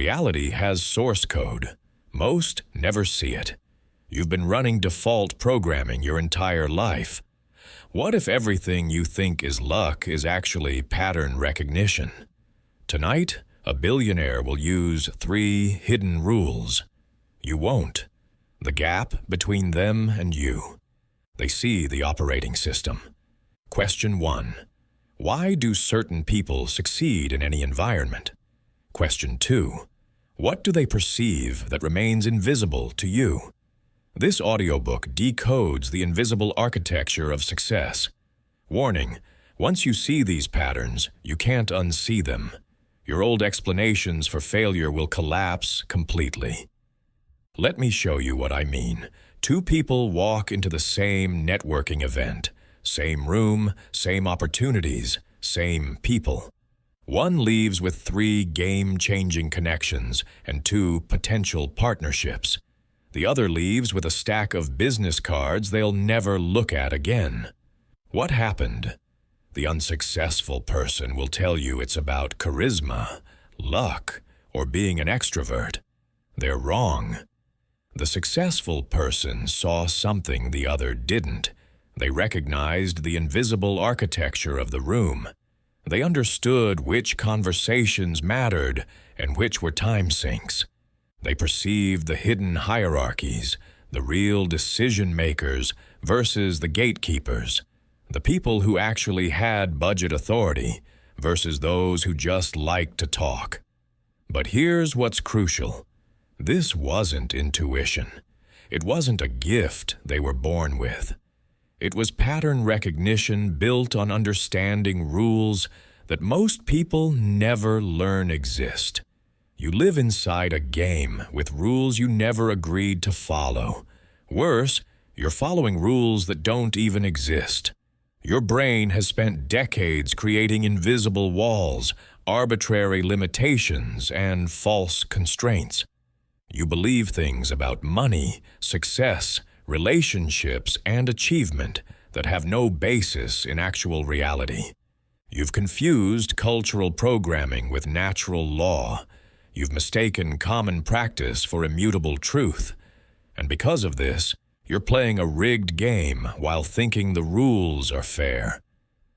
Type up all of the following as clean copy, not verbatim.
Reality has source code. Most never see it. You've been running default programming your entire life. What if everything you think is luck is actually pattern recognition? Tonight, a billionaire will use 3 hidden rules. You won't. The gap between them and you. They see the operating system. Question 1. Why do certain people succeed in any environment? Question 2. What do they perceive that remains invisible to you? This audiobook decodes the invisible architecture of success. Warning, once you see these patterns, you can't unsee them. Your old explanations for failure will collapse completely. Let me show you what I mean. 2 people walk into the same networking event. Same room, same opportunities, same people. One leaves with 3 game-changing connections and 2 potential partnerships. The other leaves with a stack of business cards they'll never look at again. What happened? The unsuccessful person will tell you it's about charisma, luck, or being an extrovert. They're wrong. The successful person saw something the other didn't. They recognized the invisible architecture of the room. They understood which conversations mattered and which were time sinks. They perceived the hidden hierarchies, the real decision-makers versus the gatekeepers, the people who actually had budget authority versus those who just liked to talk. But here's what's crucial. This wasn't intuition. It wasn't a gift they were born with. It was pattern recognition built on understanding rules that most people never learn exist. You live inside a game with rules you never agreed to follow. Worse, you're following rules that don't even exist. Your brain has spent decades creating invisible walls, arbitrary limitations, and false constraints. You believe things about money, success, relationships, and achievement that have no basis in actual reality. You've confused cultural programming with natural law. You've mistaken common practice for immutable truth. And because of this, you're playing a rigged game while thinking the rules are fair.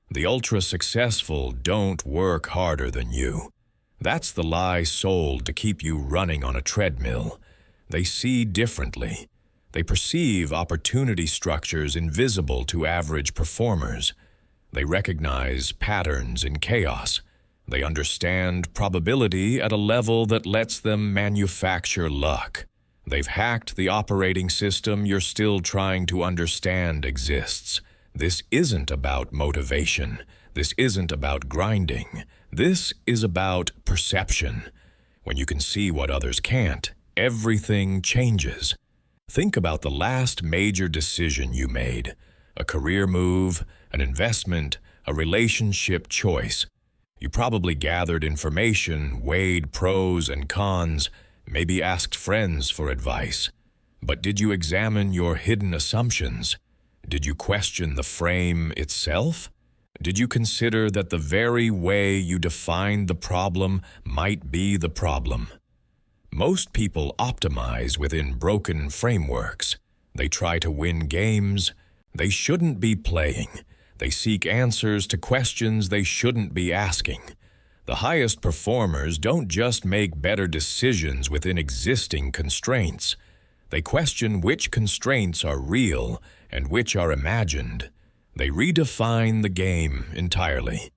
The ultra-successful don't work harder than you. That's the lie sold to keep you running on a treadmill. They see differently. They perceive opportunity structures invisible to average performers. They recognize patterns in chaos. They understand probability at a level that lets them manufacture luck. They've hacked the operating system you're still trying to understand exists. This isn't about motivation. This isn't about grinding. This is about perception. When you can see what others can't, everything changes. Think about the last major decision you made. A career move, an investment, a relationship choice. You probably gathered information, weighed pros and cons, maybe asked friends for advice. But did you examine your hidden assumptions? Did you question the frame itself? Did you consider that the very way you defined the problem might be the problem? Most people optimize within broken frameworks. They try to win games they shouldn't be playing. They seek answers to questions they shouldn't be asking. The highest performers don't just make better decisions within existing constraints. They question which constraints are real and which are imagined. They redefine the game entirely.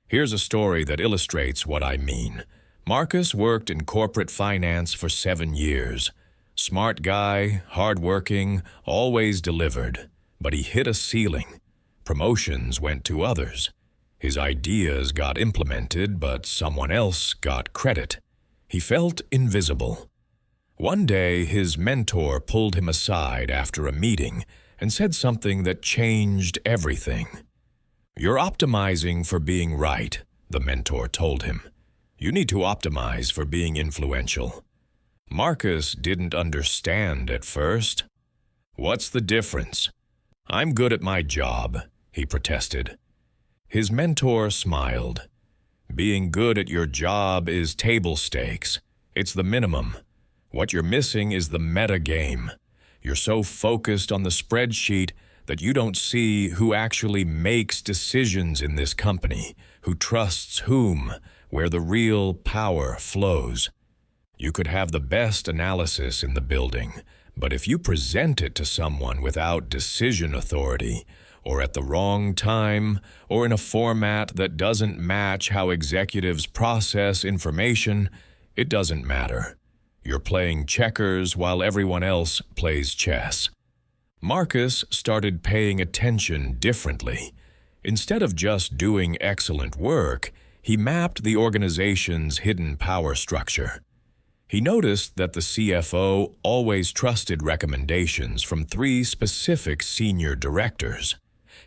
Here's a story that illustrates what I mean. Marcus worked in corporate finance for 7 years. Smart guy, hardworking, always delivered. But he hit a ceiling. Promotions went to others. His ideas got implemented, but someone else got credit. He felt invisible. One day, his mentor pulled him aside after a meeting and said something that changed everything. "You're optimizing for being right," the mentor told him. "You need to optimize for being influential." Marcus didn't understand at first. "What's the difference?" "I'm good at my job," he protested. His mentor smiled. "Being good at your job is table stakes. It's the minimum. What you're missing is the meta game. You're so focused on the spreadsheet that you don't see who actually makes decisions in this company, who trusts whom, where the real power flows. You could have the best analysis in the building, but if you present it to someone without decision authority, or at the wrong time, or in a format that doesn't match how executives process information, it doesn't matter. You're playing checkers while everyone else plays chess. Marcus started paying attention differently. Instead of just doing excellent work, he mapped the organization's hidden power structure. He noticed that the CFO always trusted recommendations from 3 specific senior directors.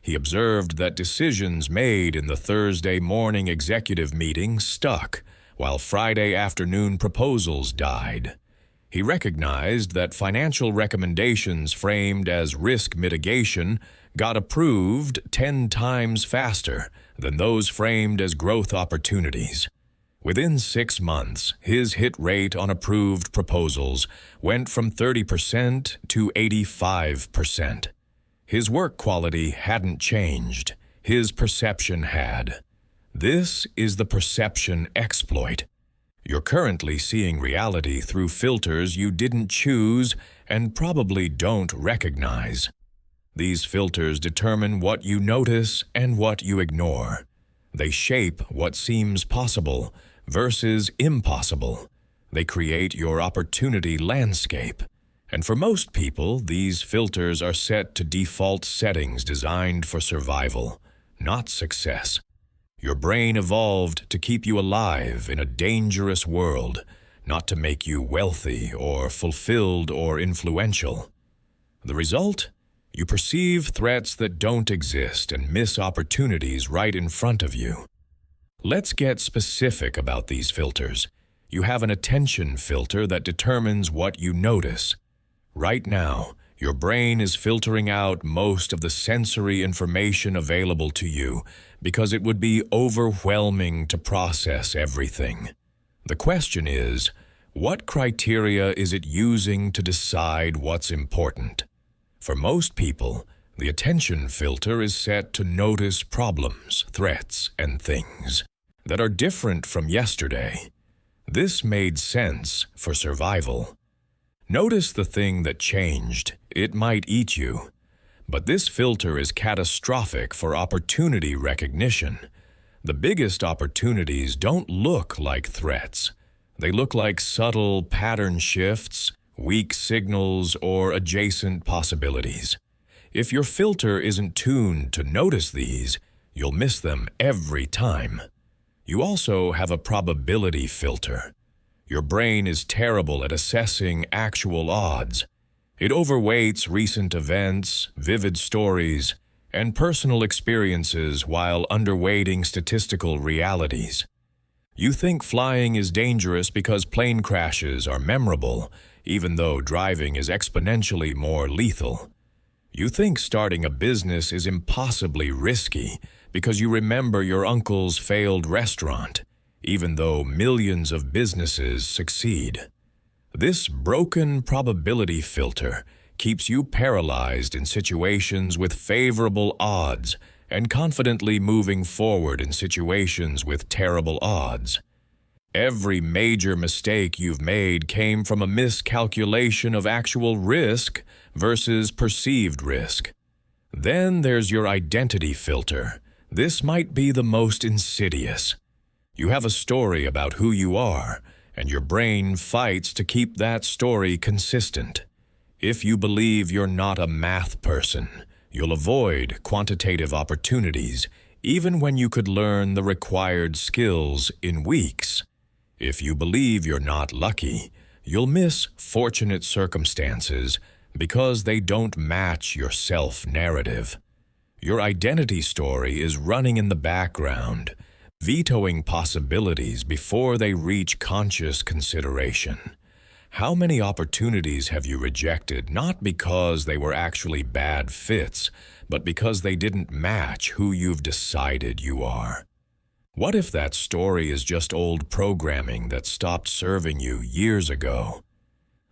He observed that decisions made in the Thursday morning executive meeting stuck, while Friday afternoon proposals died. He recognized that financial recommendations framed as risk mitigation got approved 10 times faster than those framed as growth opportunities. Within 6 months, his hit rate on approved proposals went from 30% to 85%. His work quality hadn't changed. His perception had. This is the perception exploit. You're currently seeing reality through filters you didn't choose and probably don't recognize. These filters determine what you notice and what you ignore. They shape what seems possible versus impossible. They create your opportunity landscape. And for most people, these filters are set to default settings designed for survival, not success. Your brain evolved to keep you alive in a dangerous world, not to make you wealthy or fulfilled or influential. The result? You perceive threats that don't exist and miss opportunities right in front of you. Let's get specific about these filters. You have an attention filter that determines what you notice. Right now, your brain is filtering out most of the sensory information available to you because it would be overwhelming to process everything. The question is, what criteria is it using to decide what's important? For most people, the attention filter is set to notice problems, threats, and things that are different from yesterday. This made sense for survival. Notice the thing that changed. It might eat you. But this filter is catastrophic for opportunity recognition. The biggest opportunities don't look like threats. They look like subtle pattern shifts, weak signals, or adjacent possibilities. If your filter isn't tuned to notice these, you'll miss them every time. You also have a probability filter. Your brain is terrible at assessing actual odds. It overweights recent events, vivid stories, and personal experiences while underweighting statistical realities. You think flying is dangerous because plane crashes are memorable, even though driving is exponentially more lethal. You think starting a business is impossibly risky because you remember your uncle's failed restaurant, even though millions of businesses succeed. This broken probability filter keeps you paralyzed in situations with favorable odds and confidently moving forward in situations with terrible odds. Every major mistake you've made came from a miscalculation of actual risk versus perceived risk. Then there's your identity filter. This might be the most insidious. You have a story about who you are, and your brain fights to keep that story consistent. If you believe you're not a math person, you'll avoid quantitative opportunities, even when you could learn the required skills in weeks. If you believe you're not lucky, you'll miss fortunate circumstances because they don't match your self-narrative. Your identity story is running in the background, vetoing possibilities before they reach conscious consideration. How many opportunities have you rejected not because they were actually bad fits, but because they didn't match who you've decided you are? What if that story is just old programming that stopped serving you years ago?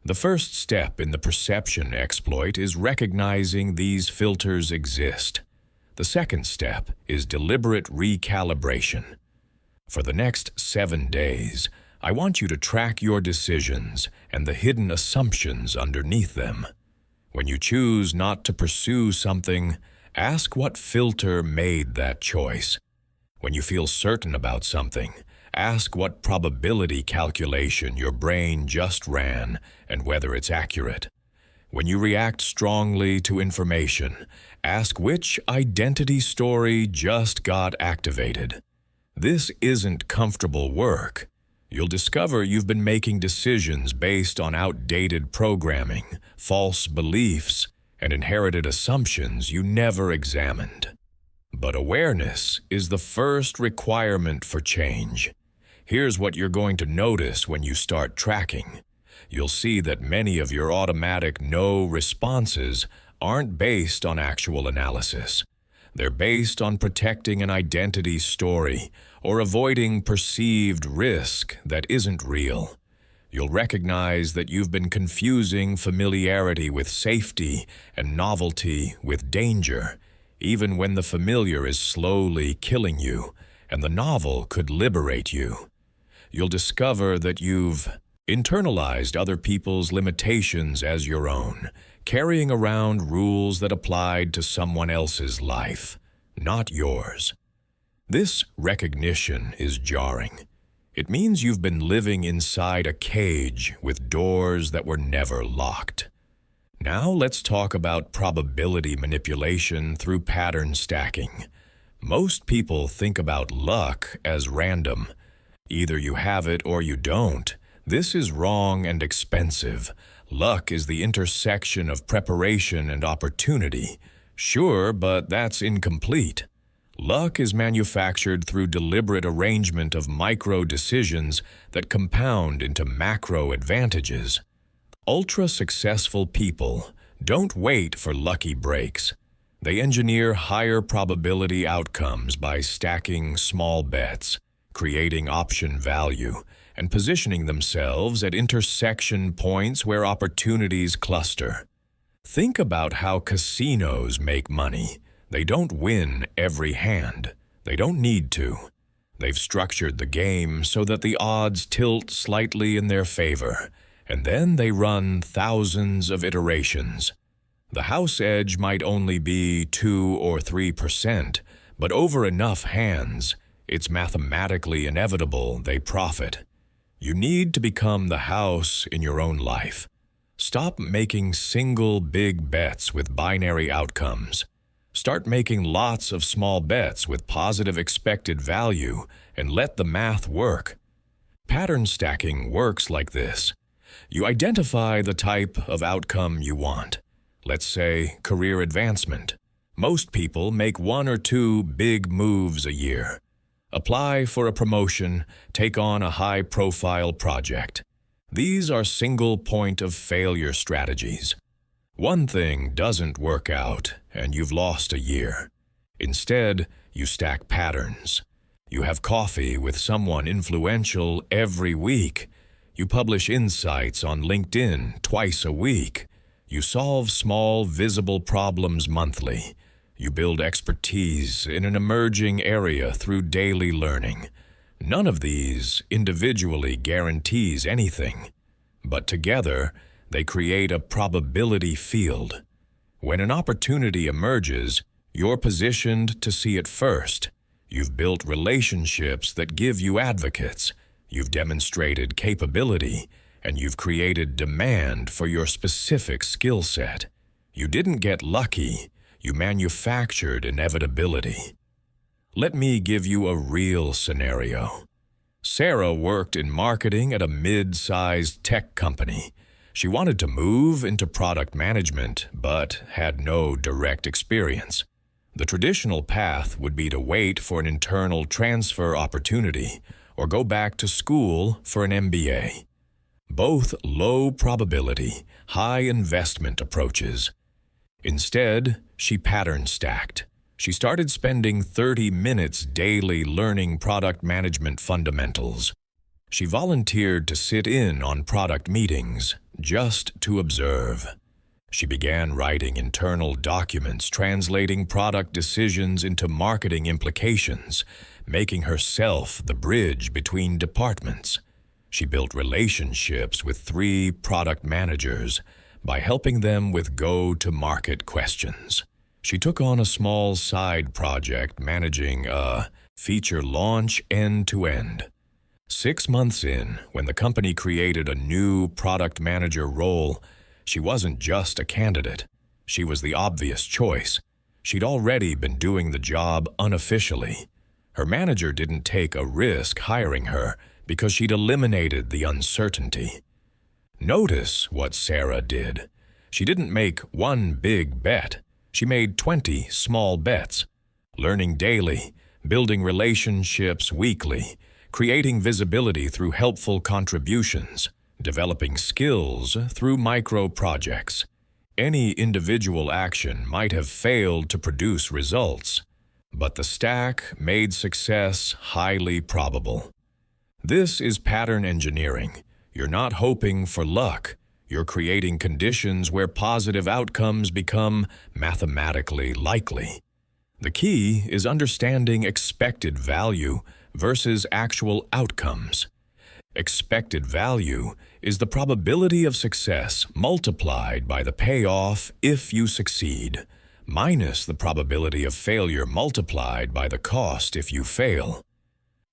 The first step in the perception exploit is recognizing these filters exist. The second step is deliberate recalibration. For the next 7 days, I want you to track your decisions and the hidden assumptions underneath them. When you choose not to pursue something, ask what filter made that choice. When you feel certain about something, ask what probability calculation your brain just ran and whether it's accurate. When you react strongly to information, ask which identity story just got activated. This isn't comfortable work. You'll discover you've been making decisions based on outdated programming, false beliefs, and inherited assumptions you never examined. But awareness is the first requirement for change. Here's what you're going to notice when you start tracking. You'll see that many of your automatic no responses aren't based on actual analysis. They're based on protecting an identity story or avoiding perceived risk that isn't real. You'll recognize that you've been confusing familiarity with safety and novelty with danger, even when the familiar is slowly killing you and the novel could liberate you. You'll discover that you've internalized other people's limitations as your own, carrying around rules that applied to someone else's life, not yours. This recognition is jarring. It means you've been living inside a cage with doors that were never locked. Now let's talk about probability manipulation through pattern stacking. Most people think about luck as random. Either you have it or you don't. This is wrong and expensive. Luck is the intersection of preparation and opportunity. Sure, but that's incomplete. Luck is manufactured through deliberate arrangement of micro decisions that compound into macro advantages. Ultra-successful people don't wait for lucky breaks. They engineer higher probability outcomes by stacking small bets, creating option value, and positioning themselves at intersection points where opportunities cluster. Think about how casinos make money. They don't win every hand. They don't need to. They've structured the game so that the odds tilt slightly in their favor, and then they run thousands of iterations. The house edge might only be 2 or 3%, but over enough hands, it's mathematically inevitable they profit. You need to become the house in your own life. Stop making single big bets with binary outcomes. Start making lots of small bets with positive expected value and let the math work. Pattern stacking works like this. You identify the type of outcome you want. Let's say career advancement. Most people make 1 or 2 big moves a year. Apply for a promotion, take on a high-profile project. These are single point of failure strategies. One thing doesn't work out, and you've lost a year. Instead, you stack patterns. You have coffee with someone influential every week. You publish insights on LinkedIn twice a week. You solve small, visible problems monthly. You build expertise in an emerging area through daily learning. None of these individually guarantees anything, but together they create a probability field. When an opportunity emerges, you're positioned to see it first. You've built relationships that give you advocates. You've demonstrated capability, and you've created demand for your specific skill set. You didn't get lucky. You manufactured inevitability. Let me give you a real scenario. Sarah worked in marketing at a mid-sized tech company. She wanted to move into product management, but had no direct experience. The traditional path would be to wait for an internal transfer opportunity or go back to school for an MBA. Both low probability, high investment approaches. Instead, she pattern stacked. She started spending 30 minutes daily learning product management fundamentals. She volunteered to sit in on product meetings, just to observe. She began writing internal documents translating product decisions into marketing implications, making herself the bridge between departments. She built relationships with 3 product managers by helping them with go-to-market questions. She took on a small side project managing a feature launch end-to-end. 6 months in, when the company created a new product manager role, she wasn't just a candidate. She was the obvious choice. She'd already been doing the job unofficially. Her manager didn't take a risk hiring her because she'd eliminated the uncertainty. Notice what Sarah did. She didn't make one big bet. She made 20 small bets, learning daily, building relationships weekly, creating visibility through helpful contributions, developing skills through micro-projects. Any individual action might have failed to produce results, but the stack made success highly probable. This is pattern engineering. You're not hoping for luck. You're creating conditions where positive outcomes become mathematically likely. The key is understanding expected value versus actual outcomes. Expected value is the probability of success multiplied by the payoff if you succeed, minus the probability of failure multiplied by the cost if you fail.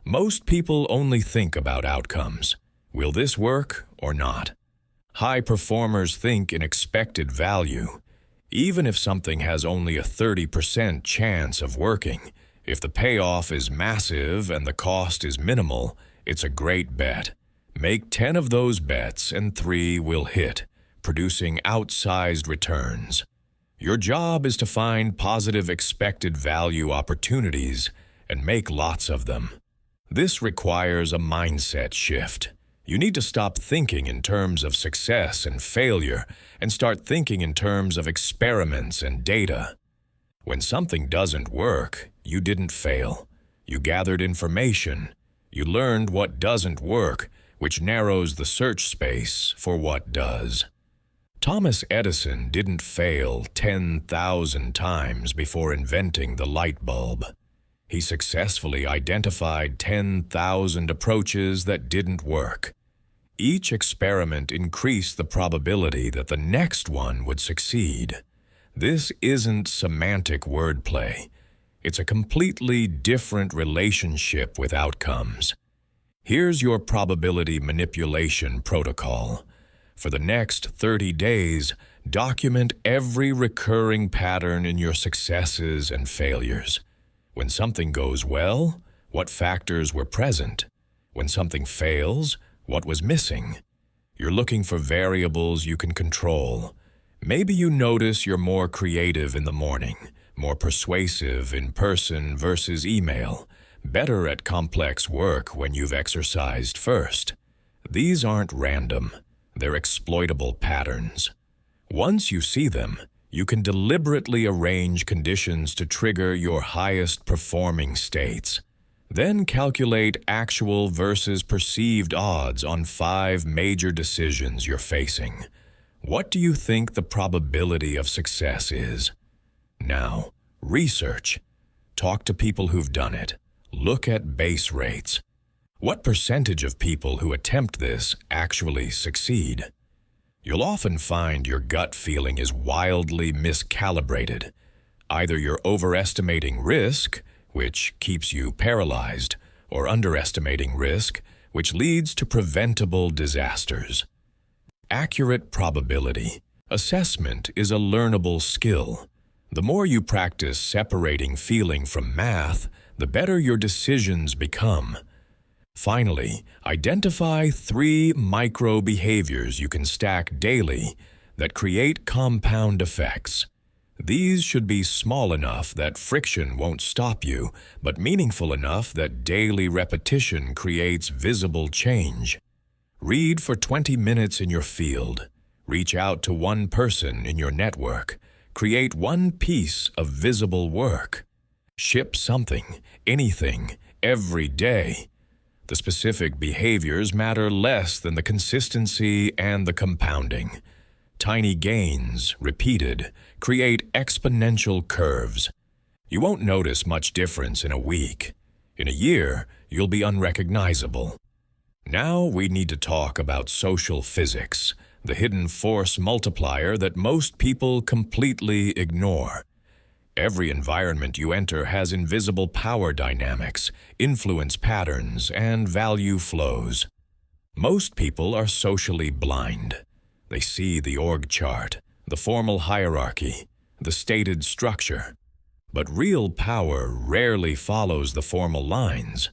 Most people only think about outcomes. Will this work or not? High performers think in expected value. Even if something has only a 30% chance of working, if the payoff is massive and the cost is minimal, it's a great bet. Make 10 of those bets and 3 will hit, producing outsized returns. Your job is to find positive expected value opportunities and make lots of them. This requires a mindset shift. You need to stop thinking in terms of success and failure and start thinking in terms of experiments and data. When something doesn't work, you didn't fail. You gathered information. You learned what doesn't work, which narrows the search space for what does. Thomas Edison didn't fail 10,000 times before inventing the light bulb. He successfully identified 10,000 approaches that didn't work. Each experiment increased the probability that the next one would succeed. This isn't semantic wordplay. It's a completely different relationship with outcomes. Here's your probability manipulation protocol. For the next 30 days, document every recurring pattern in your successes and failures. When something goes well, what factors were present? When something fails, what was missing? You're looking for variables you can control. Maybe you notice you're more creative in the morning, more persuasive in person versus email, better at complex work when you've exercised first. These aren't random. They're exploitable patterns. Once you see them, you can deliberately arrange conditions to trigger your highest performing states. Then calculate actual versus perceived odds on 5 major decisions you're facing. What do you think the probability of success is? Now, research. Talk to people who've done it. Look at base rates. What percentage of people who attempt this actually succeed? You'll often find your gut feeling is wildly miscalibrated. Either you're overestimating risk, which keeps you paralyzed, or underestimating risk, which leads to preventable disasters. Accurate probability. Assessment is a learnable skill. The more you practice separating feeling from math, the better your decisions become. Finally, identify 3 micro behaviors you can stack daily that create compound effects. These should be small enough that friction won't stop you, but meaningful enough that daily repetition creates visible change. Read for 20 minutes in your field. Reach out to one person in your network. Create one piece of visible work. Ship something, anything, every day. The specific behaviors matter less than the consistency and the compounding. Tiny gains, repeated, create exponential curves. You won't notice much difference in a week. In a year, you'll be unrecognizable. Now we need to talk about social physics, the hidden force multiplier that most people completely ignore. Every environment you enter has invisible power dynamics, influence patterns, and value flows. Most people are socially blind. They see the org chart, the formal hierarchy, the stated structure. But real power rarely follows the formal lines.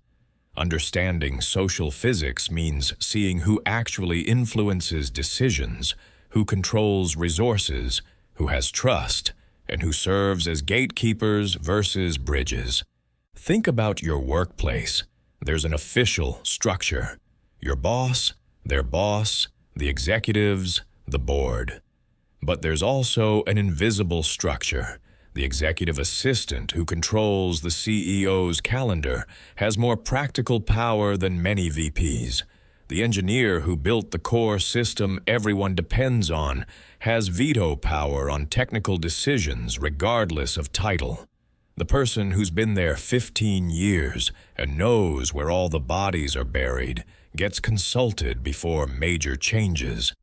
Understanding social physics means seeing who actually influences decisions, who controls resources, who has trust, and who serves as gatekeepers versus bridges. Think about your workplace. There's an official structure. Your boss, their boss, the executives, the board. But there's also an invisible structure. The executive assistant who controls the CEO's calendar has more practical power than many VPs. The engineer who built the core system everyone depends on has veto power on technical decisions regardless of title. The person who's been there 15 years and knows where all the bodies are buried gets consulted before major changes.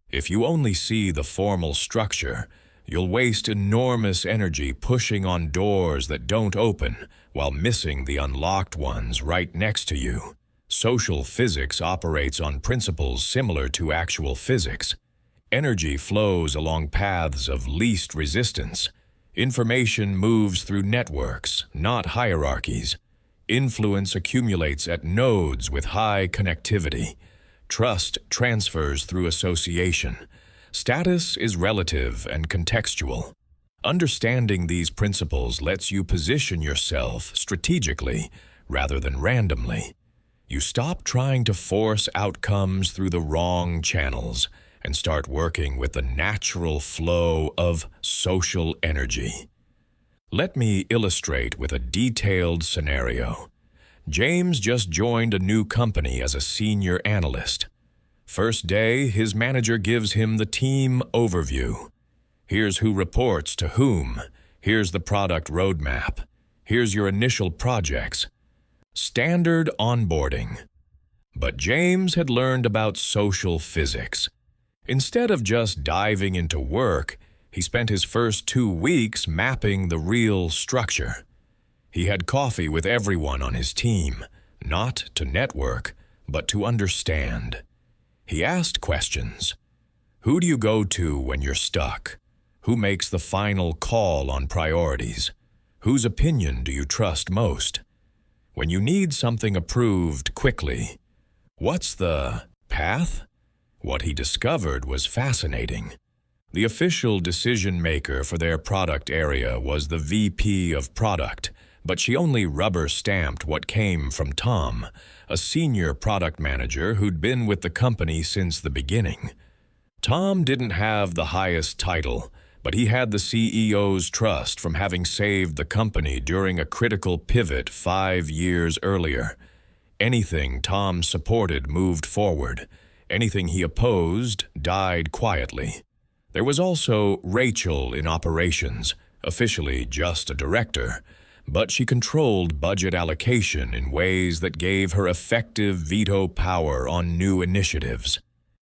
If you only see the formal structure, you'll waste enormous energy pushing on doors that don't open while missing the unlocked ones right next to you. Social physics operates on principles similar to actual physics. Energy flows along paths of least resistance. Information moves through networks, not hierarchies. Influence accumulates at nodes with high connectivity. Trust transfers through association. Status is relative and contextual. Understanding these principles lets you position yourself strategically rather than randomly. You stop trying to force outcomes through the wrong channels and start working with the natural flow of social energy. Let me illustrate with a detailed scenario. James just joined a new company as a senior analyst. First day, his manager gives him the team overview. Here's who reports to whom. Here's the product roadmap. Here's your initial projects. Standard onboarding. But James had learned about social physics. Instead of just diving into work, he spent his first 2 weeks mapping the real structure. He had coffee with everyone on his team, not to network, but to understand. He asked questions. Who do you go to when you're stuck? Who makes the final call on priorities? Whose opinion do you trust most? When you need something approved quickly, what's the path? What he discovered was fascinating. The official decision maker for their product area was the VP of product, but she only rubber-stamped what came from Tom, a senior product manager who'd been with the company since the beginning. Tom didn't have the highest title, but he had the CEO's trust from having saved the company during a critical pivot 5 years earlier. Anything Tom supported moved forward. Anything he opposed died quietly. There was also Rachel in operations, officially just a director, but she controlled budget allocation in ways that gave her effective veto power on new initiatives.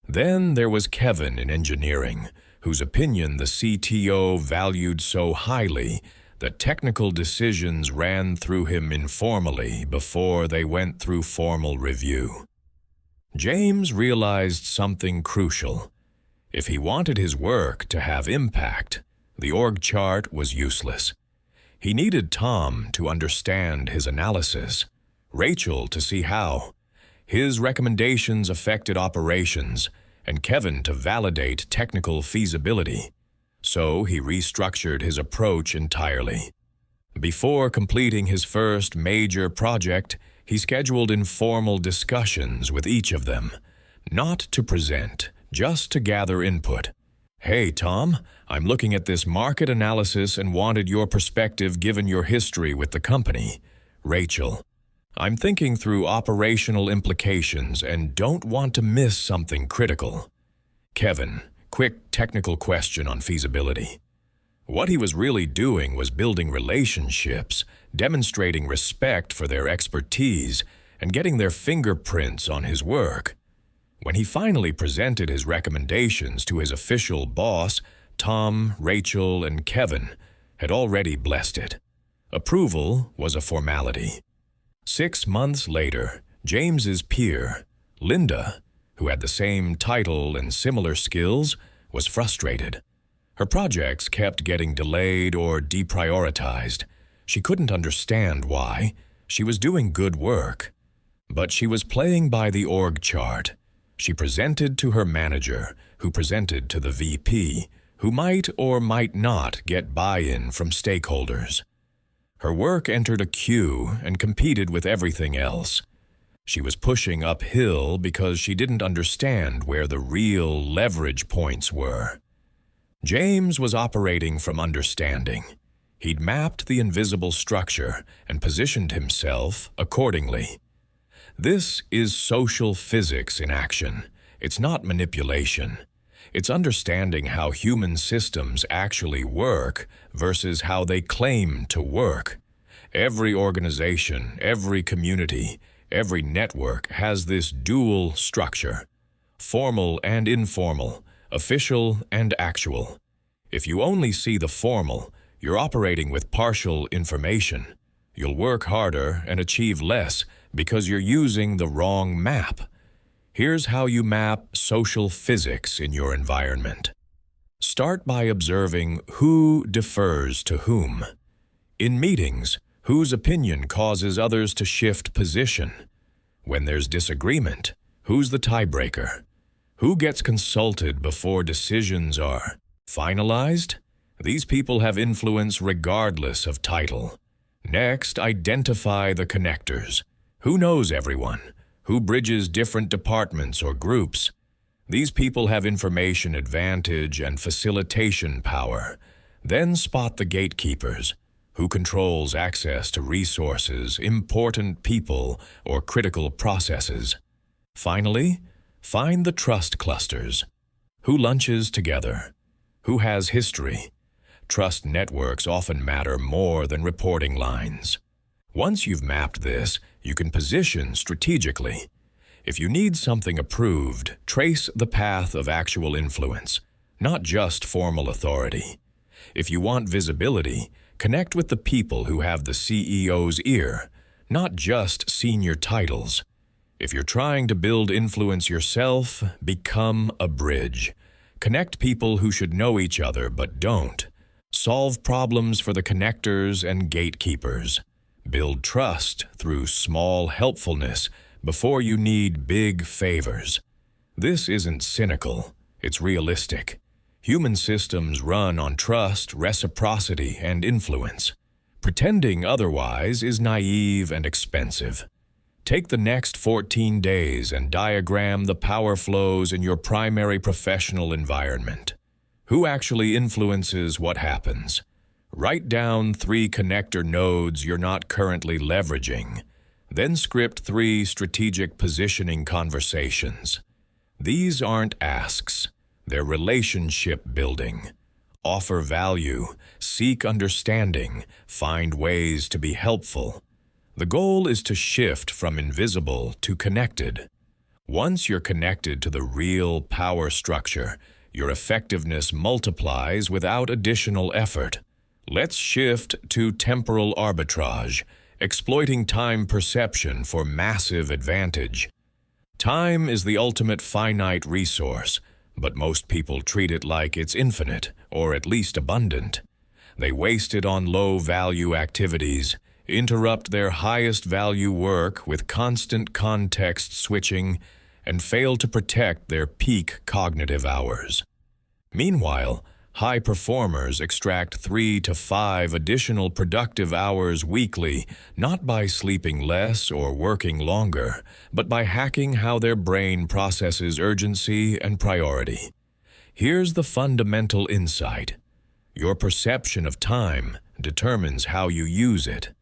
Then there was Kevin in engineering, whose opinion the CTO valued so highly that technical decisions ran through him informally before they went through formal review. James realized something crucial. If he wanted his work to have impact, the org chart was useless. He needed Tom to understand his analysis, Rachel to see how, his recommendations affected operations, and Kevin to validate technical feasibility. So he restructured his approach entirely. Before completing his first major project, he scheduled informal discussions with each of them, not to present, just to gather input. Hey, Tom, I'm looking at this market analysis and wanted your perspective given your history with the company. Rachel, I'm thinking through operational implications and don't want to miss something critical. Kevin, quick technical question on feasibility. What he was really doing was building relationships, demonstrating respect for their expertise, and getting their fingerprints on his work. When he finally presented his recommendations to his official boss, Tom, Rachel, and Kevin had already blessed it. Approval was a formality. 6 months later, James's peer, Linda, who had the same title and similar skills, was frustrated. Her projects kept getting delayed or deprioritized. She couldn't understand why. She was doing good work. But she was playing by the org chart. She presented to her manager, who presented to the VP, who might or might not get buy-in from stakeholders. Her work entered a queue and competed with everything else. She was pushing uphill because she didn't understand where the real leverage points were. James was operating from understanding. He'd mapped the invisible structure and positioned himself accordingly. This is social physics in action. It's not manipulation. It's understanding how human systems actually work versus how they claim to work. Every organization, every community, every network has this dual structure, formal and informal, official and actual. If you only see the formal, you're operating with partial information. You'll work harder and achieve less because you're using the wrong map. Here's how you map social physics in your environment. Start by observing who defers to whom. In meetings, whose opinion causes others to shift position? When there's disagreement, who's the tiebreaker? Who gets consulted before decisions are finalized? These people have influence regardless of title. Next, identify the connectors. Who knows everyone? Who bridges different departments or groups? These people have information advantage and facilitation power. Then spot the gatekeepers. Who controls access to resources, important people, or critical processes? Finally, find the trust clusters. Who lunches together? Who has history? Trust networks often matter more than reporting lines. Once you've mapped this, you can position strategically. If you need something approved, trace the path of actual influence, not just formal authority. If you want visibility, connect with the people who have the CEO's ear, not just senior titles. If you're trying to build influence yourself, become a bridge. Connect people who should know each other but don't. Solve problems for the connectors and gatekeepers. Build trust through small helpfulness before you need big favors. This isn't cynical, it's realistic. Human systems run on trust, reciprocity, and influence. Pretending otherwise is naive and expensive. Take the next 14 days and diagram the power flows in your primary professional environment. Who actually influences what happens? Write down 3 connector nodes you're not currently leveraging. Then script 3 strategic positioning conversations. These aren't asks. They're relationship building. Offer value, seek understanding, find ways to be helpful. The goal is to shift from invisible to connected. Once you're connected to the real power structure, your effectiveness multiplies without additional effort. Let's shift to temporal arbitrage, exploiting time perception for massive advantage. Time is the ultimate finite resource, but most people treat it like it's infinite, or at least abundant. They waste it on low-value activities, interrupt their highest-value work with constant context switching, and fail to protect their peak cognitive hours. Meanwhile, high performers extract 3 to 5 additional productive hours weekly, not by sleeping less or working longer, but by hacking how their brain processes urgency and priority. Here's the fundamental insight. Your perception of time determines how you use it.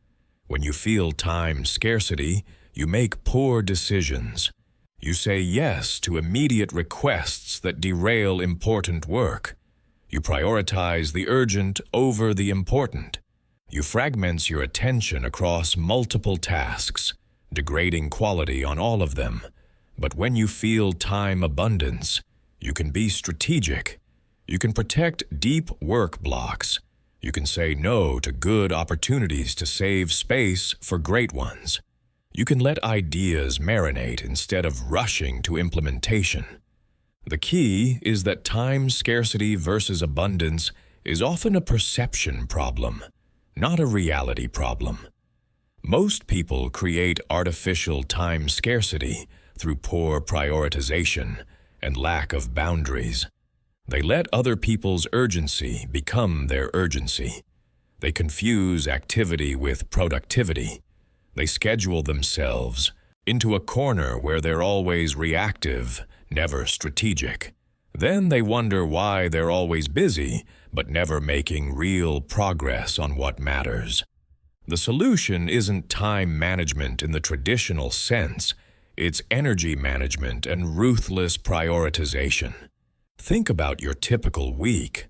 When you feel time scarcity, you make poor decisions. You say yes to immediate requests that derail important work. You prioritize the urgent over the important. You fragment your attention across multiple tasks, degrading quality on all of them. But when you feel time abundance, you can be strategic. You can protect deep work blocks. You can say no to good opportunities to save space for great ones. You can let ideas marinate instead of rushing to implementation. The key is that time scarcity versus abundance is often a perception problem, not a reality problem. Most people create artificial time scarcity through poor prioritization and lack of boundaries. They let other people's urgency become their urgency. They confuse activity with productivity. They schedule themselves into a corner where they're always reactive, never strategic. Then they wonder why they're always busy, but never making real progress on what matters. The solution isn't time management in the traditional sense. It's energy management and ruthless prioritization. Think about your typical week.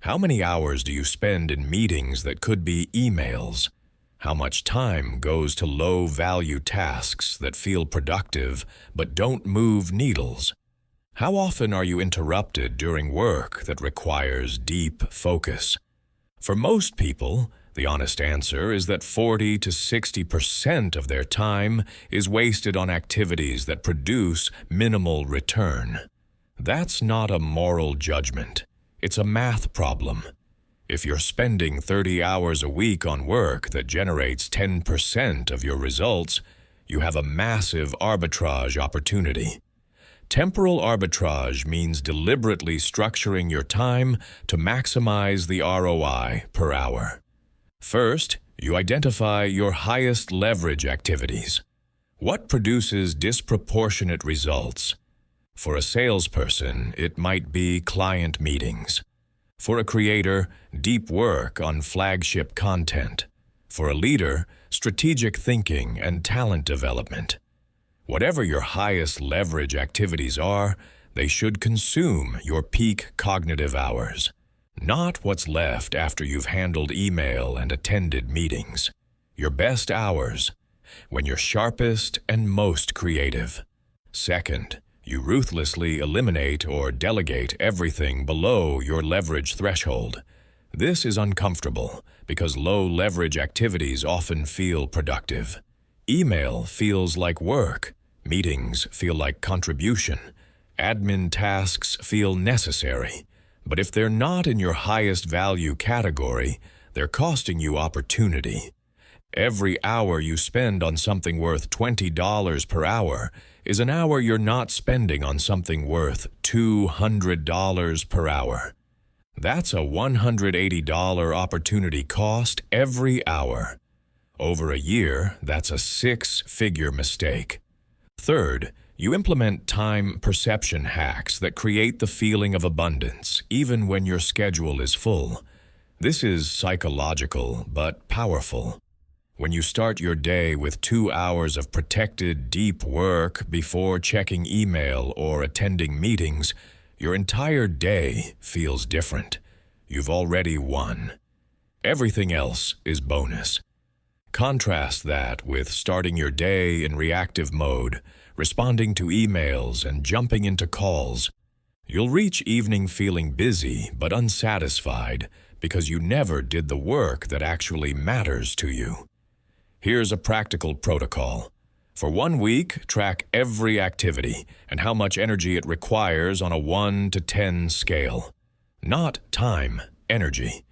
How many hours do you spend in meetings that could be emails? How much time goes to low-value tasks that feel productive but don't move needles? How often are you interrupted during work that requires deep focus? For most people, the honest answer is that 40 to 60% of their time is wasted on activities that produce minimal return. That's not a moral judgment. It's a math problem. If you're spending 30 hours a week on work that generates 10% of your results, you have a massive arbitrage opportunity. Temporal arbitrage means deliberately structuring your time to maximize the ROI per hour. First, you identify your highest leverage activities. What produces disproportionate results? For a salesperson, it might be client meetings. For a creator, deep work on flagship content. For a leader, strategic thinking and talent development. Whatever your highest leverage activities are, they should consume your peak cognitive hours, not what's left after you've handled email and attended meetings. Your best hours, when you're sharpest and most creative. Second, you ruthlessly eliminate or delegate everything below your leverage threshold. This is uncomfortable because low-leverage activities often feel productive. Email feels like work. Meetings feel like contribution. Admin tasks feel necessary. But if they're not in your highest value category, they're costing you opportunity. Every hour you spend on something worth $20 per hour is an hour you're not spending on something worth $200 per hour. That's a $180 opportunity cost every hour. Over a year, that's a six-figure mistake. Third, you implement time perception hacks that create the feeling of abundance, even when your schedule is full. This is psychological, but powerful. When you start your day with 2 hours of protected deep work before checking email or attending meetings, your entire day feels different. You've already won. Everything else is bonus. Contrast that with starting your day in reactive mode, responding to emails and jumping into calls. You'll reach evening feeling busy but unsatisfied because you never did the work that actually matters to you. Here's a practical protocol. For 1 week, track every activity and how much energy it requires on a 1 to 10 scale. Not time, energy.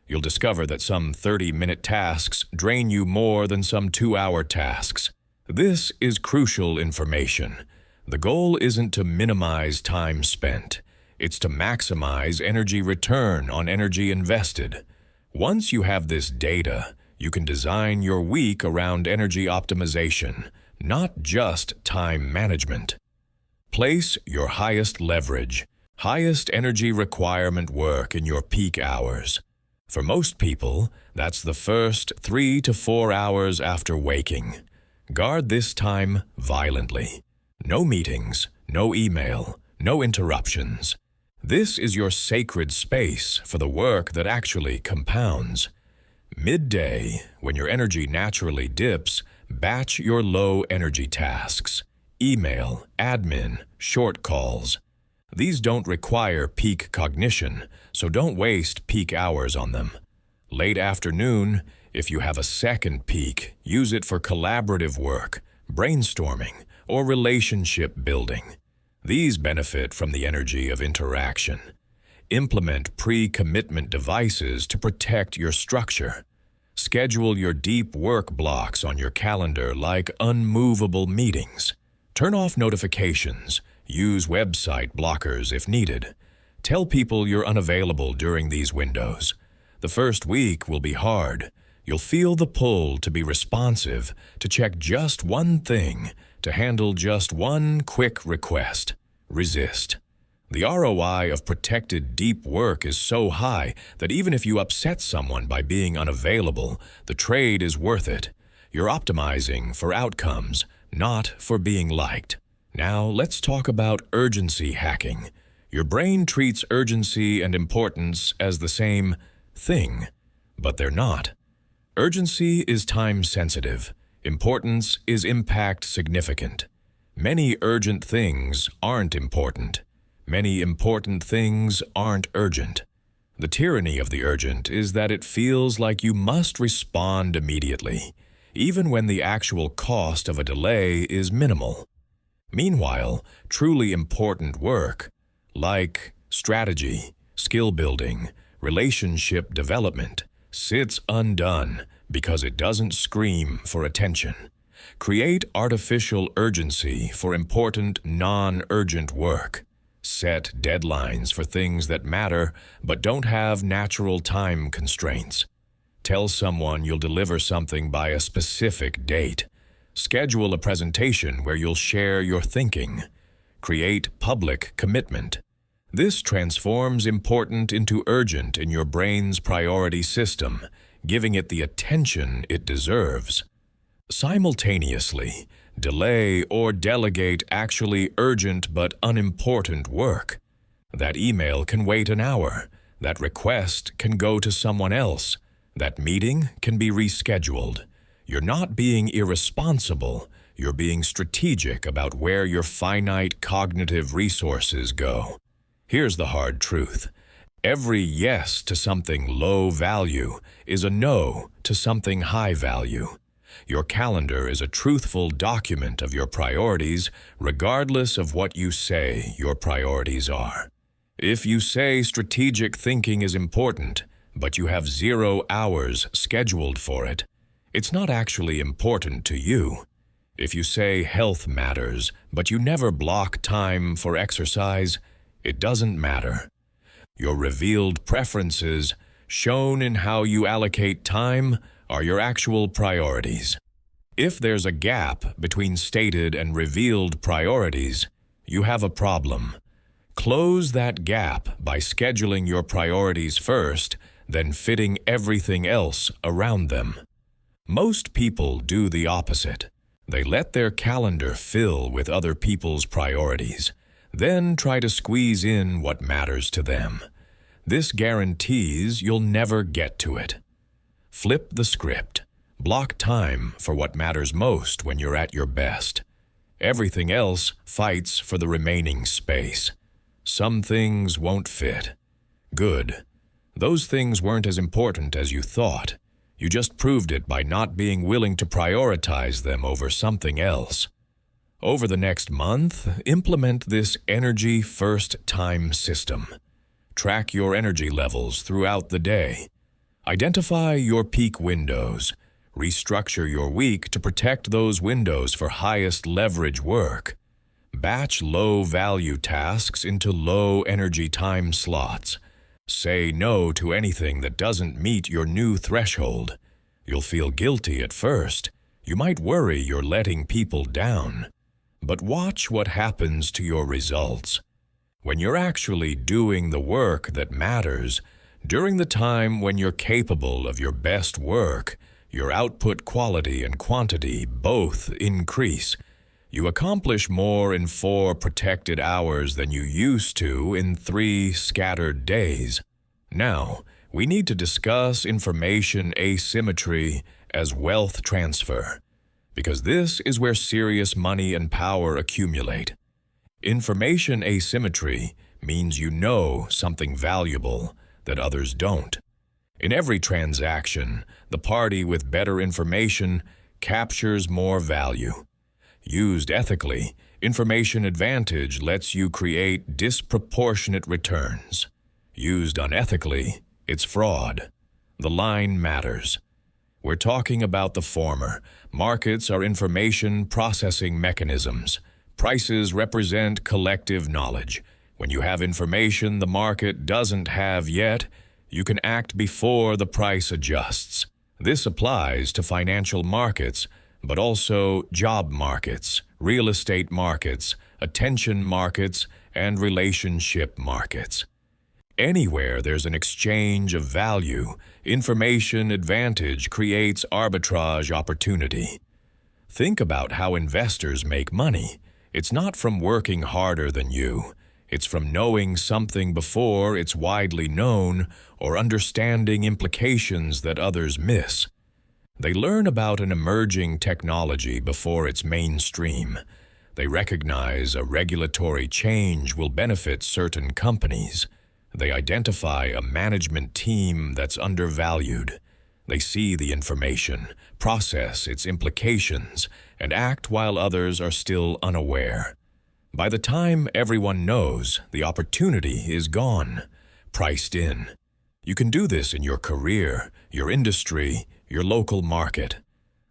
You'll discover that some 30-minute tasks drain you more than some 2-hour tasks. This is crucial information. The goal isn't to minimize time spent. It's to maximize energy return on energy invested. Once you have this data, you can design your week around energy optimization, not just time management. Place your highest leverage, Highest energy requirement work in your peak hours. For most people, that's the first 3 to 4 hours after waking. Guard this time violently. No meetings, no email, no interruptions. This is your sacred space for the work that actually compounds. Midday, when your energy naturally dips, batch your low-energy tasks. Email, admin, short calls. These don't require peak cognition, so don't waste peak hours on them. Late afternoon, if you have a second peak, use it for collaborative work, brainstorming, or relationship building. These benefit from the energy of interaction. Implement pre-commitment devices to protect your structure. Schedule your deep work blocks on your calendar like unmovable meetings. Turn off notifications. Use website blockers if needed. Tell people you're unavailable during these windows. The first week will be hard. You'll feel the pull to be responsive, to check just one thing, to handle just one quick request. Resist. The ROI of protected deep work is so high that even if you upset someone by being unavailable, the trade is worth it. You're optimizing for outcomes, not for being liked. Now let's talk about urgency hacking. Your brain treats urgency and importance as the same thing, but they're not. Urgency is time-sensitive. Importance is impact-significant. Many urgent things aren't important. Many important things aren't urgent. The tyranny of the urgent is that it feels like you must respond immediately, even when the actual cost of a delay is minimal. Meanwhile, truly important work, like strategy, skill building, relationship development, sits undone because it doesn't scream for attention. Create artificial urgency for important, non-urgent work. Set deadlines for things that matter but don't have natural time constraints. Tell someone you'll deliver something by a specific date. Schedule a presentation where you'll share your thinking. Create public commitment. This transforms important into urgent in your brain's priority system, giving it the attention it deserves. Simultaneously, delay or delegate actually urgent but unimportant work. That email can wait an hour. That request can go to someone else. That meeting can be rescheduled. You're not being irresponsible. You're being strategic about where your finite cognitive resources go. Here's the hard truth. Every yes to something low value is a no to something high value. Your calendar is a truthful document of your priorities, regardless of what you say your priorities are. If you say strategic thinking is important, but you have 0 hours scheduled for it, it's not actually important to you. If you say health matters, but you never block time for exercise, it doesn't matter. Your revealed preferences, shown in how you allocate time, are your actual priorities. If there's a gap between stated and revealed priorities, you have a problem. Close that gap by scheduling your priorities first, then fitting everything else around them. Most people do the opposite. They let their calendar fill with other people's priorities, then try to squeeze in what matters to them. This guarantees you'll never get to it. Flip the script. Block time for what matters most when you're at your best. Everything else fights for the remaining space. Some things won't fit. Good. Those things weren't as important as you thought. You just proved it by not being willing to prioritize them over something else. Over the next month, implement this energy first time system. Track your energy levels throughout the day. Identify your peak windows. Restructure your week to protect those windows for highest leverage work. Batch low-value tasks into low-energy time slots. Say no to anything that doesn't meet your new threshold. You'll feel guilty at first. You might worry you're letting people down. But watch what happens to your results. When you're actually doing the work that matters, during the time when you're capable of your best work, your output quality and quantity both increase. You accomplish more in 4 protected hours than you used to in 3 scattered days. Now, we need to discuss information asymmetry as wealth transfer, because this is where serious money and power accumulate. Information asymmetry means you know something valuable that others don't. In every transaction, the party with better information captures more value. Used ethically, information advantage lets you create disproportionate returns. Used unethically, it's fraud. The line matters. We're talking about the former. Markets are information processing mechanisms. Prices represent collective knowledge. When you have information the market doesn't have yet, you can act before the price adjusts. This applies to financial markets, but also job markets, real estate markets, attention markets, and relationship markets. Anywhere there's an exchange of value, information advantage creates arbitrage opportunity. Think about how investors make money. It's not from working harder than you. It's from knowing something before it's widely known or understanding implications that others miss. They learn about an emerging technology before it's mainstream. They recognize a regulatory change will benefit certain companies. They identify a management team that's undervalued. They see the information, process its implications, and act while others are still unaware. By the time everyone knows, the opportunity is gone, priced in. You can do this in your career, your industry, your local market.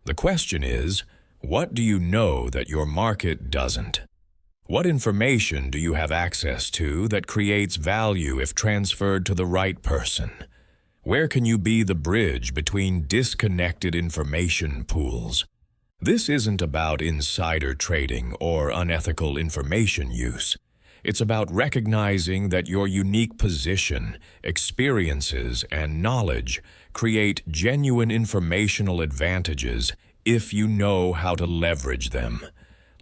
The question is, what do you know that your market doesn't? What information do you have access to that creates value if transferred to the right person? Where can you be the bridge between disconnected information pools? This isn't about insider trading or unethical information use. It's about recognizing that your unique position, experiences, and knowledge create genuine informational advantages if you know how to leverage them.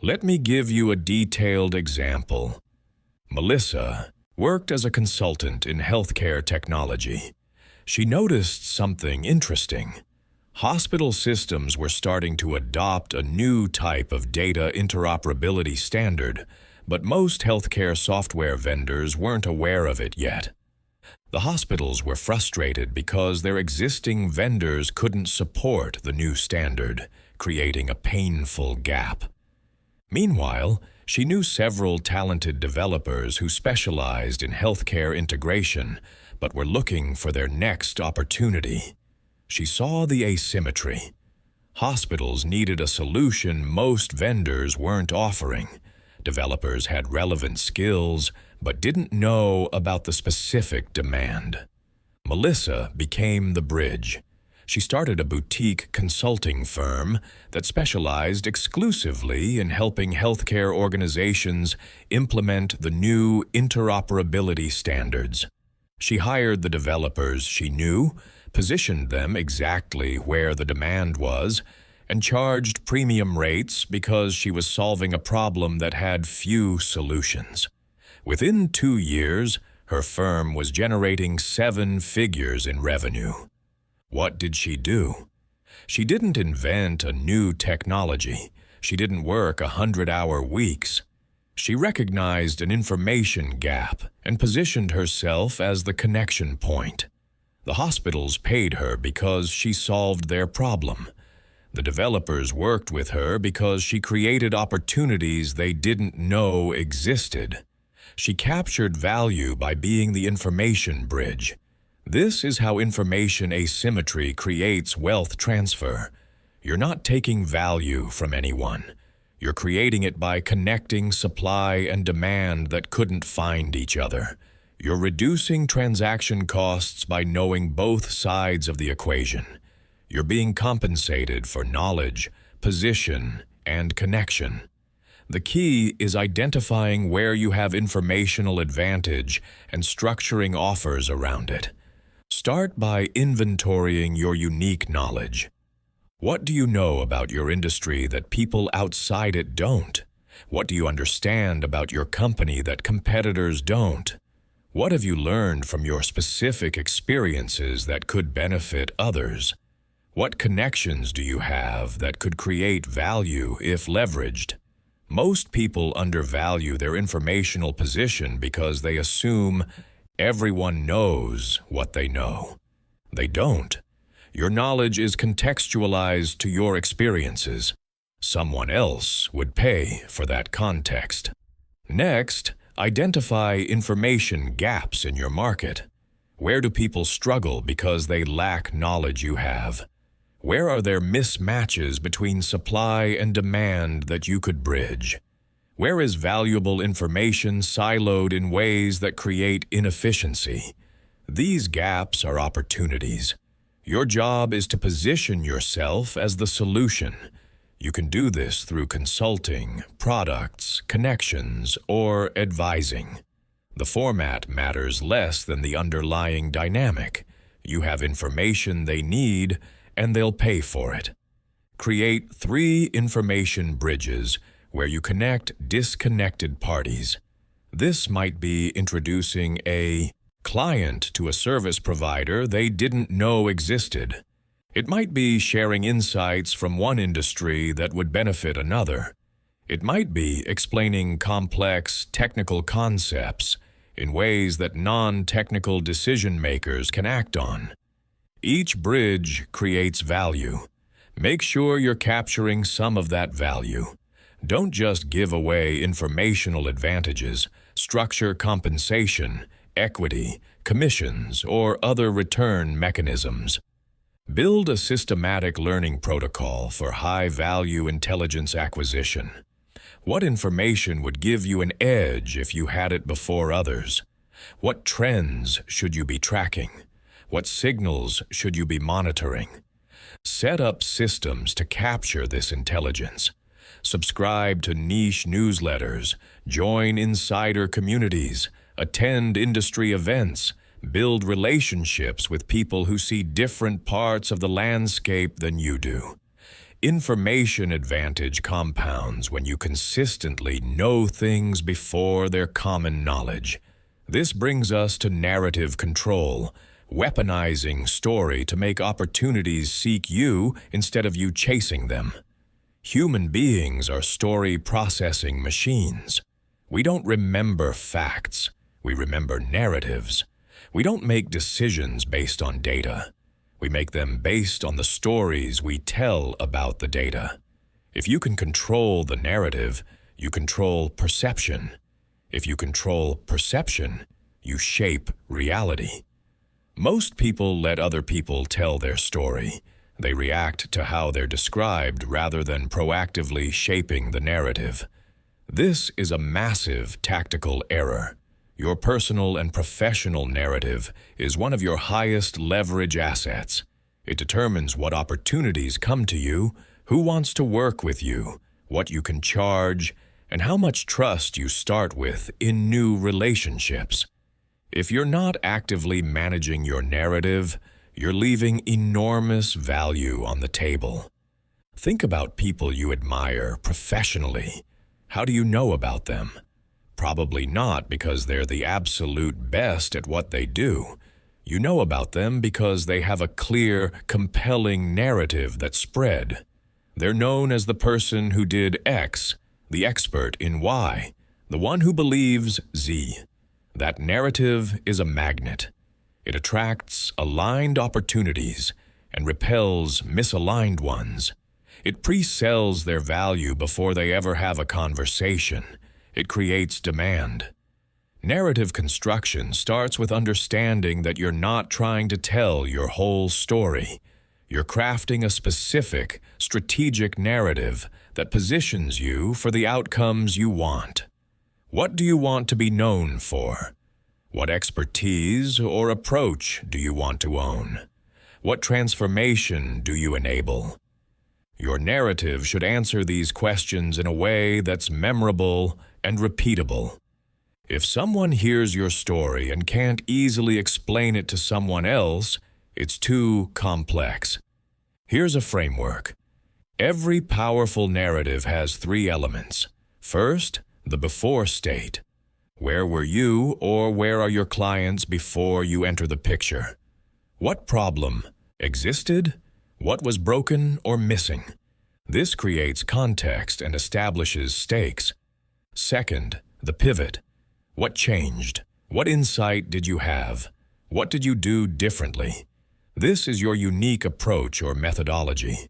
Let me give you a detailed example. Melissa worked as a consultant in healthcare technology. She noticed something interesting. Hospital systems were starting to adopt a new type of data interoperability standard, but most healthcare software vendors weren't aware of it yet. The hospitals were frustrated because their existing vendors couldn't support the new standard, creating a painful gap. Meanwhile, she knew several talented developers who specialized in healthcare integration, but were looking for their next opportunity. She saw the asymmetry. Hospitals needed a solution most vendors weren't offering. Developers had relevant skills, but didn't know about the specific demand. Melissa became the bridge. She started a boutique consulting firm that specialized exclusively in helping healthcare organizations implement the new interoperability standards. She hired the developers she knew, positioned them exactly where the demand was, and charged premium rates because she was solving a problem that had few solutions. Within 2 years, her firm was generating 7 figures in revenue. What did she do? She didn't invent a new technology. She didn't work 100-hour weeks. She recognized an information gap and positioned herself as the connection point. The hospitals paid her because she solved their problem. The developers worked with her because she created opportunities they didn't know existed. She captured value by being the information bridge. This is how information asymmetry creates wealth transfer. You're not taking value from anyone. You're creating it by connecting supply and demand that couldn't find each other. You're reducing transaction costs by knowing both sides of the equation. You're being compensated for knowledge, position, and connection. The key is identifying where you have informational advantage and structuring offers around it. Start by inventorying your unique knowledge. What do you know about your industry that people outside it don't? What do you understand about your company that competitors don't? What have you learned from your specific experiences that could benefit others? What connections do you have that could create value if leveraged? Most people undervalue their informational position because they assume everyone knows what they know. They don't. Your knowledge is contextualized to your experiences. Someone else would pay for that context. Next, identify information gaps in your market. Where do people struggle because they lack knowledge you have? Where are there mismatches between supply and demand that you could bridge? Where is valuable information siloed in ways that create inefficiency? These gaps are opportunities. Your job is to position yourself as the solution. You can do this through consulting, products, connections, or advising. The format matters less than the underlying dynamic. You have information they need, and they'll pay for it. Create 3 information bridges where you connect disconnected parties. This might be introducing a client to a service provider they didn't know existed. It might be sharing insights from one industry that would benefit another. It might be explaining complex technical concepts in ways that non-technical decision makers can act on. Each bridge creates value. Make sure you're capturing some of that value. Don't just give away informational advantages. Structure compensation, equity, commissions, or other return mechanisms. Build a systematic learning protocol for high-value intelligence acquisition. What information would give you an edge if you had it before others? What trends should you be tracking? What signals should you be monitoring? Set up systems to capture this intelligence. Subscribe to niche newsletters, join insider communities, attend industry events, build relationships with people who see different parts of the landscape than you do. Information advantage compounds when you consistently know things before they're common knowledge. This brings us to narrative control, weaponizing story to make opportunities seek you instead of you chasing them. Human beings are story processing machines. We don't remember facts. We remember narratives. We don't make decisions based on data. We make them based on the stories we tell about the data. If you can control the narrative, you control perception. If you control perception, you shape reality. Most people let other people tell their story. They react to how they're described rather than proactively shaping the narrative. This is a massive tactical error. Your personal and professional narrative is one of your highest leverage assets. It determines what opportunities come to you, who wants to work with you, what you can charge, and how much trust you start with in new relationships. If you're not actively managing your narrative, you're leaving enormous value on the table. Think about people you admire professionally. How do you know about them? Probably not because they're the absolute best at what they do. You know about them because they have a clear, compelling narrative that's spread. They're known as the person who did X, the expert in Y, the one who believes Z. That narrative is a magnet. It attracts aligned opportunities and repels misaligned ones. It pre-sells their value before they ever have a conversation. It creates demand. Narrative construction starts with understanding that you're not trying to tell your whole story. You're crafting a specific, strategic narrative that positions you for the outcomes you want. What do you want to be known for? What expertise or approach do you want to own? What transformation do you enable? Your narrative should answer these questions in a way that's memorable and repeatable. If someone hears your story and can't easily explain it to someone else, it's too complex. Here's a framework. Every powerful narrative has 3 elements. First, the before state. Where were you or where are your clients before you enter the picture? What problem existed? What was broken or missing? This creates context and establishes stakes. Second, the pivot. What changed? What insight did you have? What did you do differently? This is your unique approach or methodology.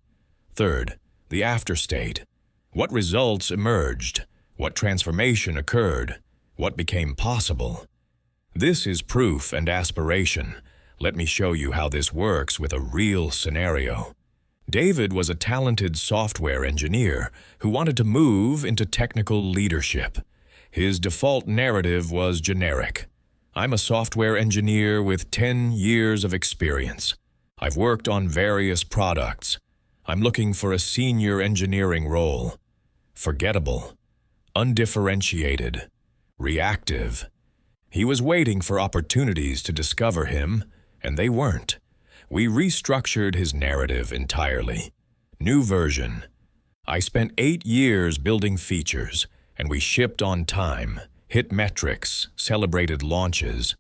Third, the afterstate. What results emerged? What transformation occurred? What became possible? This is proof and aspiration. Let me show you how this works with a real scenario. David was a talented software engineer who wanted to move into technical leadership. His default narrative was generic. I'm a software engineer with 10 years of experience. I've worked on various products. I'm looking for a senior engineering role. Forgettable, undifferentiated, reactive. He was waiting for opportunities to discover him, and they weren't. We restructured his narrative entirely. New version. I spent 8 years building features, and we shipped on time, hit metrics, celebrated launches.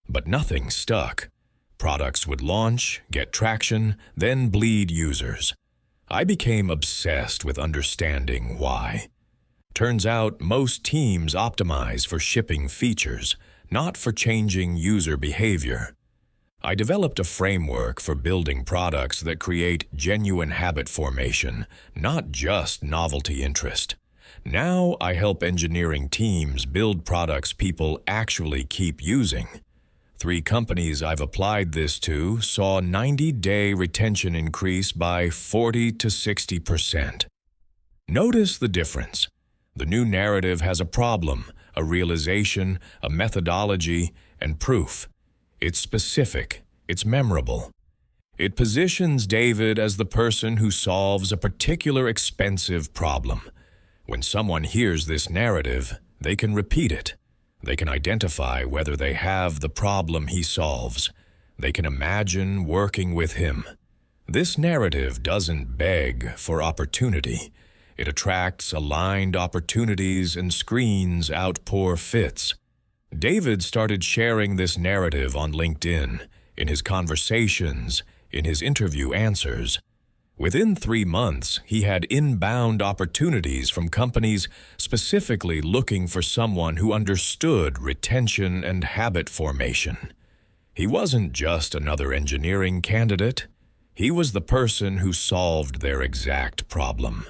But nothing stuck. Products would launch, get traction, then bleed users. I became obsessed with understanding why. Turns out most teams optimize for shipping features, not for changing user behavior. I developed a framework for building products that create genuine habit formation, not just novelty interest. Now I help engineering teams build products people actually keep using. 3 companies I've applied this to saw 90-day retention increase by 40 to 60%. Notice the difference. The new narrative has a problem, a realization, a methodology, and proof. It's specific. It's memorable. It positions David as the person who solves a particular expensive problem. When someone hears this narrative, they can repeat it. They can identify whether they have the problem he solves. They can imagine working with him. This narrative doesn't beg for opportunity. It attracts aligned opportunities and screens out poor fits. David started sharing this narrative on LinkedIn, in his conversations, in his interview answers. Within 3 months, he had inbound opportunities from companies specifically looking for someone who understood retention and habit formation. He wasn't just another engineering candidate. He was the person who solved their exact problem.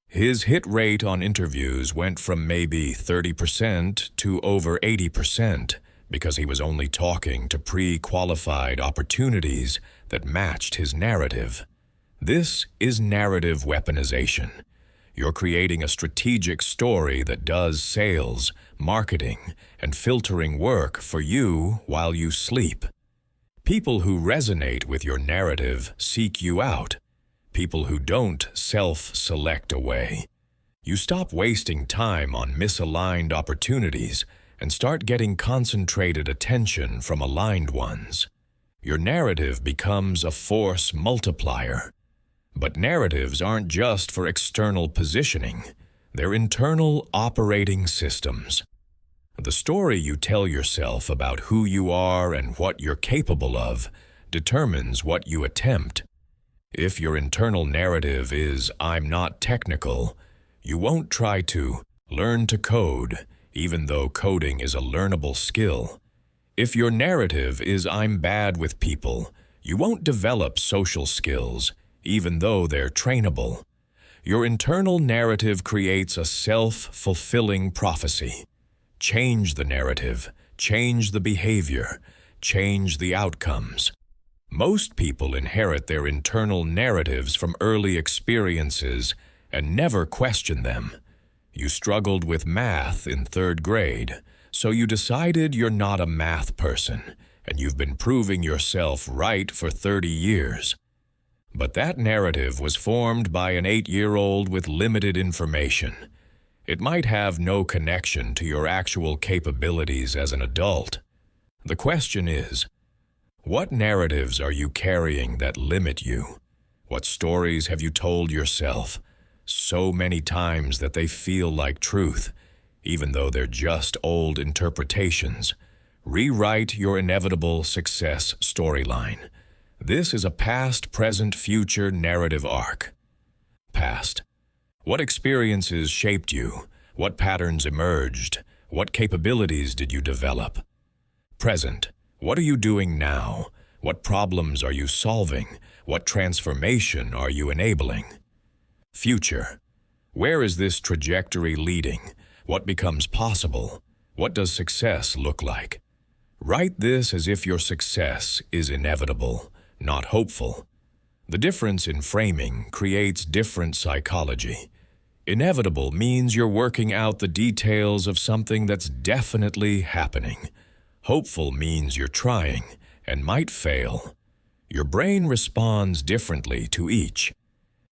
His hit rate on interviews went from maybe 30% to over 80% because he was only talking to pre-qualified opportunities that matched his narrative. This is narrative weaponization. You're creating a strategic story that does sales, marketing, and filtering work for you while you sleep. People who resonate with your narrative seek you out. People who don't self-select away. You stop wasting time on misaligned opportunities and start getting concentrated attention from aligned ones. Your narrative becomes a force multiplier. But narratives aren't just for external positioning. They're internal operating systems. The story you tell yourself about who you are and what you're capable of determines what you attempt. If your internal narrative is, "I'm not technical," you won't try to learn to code, even though coding is a learnable skill. If your narrative is, "I'm bad with people," you won't develop social skills, even though they're trainable. Your internal narrative creates a self-fulfilling prophecy. Change the narrative, change the behavior, change the outcomes. Most people inherit their internal narratives from early experiences and never question them. You struggled with math in 3rd grade, so you decided you're not a math person, and you've been proving yourself right for 30 years. But that narrative was formed by an 8-year-old with limited information. It might have no connection to your actual capabilities as an adult. The question is, what narratives are you carrying that limit you? What stories have you told yourself so many times that they feel like truth, even though they're just old interpretations? Rewrite your inevitable success storyline. This is a past, present, future narrative arc. Past. What experiences shaped you? What patterns emerged? What capabilities did you develop? Present. What are you doing now? What problems are you solving? What transformation are you enabling? Future. Where is this trajectory leading? What becomes possible? What does success look like? Write this as if your success is inevitable, not hopeful. The difference in framing creates different psychology. Inevitable means you're working out the details of something that's definitely happening. Hopeful means you're trying and might fail. Your brain responds differently to each.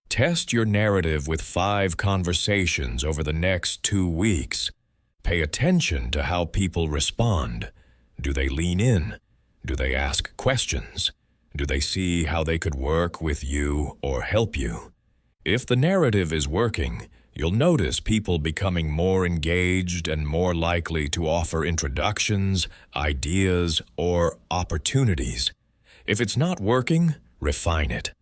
Test your narrative with 5 conversations over the next 2 weeks. Pay attention to how people respond. Do they lean in? Do they ask questions? Do they see how they could work with you or help you? If the narrative is working, you'll notice people becoming more engaged and more likely to offer introductions, ideas, or opportunities. If it's not working, refine it.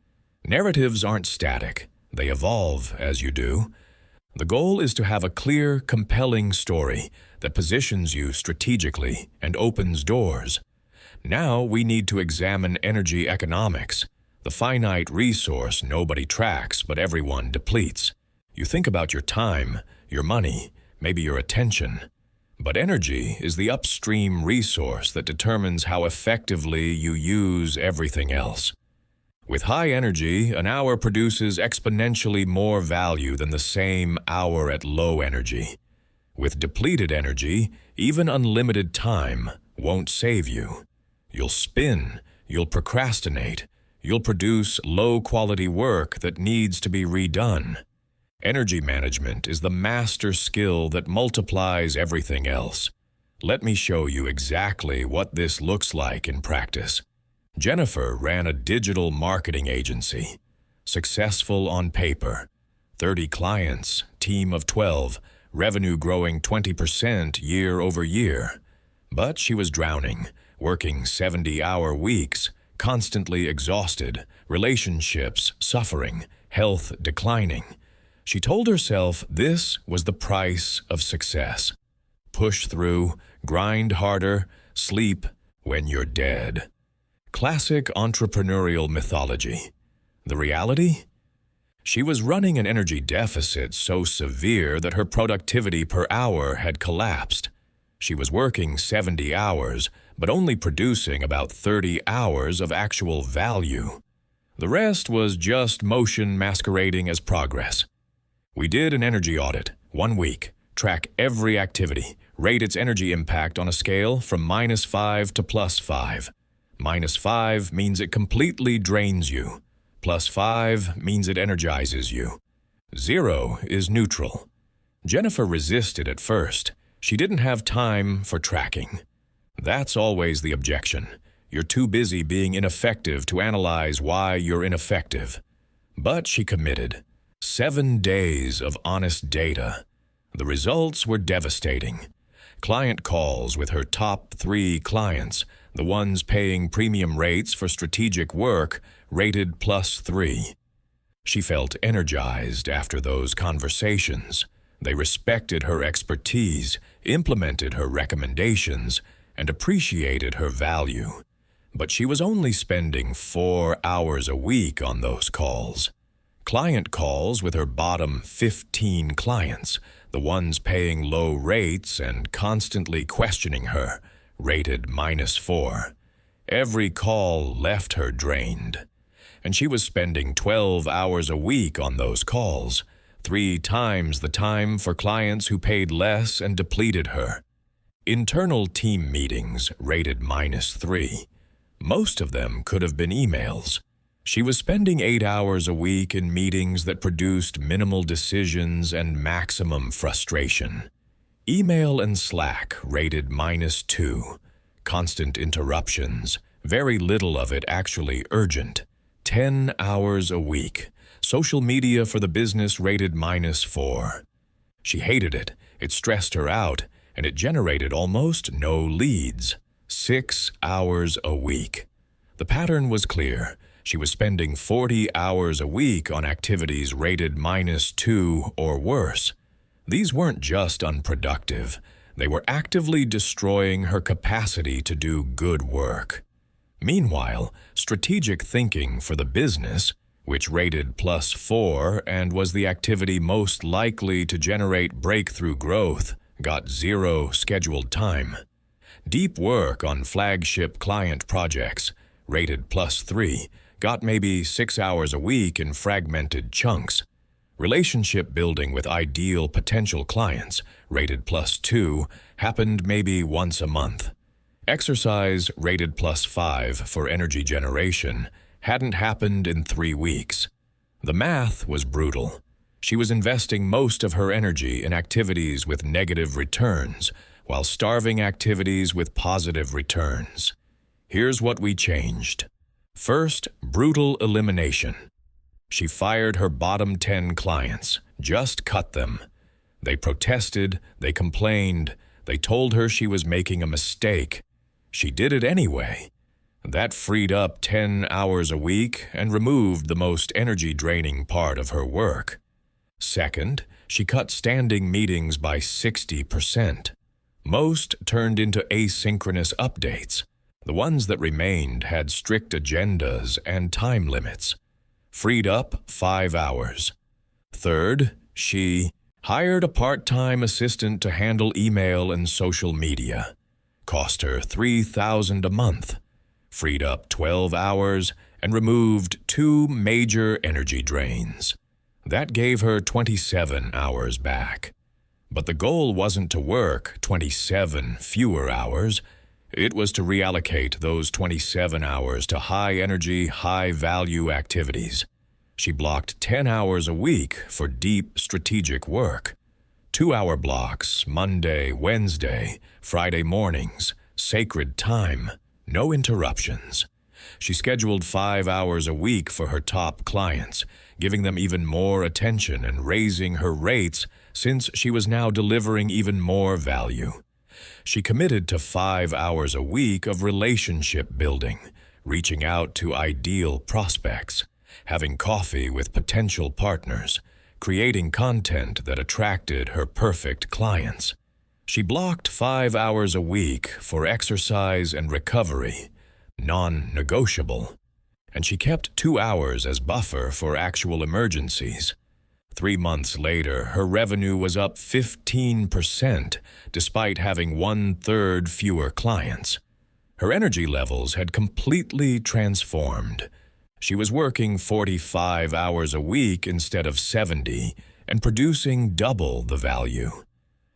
Narratives aren't static. They evolve as you do. The goal is to have a clear, compelling story that positions you strategically and opens doors. Now we need to examine energy economics, the finite resource nobody tracks but everyone depletes. You think about your time, your money, maybe your attention. But energy is the upstream resource that determines how effectively you use everything else. With high energy, an hour produces exponentially more value than the same hour at low energy. With depleted energy, even unlimited time won't save you. You'll spin, you'll procrastinate, you'll produce low-quality work that needs to be redone. Energy management is the master skill that multiplies everything else. Let me show you exactly what this looks like in practice. Jennifer ran a digital marketing agency. Successful on paper. 30 clients, team of 12, revenue growing 20% year over year. But she was drowning, working 70-hour weeks, constantly exhausted, relationships suffering, health declining. She told herself this was the price of success. Push through, grind harder, sleep when you're dead. Classic entrepreneurial mythology. The reality? She was running an energy deficit so severe that her productivity per hour had collapsed. She was working 70 hours, but only producing about 30 hours of actual value. The rest was just motion masquerading as progress. We did an energy audit, 1 week, track every activity, rate its energy impact on a scale from -5 to +5. -5 means it completely drains you. +5 means it energizes you. 0 is neutral. Jennifer resisted at first. She didn't have time for tracking. That's always the objection. You're too busy being ineffective to analyze why you're ineffective. But she committed. 7 days of honest data. The results were devastating. Client calls with her top 3 clients, the ones paying premium rates for strategic work, rated +3. She felt energized after those conversations. They respected her expertise, implemented her recommendations, and appreciated her value. But she was only spending 4 hours a week on those calls. Client calls with her bottom 15 clients, the ones paying low rates and constantly questioning her, rated -4. Every call left her drained. And she was spending 12 hours a week on those calls, 3 times the time for clients who paid less and depleted her. Internal team meetings rated -3. Most of them could have been emails. She was spending 8 hours a week in meetings that produced minimal decisions and maximum frustration. Email and Slack rated -2. Constant interruptions, very little of it actually urgent. 10 hours a week. Social media for the business rated -4. She hated it, it stressed her out, and it generated almost no leads. 6 hours a week. The pattern was clear. She was spending 40 hours a week on activities rated -2 or worse. These weren't just unproductive. They were actively destroying her capacity to do good work. Meanwhile, strategic thinking for the business, which rated +4 and was the activity most likely to generate breakthrough growth, got 0 scheduled time. Deep work on flagship client projects, rated +3, got maybe 6 hours a week in fragmented chunks. Relationship building with ideal potential clients, rated +2, happened maybe once a month. Exercise, rated +5 for energy generation, hadn't happened in 3 weeks. The math was brutal. She was investing most of her energy in activities with negative returns, while starving activities with positive returns. Here's what we changed. First, brutal elimination. She fired her bottom 10 clients, just cut them. They protested, they complained, they told her she was making a mistake. She did it anyway. That freed up 10 hours a week and removed the most energy-draining part of her work. Second, she cut standing meetings by 60%. Most turned into asynchronous updates. The ones that remained had strict agendas and time limits. Freed up 5 hours. Third, she hired a part-time assistant to handle email and social media. Cost her $3,000 a month. Freed up 12 hours and removed 2 major energy drains. That gave her 27 hours back. But the goal wasn't to work 27 fewer hours. It was to reallocate those 27 hours to high-energy, high-value activities. She blocked 10 hours a week for deep strategic work. 2-hour blocks, Monday, Wednesday, Friday mornings, sacred time, no interruptions. She scheduled 5 hours a week for her top clients, giving them even more attention and raising her rates since she was now delivering even more value. She committed to 5 hours a week of relationship building, reaching out to ideal prospects, having coffee with potential partners, creating content that attracted her perfect clients. She blocked 5 hours a week for exercise and recovery, non-negotiable, and she kept 2 hours as buffer for actual emergencies. 3 months later, her revenue was up 15% despite having 1/3 fewer clients. Her energy levels had completely transformed. She was working 45 hours a week instead of 70 and producing double the value.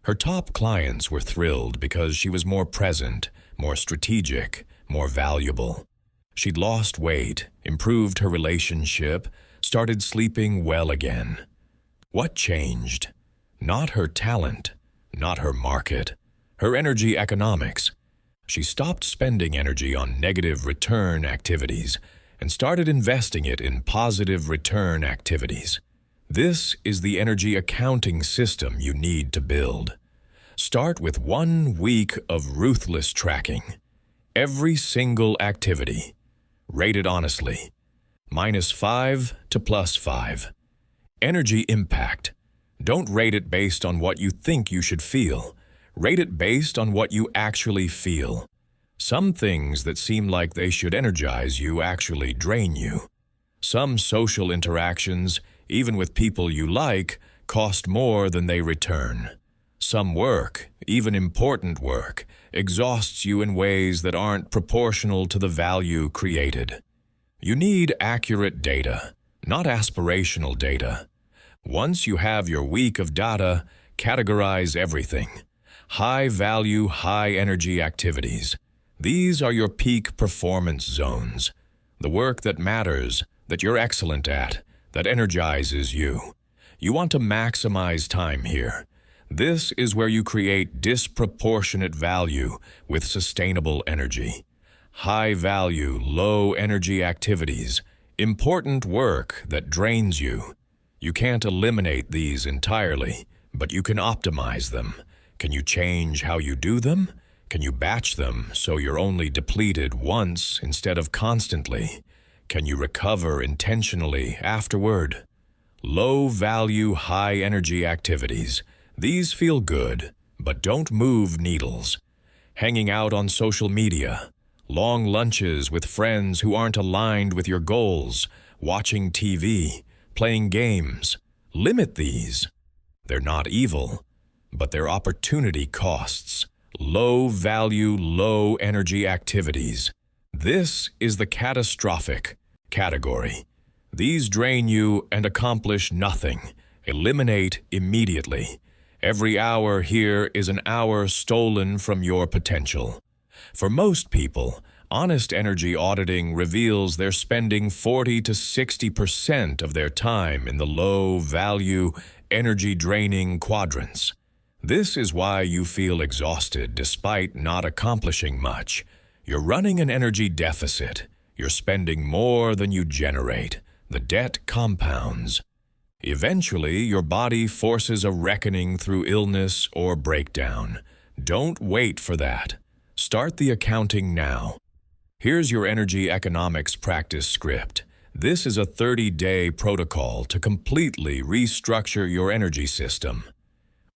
Her top clients were thrilled because she was more present, more strategic, more valuable. She'd lost weight, improved her relationship, started sleeping well again. What changed? Not her talent, not her market, her energy economics. She stopped spending energy on negative return activities and started investing it in positive return activities. This is the energy accounting system you need to build. Start with 1 week of ruthless tracking. Every single activity. Rate it honestly. -5 to +5. Energy impact. Don't rate it based on what you think you should feel. Rate it based on what you actually feel. Some things that seem like they should energize you actually drain you. Some social interactions, even with people you like, cost more than they return. Some work, even important work, exhausts you in ways that aren't proportional to the value created. You need accurate data, not aspirational data. Once you have your week of data, categorize everything. High-value, high-energy activities. These are your peak performance zones. The work that matters, that you're excellent at, that energizes you. You want to maximize time here. This is where you create disproportionate value with sustainable energy. High-value, low-energy activities, important work that drains you. You can't eliminate these entirely, but you can optimize them. Can you change how you do them? Can you batch them so you're only depleted once instead of constantly? Can you recover intentionally afterward? Low-value, high-energy activities. These feel good, but don't move needles. Hanging out on social media, long lunches with friends who aren't aligned with your goals, watching TV, playing games. Limit these. They're not evil, but they're opportunity costs. Low-value, low-energy activities. This is the catastrophic category. These drain you and accomplish nothing. Eliminate immediately. Every hour here is an hour stolen from your potential. For most people, honest energy auditing reveals they're spending 40 to 60% of their time in the low-value, energy-draining quadrants. This is why you feel exhausted despite not accomplishing much. You're running an energy deficit. You're spending more than you generate. The debt compounds. Eventually, your body forces a reckoning through illness or breakdown. Don't wait for that. Start the accounting now. Here's your energy economics practice script. This is a 30-day protocol to completely restructure your energy system.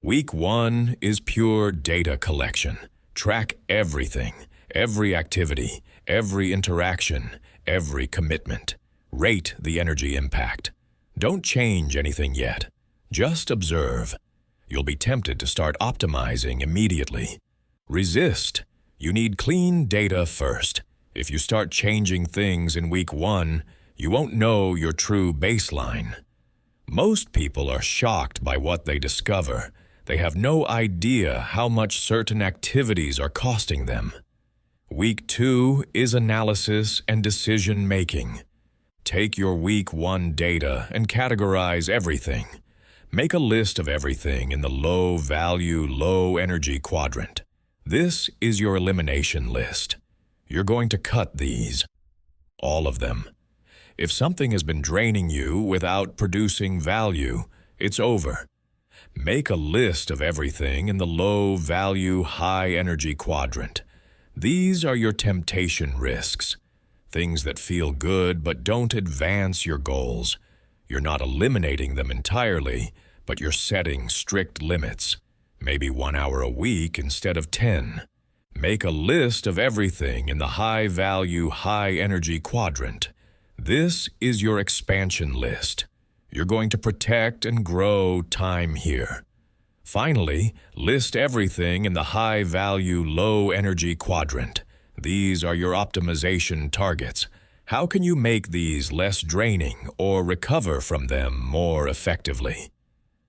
Week 1 is pure data collection. Track everything, every activity, every interaction, every commitment. Rate the energy impact. Don't change anything yet. Just observe. You'll be tempted to start optimizing immediately. Resist. You need clean data first. If you start changing things in week 1, you won't know your true baseline. Most people are shocked by what they discover. They have no idea how much certain activities are costing them. Week 2 is analysis and decision-making. Take your week 1 data and categorize everything. Make a list of everything in the low-value, low-energy quadrant. This is your elimination list. You're going to cut these. All of them. If something has been draining you without producing value, it's over. Make a list of everything in the low-value, high-energy quadrant. These are your temptation risks. Things that feel good but don't advance your goals. You're not eliminating them entirely, but you're setting strict limits. Maybe 1 hour a week instead of 10. Make a list of everything in the high-value, high-energy quadrant. This is your expansion list. You're going to protect and grow time here. Finally, list everything in the high-value, low-energy quadrant. These are your optimization targets. How can you make these less draining or recover from them more effectively?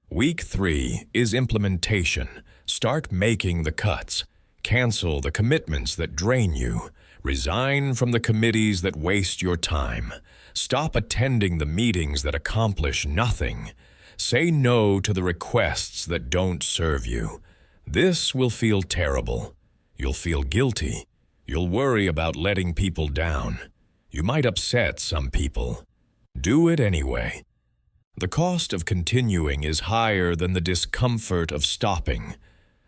Week 3 is implementation. Start making the cuts. Cancel the commitments that drain you. Resign from the committees that waste your time. Stop attending the meetings that accomplish nothing. Say no to the requests that don't serve you. This will feel terrible. You'll feel guilty. You'll worry about letting people down. You might upset some people. Do it anyway. The cost of continuing is higher than the discomfort of stopping.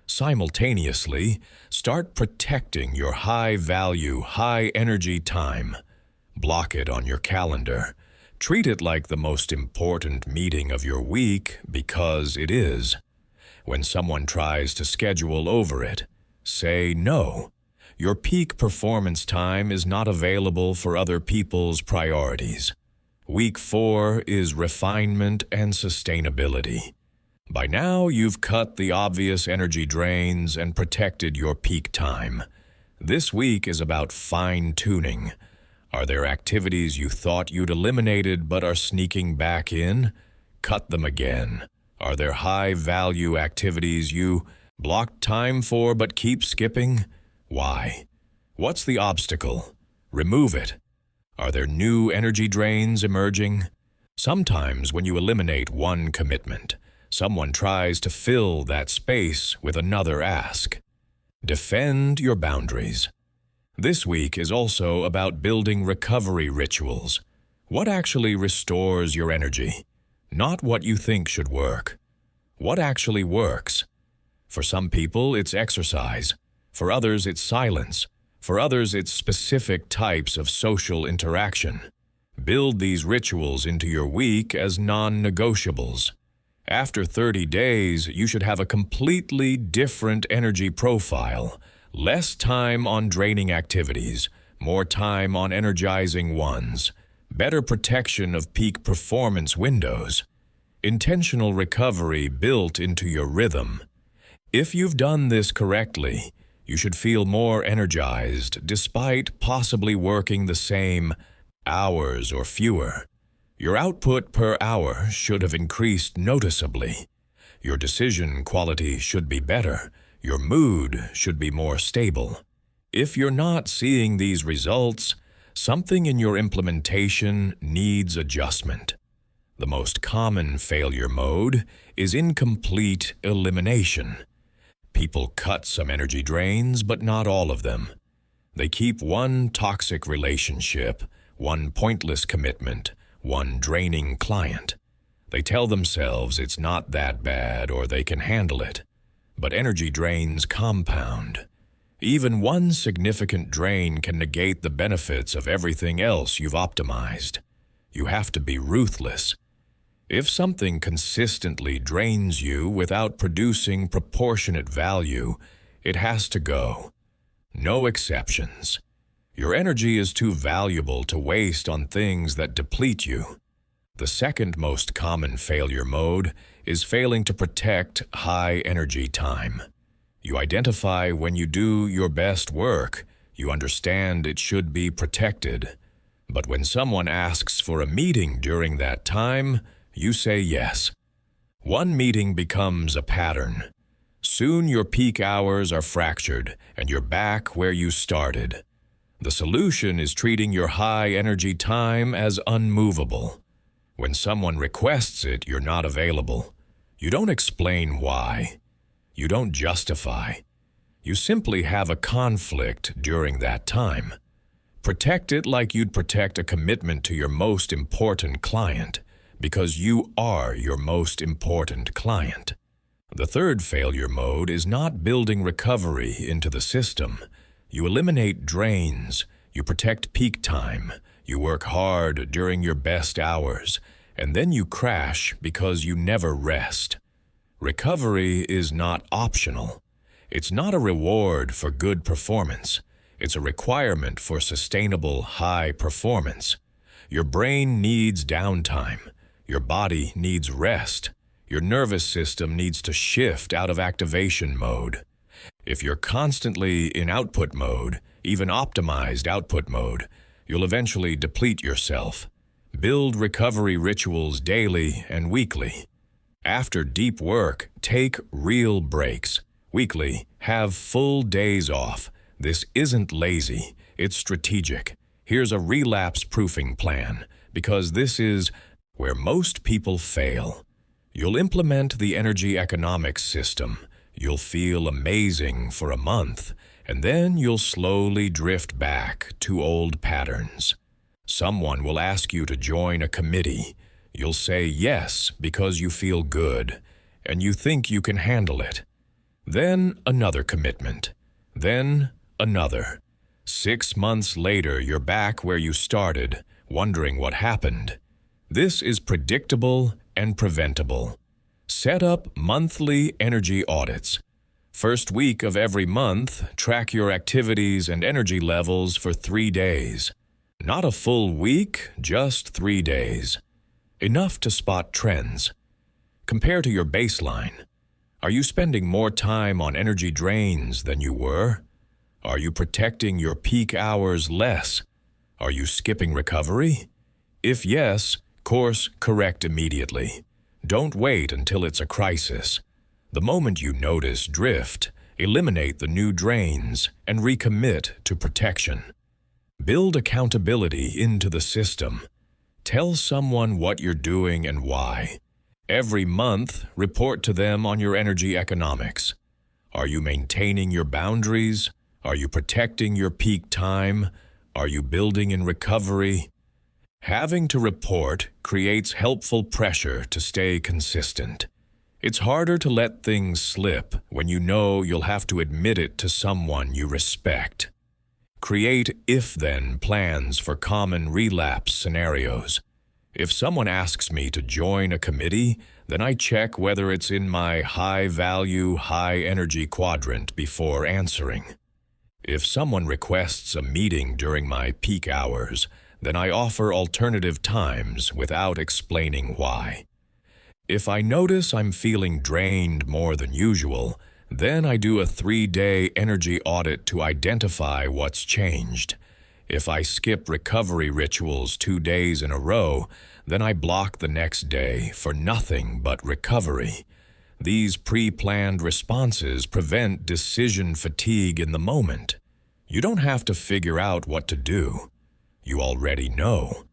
Simultaneously, start protecting your high-value, high-energy time. Block it on your calendar. Treat it like the most important meeting of your week because it is. When someone tries to schedule over it, say no. Your peak performance time is not available for other people's priorities. Week 4 is refinement and sustainability. By now, you've cut the obvious energy drains and protected your peak time. This week is about fine-tuning. Are there activities you thought you'd eliminated but are sneaking back in? Cut them again. Are there high-value activities you blocked time for but keep skipping? Why? What's the obstacle? Remove it. Are there new energy drains emerging? Sometimes when you eliminate one commitment, someone tries to fill that space with another ask. Defend your boundaries. This week is also about building recovery rituals. What actually restores your energy? Not what you think should work. What actually works? For some people, it's exercise. For others, it's silence. For others, it's specific types of social interaction. Build these rituals into your week as non-negotiables. After 30 days, you should have a completely different energy profile. Less time on draining activities, more time on energizing ones. Better protection of peak performance windows. Intentional recovery built into your rhythm. If you've done this correctly, you should feel more energized despite possibly working the same hours or fewer. Your output per hour should have increased noticeably. Your decision quality should be better. Your mood should be more stable. If you're not seeing these results, something in your implementation needs adjustment. The most common failure mode is incomplete elimination. People cut some energy drains, but not all of them. They keep one toxic relationship, one pointless commitment, one draining client. They tell themselves it's not that bad or they can handle it. But energy drains compound. Even one significant drain can negate the benefits of everything else you've optimized. You have to be ruthless. If something consistently drains you without producing proportionate value, it has to go. No exceptions. Your energy is too valuable to waste on things that deplete you. The second most common failure mode is failing to protect high energy time. You identify when you do your best work. You understand it should be protected. But when someone asks for a meeting during that time, you say yes. One meeting becomes a pattern. Soon your peak hours are fractured and you're back where you started. The solution is treating your high energy time as unmovable. When someone requests it, you're not available. You don't explain why. You don't justify. You simply have a conflict during that time. Protect it like you'd protect a commitment to your most important client, because you are your most important client. The third failure mode is not building recovery into the system. You eliminate drains, you protect peak time, you work hard during your best hours, and then you crash because you never rest. Recovery is not optional. It's not a reward for good performance. It's a requirement for sustainable high performance. Your brain needs downtime. Your body needs rest. Your nervous system needs to shift out of activation mode. If you're constantly in output mode, even optimized output mode, you'll eventually deplete yourself. Build recovery rituals daily and weekly. After deep work, take real breaks. Weekly, have full days off. This isn't lazy, it's strategic. Here's a relapse-proofing plan, because this is where most people fail. You'll implement the energy economics system. You'll feel amazing for a month, and then you'll slowly drift back to old patterns. Someone will ask you to join a committee. You'll say yes because you feel good, and you think you can handle it. Then another commitment. Then another. 6 months later, you're back where you started, wondering what happened. This is predictable and preventable. Set up monthly energy audits. First week of every month, track your activities and energy levels for 3 days. Not a full week, just 3 days. Enough to spot trends. Compare to your baseline. Are you spending more time on energy drains than you were? Are you protecting your peak hours less? Are you skipping recovery? If yes, course correct immediately. Don't wait until it's a crisis. The moment you notice drift, eliminate the new drains and recommit to protection. Build accountability into the system. Tell someone what you're doing and why. Every month, report to them on your energy economics. Are you maintaining your boundaries? Are you protecting your peak time? Are you building in recovery? Having to report creates helpful pressure to stay consistent. It's harder to let things slip when you know you'll have to admit it to someone you respect. Create if-then plans for common relapse scenarios. If someone asks me to join a committee, then I check whether it's in my high-value, high-energy quadrant before answering. If someone requests a meeting during my peak hours, then I offer alternative times without explaining why. If I notice I'm feeling drained more than usual, then I do a 3-day energy audit to identify what's changed. If I skip recovery rituals 2 days in a row, then I block the next day for nothing but recovery. These pre-planned responses prevent decision fatigue in the moment. You don't have to figure out what to do. You already know.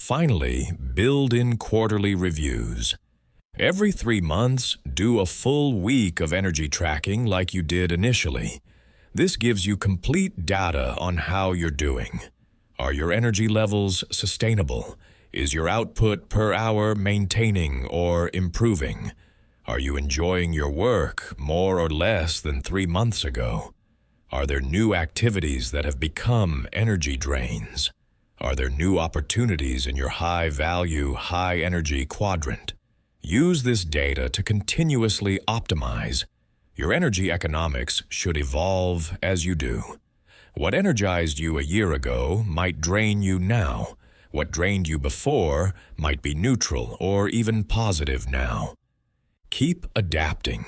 Finally, build in quarterly reviews. Every 3 months, do a full week of energy tracking like you did initially. This gives you complete data on how you're doing. Are your energy levels sustainable? Is your output per hour maintaining or improving? Are you enjoying your work more or less than 3 months ago? Are there new activities that have become energy drains? Are there new opportunities in your high-value, high-energy quadrant? Use this data to continuously optimize. Your energy economics should evolve as you do. What energized you a year ago might drain you now. What drained you before might be neutral or even positive now. Keep adapting.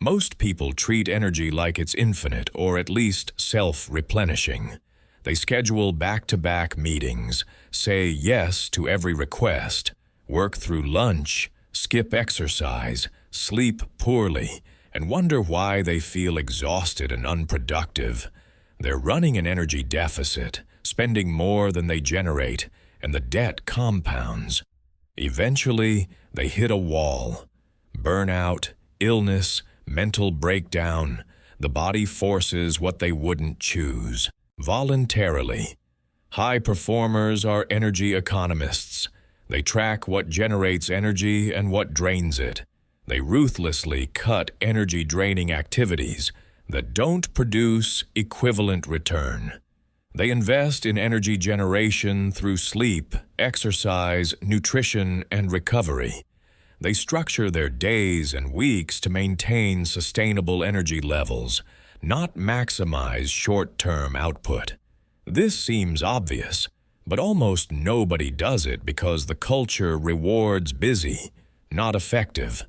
Most people treat energy like it's infinite or at least self-replenishing. They schedule back-to-back meetings, say yes to every request, work through lunch, skip exercise, sleep poorly, and wonder why they feel exhausted and unproductive. They're running an energy deficit, spending more than they generate, and the debt compounds. Eventually, they hit a wall. Burnout, illness, mental breakdown. The body forces what they wouldn't choose, voluntarily. High performers are energy economists. They track what generates energy and what drains it. They ruthlessly cut energy-draining activities that don't produce equivalent return. They invest in energy generation through sleep, exercise, nutrition, and recovery. They structure their days and weeks to maintain sustainable energy levels, not maximize short-term output. This seems obvious, but almost nobody does it because the culture rewards busy, not effective.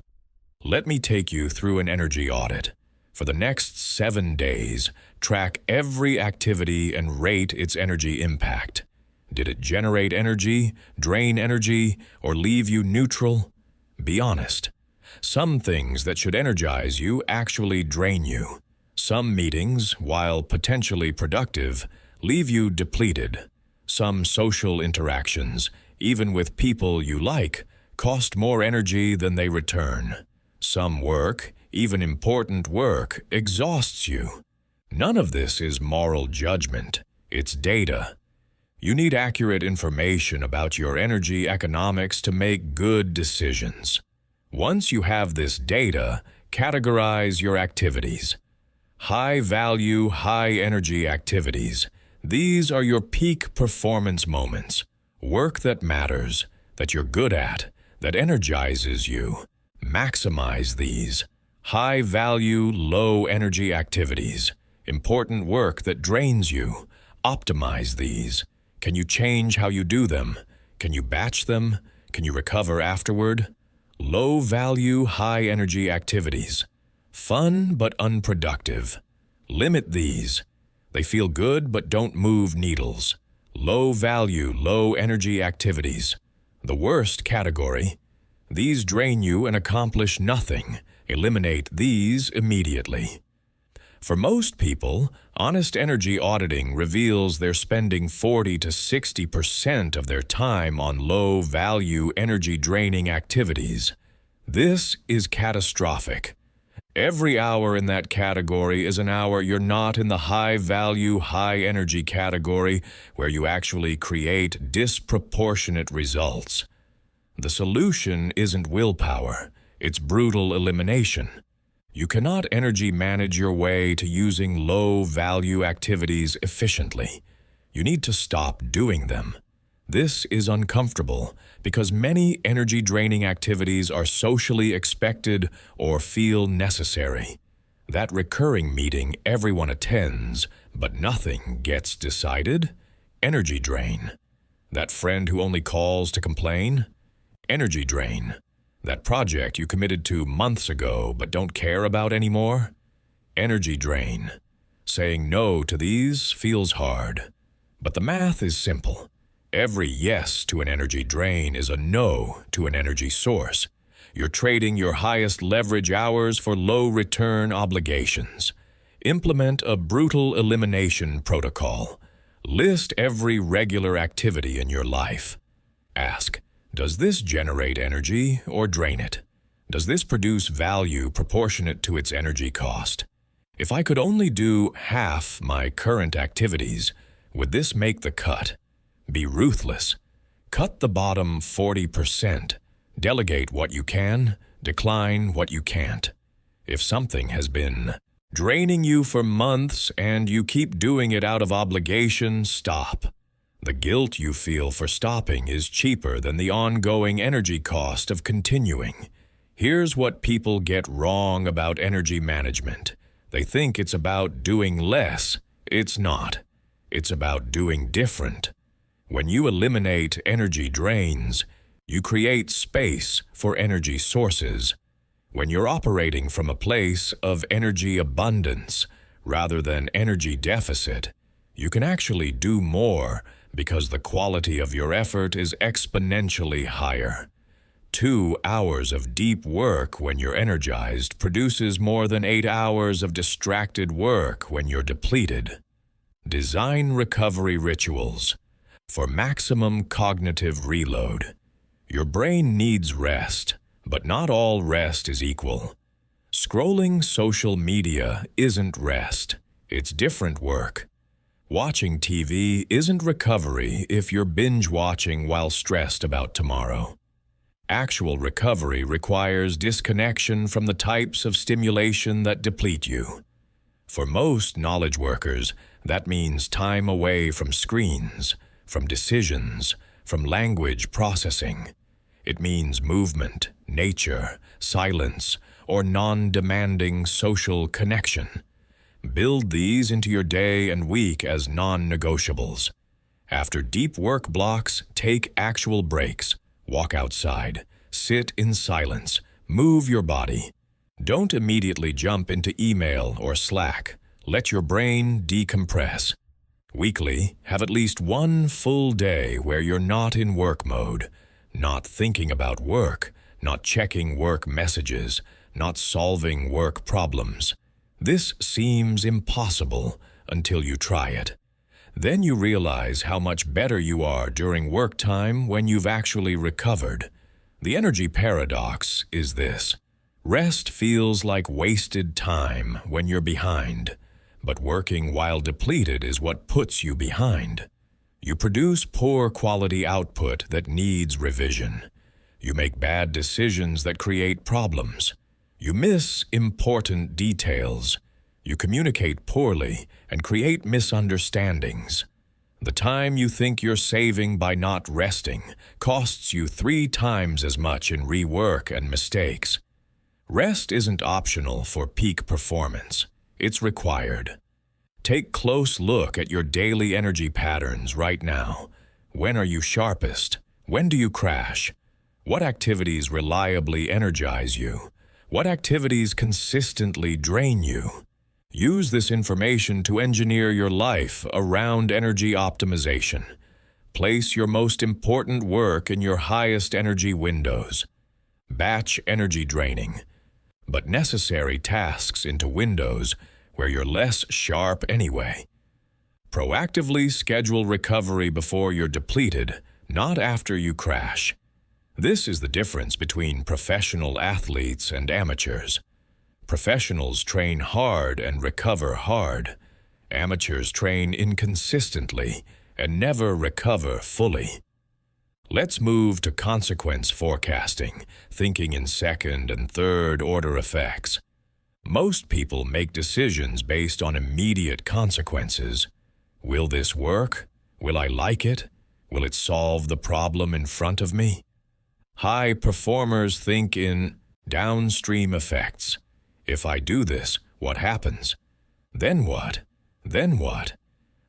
Let me take you through an energy audit. For the next 7 days, track every activity and rate its energy impact. Did it generate energy, drain energy, or leave you neutral? Be honest. Some things that should energize you actually drain you. Some meetings, while potentially productive, leave you depleted. Some social interactions, even with people you like, cost more energy than they return. Some work, even important work, exhausts you. None of this is moral judgment. It's data. You need accurate information about your energy economics to make good decisions. Once you have this data, categorize your activities. High-value, high-energy activities. These are your peak performance moments. Work that matters, that you're good at, that energizes you. Maximize these. High-value, low-energy activities. Important work that drains you. Optimize these. Can you change how you do them? Can you batch them? Can you recover afterward? Low-value, high-energy activities. Fun but unproductive. Limit these. They feel good but don't move needles. Low-value, low-energy activities. The worst category. These drain you and accomplish nothing. Eliminate these immediately. For most people, honest energy auditing reveals they're spending 40 to 60% of their time on low-value, energy-draining activities. This is catastrophic. Every hour in that category is an hour you're not in the high-value, high-energy category where you actually create disproportionate results. The solution isn't willpower, it's brutal elimination. You cannot energy manage your way to using low-value activities efficiently. You need to stop doing them. This is uncomfortable because many energy-draining activities are socially expected or feel necessary. That recurring meeting everyone attends, but nothing gets decided? Energy drain. That friend who only calls to complain? Energy drain. That project you committed to months ago but don't care about anymore? Energy drain. Saying no to these feels hard. But the math is simple. Every yes to an energy drain is a no to an energy source. You're trading your highest leverage hours for low-return obligations. Implement a brutal elimination protocol. List every regular activity in your life. Ask, does this generate energy or drain it? Does this produce value proportionate to its energy cost? If I could only do half my current activities, would this make the cut? Be ruthless. Cut the bottom 40%. Delegate what you can, decline what you can't. If something has been draining you for months and you keep doing it out of obligation, stop. The guilt you feel for stopping is cheaper than the ongoing energy cost of continuing. Here's what people get wrong about energy management. They think it's about doing less. It's not. It's about doing different. When you eliminate energy drains, you create space for energy sources. When you're operating from a place of energy abundance rather than energy deficit, you can actually do more because the quality of your effort is exponentially higher. 2 hours of deep work when you're energized produces more than 8 hours of distracted work when you're depleted. Design recovery rituals for maximum cognitive reload. Your brain needs rest, but not all rest is equal. Scrolling social media isn't rest, it's different work. Watching TV isn't recovery if you're binge-watching while stressed about tomorrow. Actual recovery requires disconnection from the types of stimulation that deplete you. For most knowledge workers, that means time away from screens, from decisions, from language processing. It means movement, nature, silence, or non-demanding social connection. Build these into your day and week as non-negotiables. After deep work blocks, take actual breaks. Walk outside. Sit in silence. Move your body. Don't immediately jump into email or Slack. Let your brain decompress. Weekly, have at least one full day where you're not in work mode, not thinking about work, not checking work messages, not solving work problems. This seems impossible until you try it. Then you realize how much better you are during work time when you've actually recovered. The energy paradox is this. Rest feels like wasted time when you're behind. But working while depleted is what puts you behind. You produce poor quality output that needs revision. You make bad decisions that create problems. You miss important details. You communicate poorly and create misunderstandings. The time you think you're saving by not resting costs you 3 times as much in rework and mistakes. Rest isn't optional for peak performance. It's required. Take a close look at your daily energy patterns right now. When are you sharpest? When do you crash? What activities reliably energize you? What activities consistently drain you? Use this information to engineer your life around energy optimization. Place your most important work in your highest energy windows. Batch energy draining, but necessary tasks into windows where you're less sharp anyway. Proactively schedule recovery before you're depleted, not after you crash. This is the difference between professional athletes and amateurs. Professionals train hard and recover hard. Amateurs train inconsistently and never recover fully. Let's move to consequence forecasting, thinking in second and third order effects. Most people make decisions based on immediate consequences. Will this work? Will I like it? Will it solve the problem in front of me? High performers think in downstream effects. If I do this, what happens? Then what? Then what?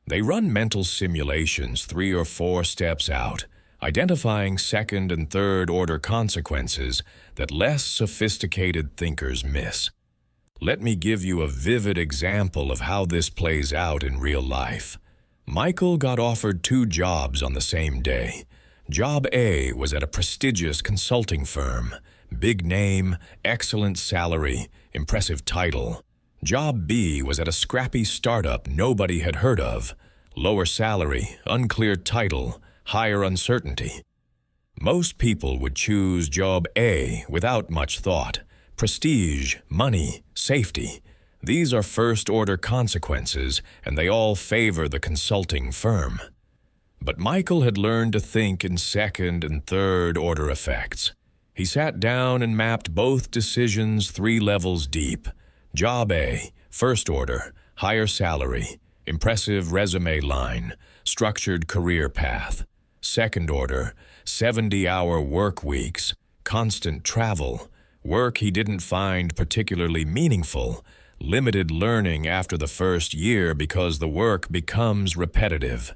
They run mental simulations 3 or 4 steps out, identifying second and third order consequences that less sophisticated thinkers miss. Let me give you a vivid example of how this plays out in real life. Michael got offered 2 jobs on the same day. Job A was at a prestigious consulting firm. Big name, excellent salary, impressive title. Job B was at a scrappy startup nobody had heard of. Lower salary, unclear title, higher uncertainty. Most people would choose Job A without much thought. Prestige, money, safety. These are first-order consequences, and they all favor the consulting firm. But Michael had learned to think in second and third-order effects. He sat down and mapped both decisions 3 levels deep. Job A, first order, higher salary, impressive resume line, structured career path. Second order, 70-hour work weeks, constant travel, work he didn't find particularly meaningful, limited learning after the first year because the work becomes repetitive.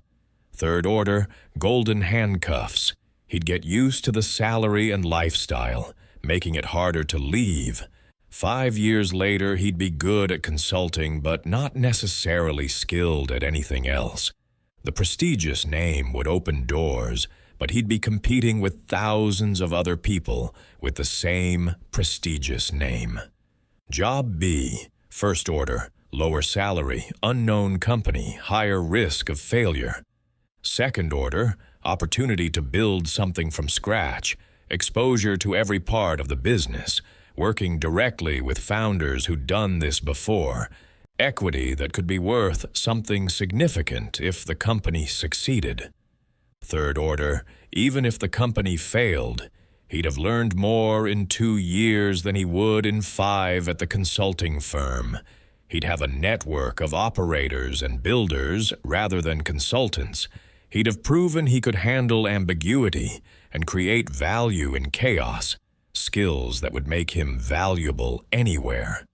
Third order, golden handcuffs. He'd get used to the salary and lifestyle, making it harder to leave. 5 years later, he'd be good at consulting, but not necessarily skilled at anything else. The prestigious name would open doors, but he'd be competing with thousands of other people with the same prestigious name. Job B, first order, lower salary, unknown company, higher risk of failure. Second order, opportunity to build something from scratch, exposure to every part of the business, working directly with founders who'd done this before, equity that could be worth something significant if the company succeeded. Third order, even if the company failed, he'd have learned more in 2 years than he would in 5 at the consulting firm. He'd have a network of operators and builders rather than consultants. He'd have proven he could handle ambiguity and create value in chaos, skills that would make him valuable anywhere.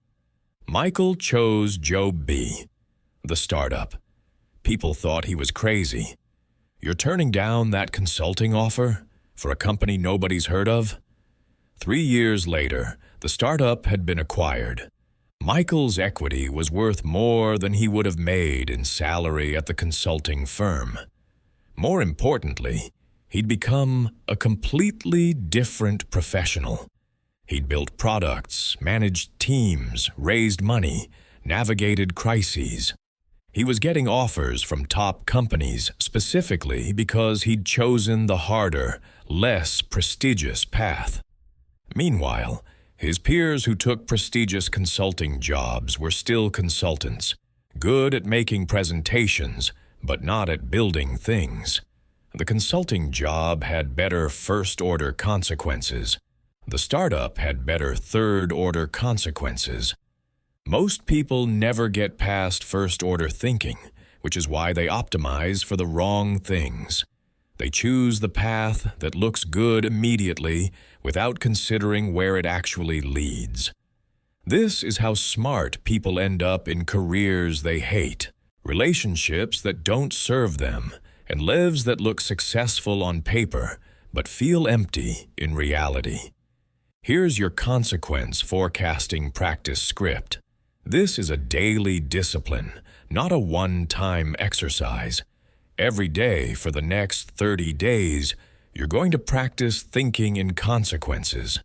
Michael chose Job B, the startup. People thought he was crazy. You're turning down that consulting offer for a company nobody's heard of? 3 years later, the startup had been acquired. Michael's equity was worth more than he would have made in salary at the consulting firm. More importantly, he'd become a completely different professional. He'd built products, managed teams, raised money, navigated crises. He was getting offers from top companies specifically because he'd chosen the harder, less prestigious path. Meanwhile, his peers who took prestigious consulting jobs were still consultants, good at making presentations, but not at building things. The consulting job had better first-order consequences. The startup had better third-order consequences. Most people never get past first-order thinking, which is why they optimize for the wrong things. They choose the path that looks good immediately without considering where it actually leads. This is how smart people end up in careers they hate, relationships that don't serve them, and lives that look successful on paper but feel empty in reality. Here's your consequence forecasting practice script. This is a daily discipline, not a one-time exercise. Every day for the next 30 days, you're going to practice thinking in consequences.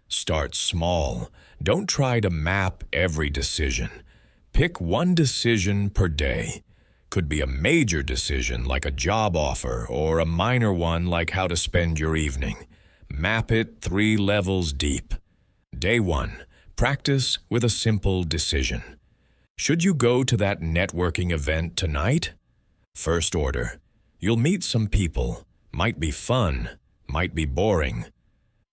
Start small. Don't try to map every decision. Pick one decision per day. Could be a major decision like a job offer or a minor one like how to spend your evening. Map it 3 levels deep. Day 1. Practice with a simple decision. Should you go to that networking event tonight? First order. You'll meet some people. Might be fun, might be boring.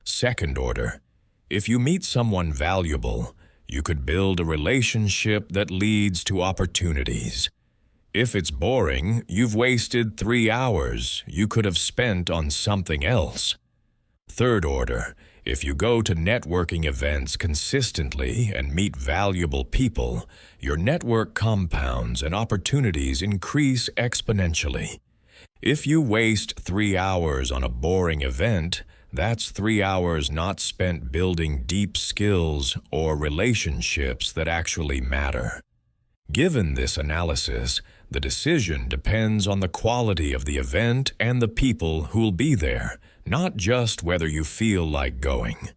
Second order. If you meet someone valuable, you could build a relationship that leads to opportunities. If it's boring, you've wasted 3 hours you could have spent on something else. Third order. If you go to networking events consistently and meet valuable people, your network compounds and opportunities increase exponentially. If you waste 3 hours on a boring event, that's 3 hours not spent building deep skills or relationships that actually matter. Given this analysis, the decision depends on the quality of the event and the people who'll be there, not just whether you feel like going.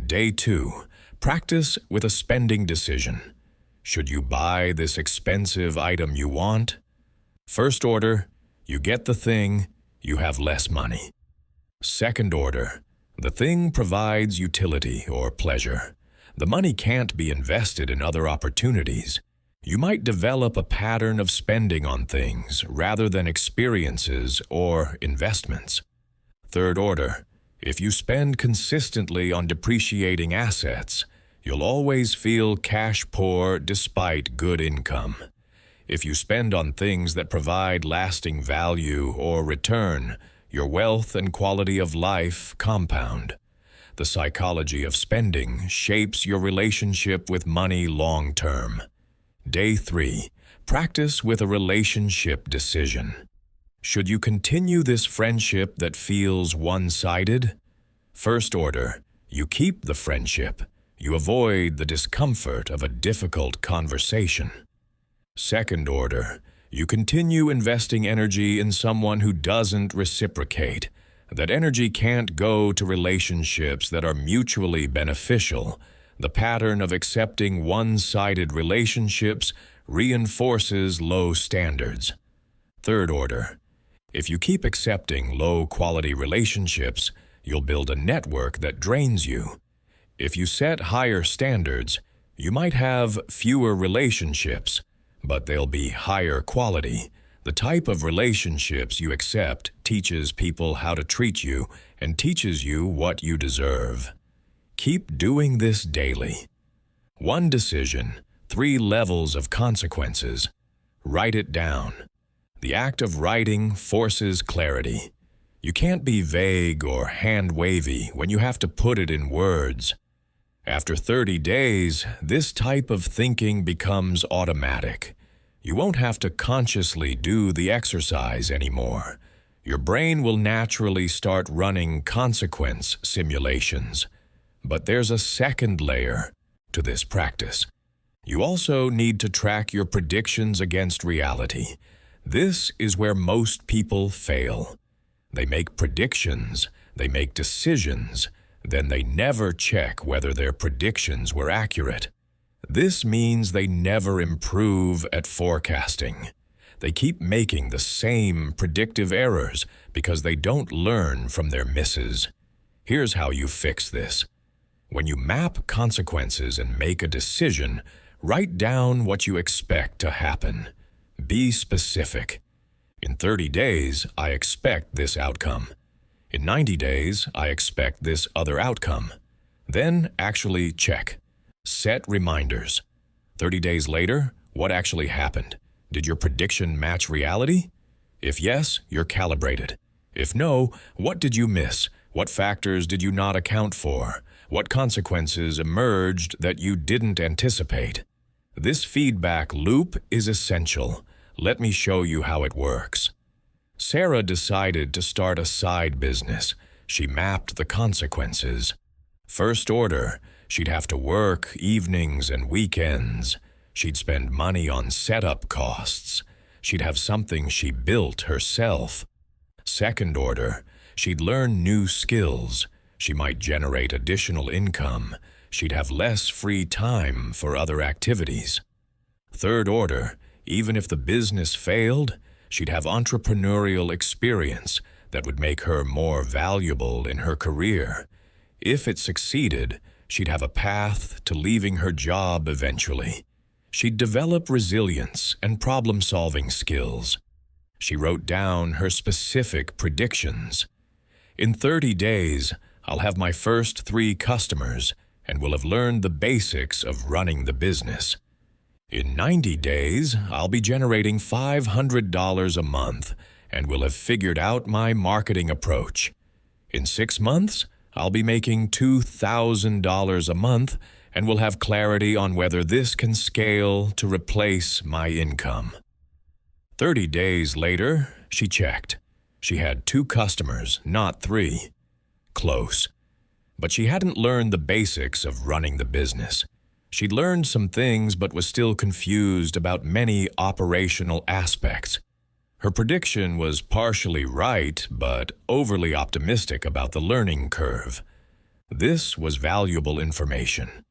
Day 2. Practice with a spending decision. Should you buy this expensive item you want? First order, you get the thing, you have less money. Second order, the thing provides utility or pleasure. The money can't be invested in other opportunities. You might develop a pattern of spending on things rather than experiences or investments. Third order, if you spend consistently on depreciating assets, you'll always feel cash poor despite good income. If you spend on things that provide lasting value or return, your wealth and quality of life compound. The psychology of spending shapes your relationship with money long term. Day 3. Practice with a relationship decision. Should you continue this friendship that feels one-sided? First order, you keep the friendship. You avoid the discomfort of a difficult conversation. Second order, you continue investing energy in someone who doesn't reciprocate. That energy can't go to relationships that are mutually beneficial. The pattern of accepting one-sided relationships reinforces low standards. Third order, if you keep accepting low-quality relationships, you'll build a network that drains you. If you set higher standards, you might have fewer relationships, but they'll be higher quality. The type of relationships you accept teaches people how to treat you and teaches you what you deserve. Keep doing this daily. One decision, 3 levels of consequences. Write it down. The act of writing forces clarity. You can't be vague or hand-wavy when you have to put it in words. After 30 days, this type of thinking becomes automatic. You won't have to consciously do the exercise anymore. Your brain will naturally start running consequence simulations. But there's a second layer to this practice. You also need to track your predictions against reality. This is where most people fail. They make predictions, they make decisions, then they never check whether their predictions were accurate. This means they never improve at forecasting. They keep making the same predictive errors because they don't learn from their misses. Here's how you fix this. When you map consequences and make a decision, write down what you expect to happen. Be specific. In 30 days, I expect this outcome. In 90 days, I expect this other outcome. Then actually check. Set reminders. 30 days later, what actually happened? Did your prediction match reality? If yes, you're calibrated. If no, what did you miss? What factors did you not account for? What consequences emerged that you didn't anticipate? This feedback loop is essential. Let me show you how it works. Sarah decided to start a side business. She mapped the consequences. First order, she'd have to work evenings and weekends. She'd spend money on setup costs. She'd have something she built herself. Second order, she'd learn new skills. She might generate additional income. She'd have less free time for other activities. Third order, even if the business failed, she'd have entrepreneurial experience that would make her more valuable in her career. If it succeeded, she'd have a path to leaving her job eventually. She'd develop resilience and problem-solving skills. She wrote down her specific predictions. In 30 days, I'll have my first 3 customers and will have learned the basics of running the business. In 90 days, I'll be generating $500 a month and will have figured out my marketing approach. In 6 months, I'll be making $2,000 a month and will have clarity on whether this can scale to replace my income. 30 days later, she checked. She had 2 customers, not 3. Close. But she hadn't learned the basics of running the business. She'd learned some things but was still confused about many operational aspects. Her prediction was partially right, but overly optimistic about the learning curve. This was valuable information.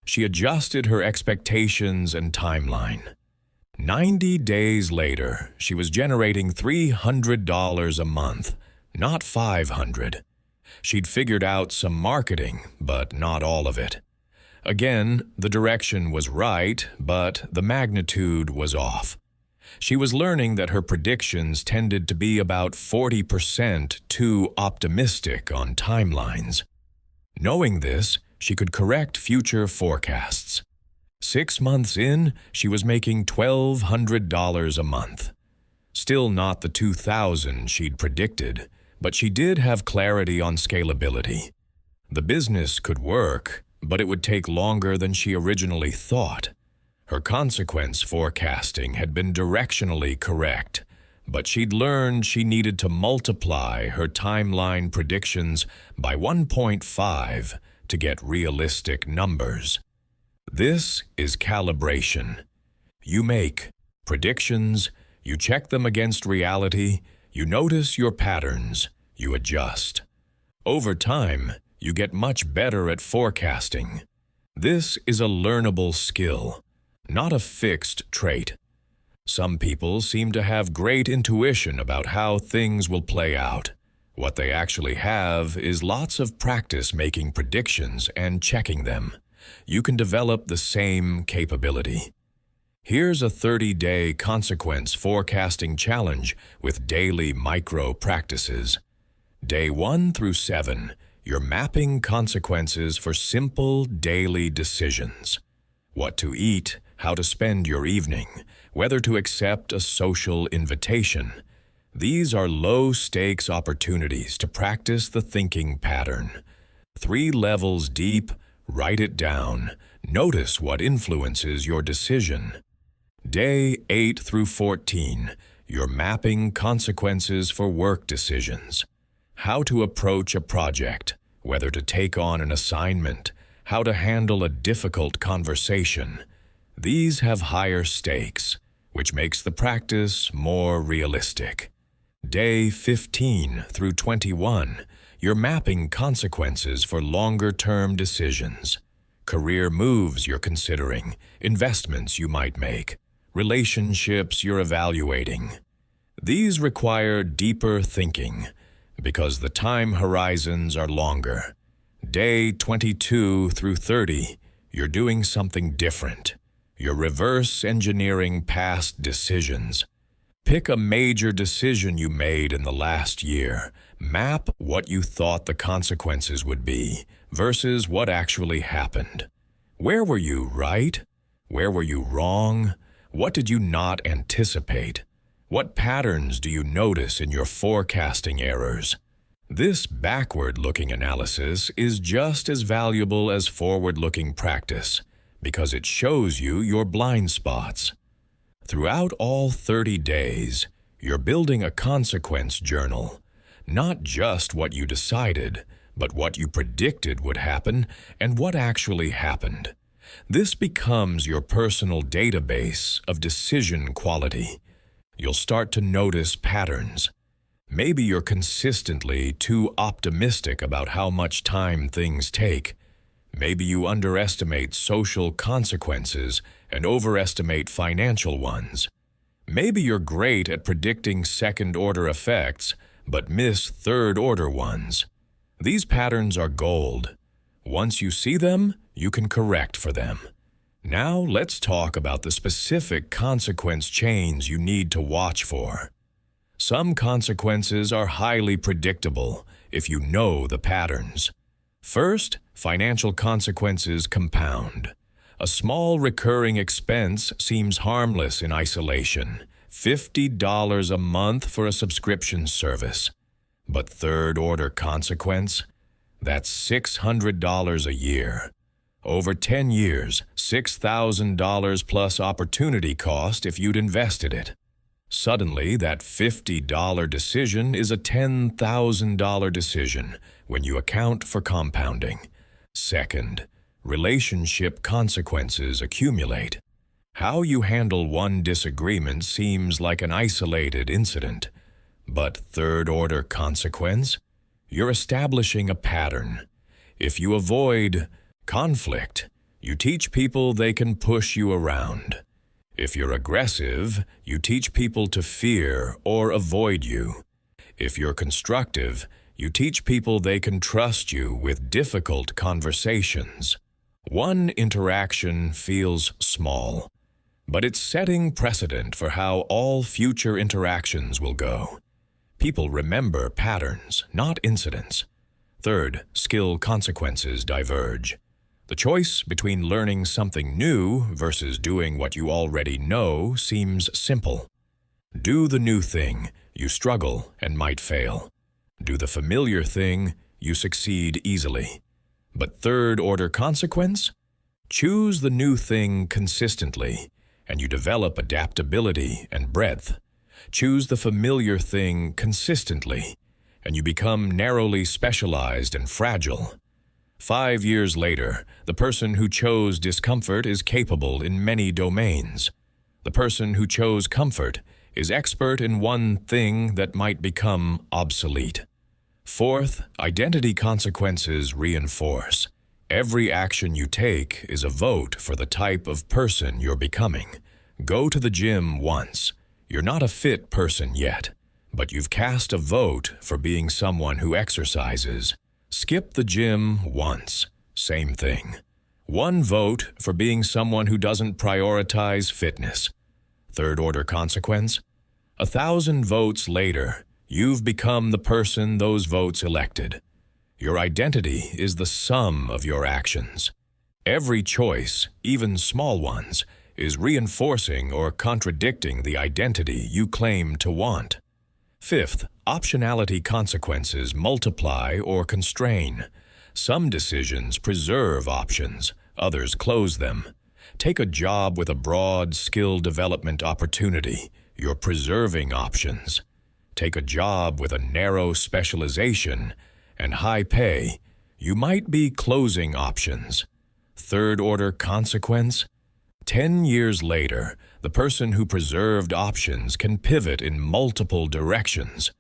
She adjusted her expectations and timeline. 90 days later, she was generating $300 a month, not $500. She'd figured out some marketing, but not all of it. Again, the direction was right, but the magnitude was off. She was learning that her predictions tended to be about 40% too optimistic on timelines. Knowing this, she could correct future forecasts. 6 months in, she was making $1,200 a month. Still not the $2,000 she'd predicted, but she did have clarity on scalability. The business could work, but it would take longer than she originally thought. Her consequence forecasting had been directionally correct, but she'd learned she needed to multiply her timeline predictions by 1.5 to get realistic numbers. This is calibration. You make predictions, you check them against reality, you notice your patterns, you adjust. Over time, you get much better at forecasting. This is a learnable skill, not a fixed trait. Some people seem to have great intuition about how things will play out. What they actually have is lots of practice making predictions and checking them. You can develop the same capability. Here's a 30-day consequence forecasting challenge with daily micro practices. Day 1 through 7, you're mapping consequences for simple daily decisions. What to eat, how to spend your evening, whether to accept a social invitation. These are low-stakes opportunities to practice the thinking pattern. 3 levels deep, write it down. Notice what influences your decision. Day 8 through 14, you're mapping consequences for work decisions. How to approach a project, whether to take on an assignment, how to handle a difficult conversation. These have higher stakes, which makes the practice more realistic. Day 15 through 21, you're mapping consequences for longer-term decisions. Career moves you're considering, investments you might make, relationships you're evaluating. These require deeper thinking because the time horizons are longer. Day 22 through 30, you're doing something different. You're reverse engineering past decisions. Pick a major decision you made in the last year. Map what you thought the consequences would be versus what actually happened. Where were you right? Where were you wrong? What did you not anticipate? What patterns do you notice in your forecasting errors? This backward-looking analysis is just as valuable as forward-looking practice because it shows you your blind spots. Throughout all 30 days, you're building a consequence journal. Not just what you decided, but what you predicted would happen and what actually happened. This becomes your personal database of decision quality. You'll start to notice patterns. Maybe you're consistently too optimistic about how much time things take. Maybe you underestimate social consequences and overestimate financial ones. Maybe you're great at predicting second-order effects, but miss third-order ones. These patterns are gold. Once you see them, you can correct for them. Now let's talk about the specific consequence chains you need to watch for. Some consequences are highly predictable if you know the patterns. First, financial consequences compound. A small recurring expense seems harmless in isolation, $50 a month for a subscription service. But third-order consequence? That's $600 a year. Over 10 years, $6,000 plus opportunity cost if you'd invested it. Suddenly, that $50 decision is a $10,000 decision when you account for compounding. Second, relationship consequences accumulate. How you handle one disagreement seems like an isolated incident. But third-order consequence? You're establishing a pattern. If you avoid conflict, you teach people they can push you around. If you're aggressive, you teach people to fear or avoid you. If you're constructive, you teach people they can trust you with difficult conversations. One interaction feels small, but it's setting precedent for how all future interactions will go. People remember patterns, not incidents. Third, skill consequences diverge. The choice between learning something new versus doing what you already know seems simple. Do the new thing, you struggle and might fail. Do the familiar thing, you succeed easily. But third-order consequence? Choose the new thing consistently, and you develop adaptability and breadth. Choose the familiar thing consistently, and you become narrowly specialized and fragile. 5 years later, the person who chose discomfort is capable in many domains. The person who chose comfort is expert in one thing that might become obsolete. Fourth, identity consequences reinforce. Every action you take is a vote for the type of person you're becoming. Go to the gym once. You're not a fit person yet, but you've cast a vote for being someone who exercises. Skip the gym once. Same thing. One vote for being someone who doesn't prioritize fitness. Third-order consequence? 1,000 votes later, you've become the person those votes elected. Your identity is the sum of your actions. Every choice, even small ones, is reinforcing or contradicting the identity you claim to want. Fifth, optionality consequences multiply or constrain. Some decisions preserve options, others close them. Take a job with a broad skill development opportunity. You're preserving options. Take a job with a narrow specialization and high pay. You might be closing options. Third-order consequence? 10 years later, the person who preserved options can pivot in multiple directions.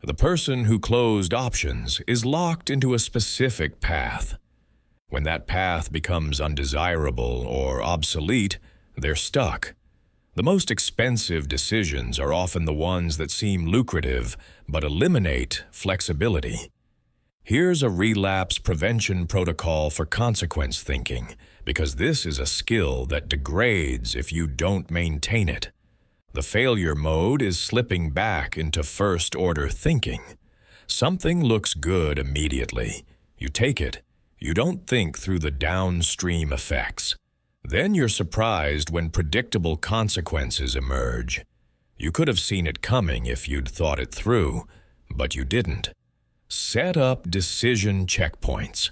The person who closed options is locked into a specific path. When that path becomes undesirable or obsolete, they're stuck. The most expensive decisions are often the ones that seem lucrative but eliminate flexibility. Here's a relapse prevention protocol for consequence thinking, because this is a skill that degrades if you don't maintain it. The failure mode is slipping back into first-order thinking. Something looks good immediately. You take it. You don't think through the downstream effects. Then you're surprised when predictable consequences emerge. You could have seen it coming if you'd thought it through, but you didn't. Set up decision checkpoints.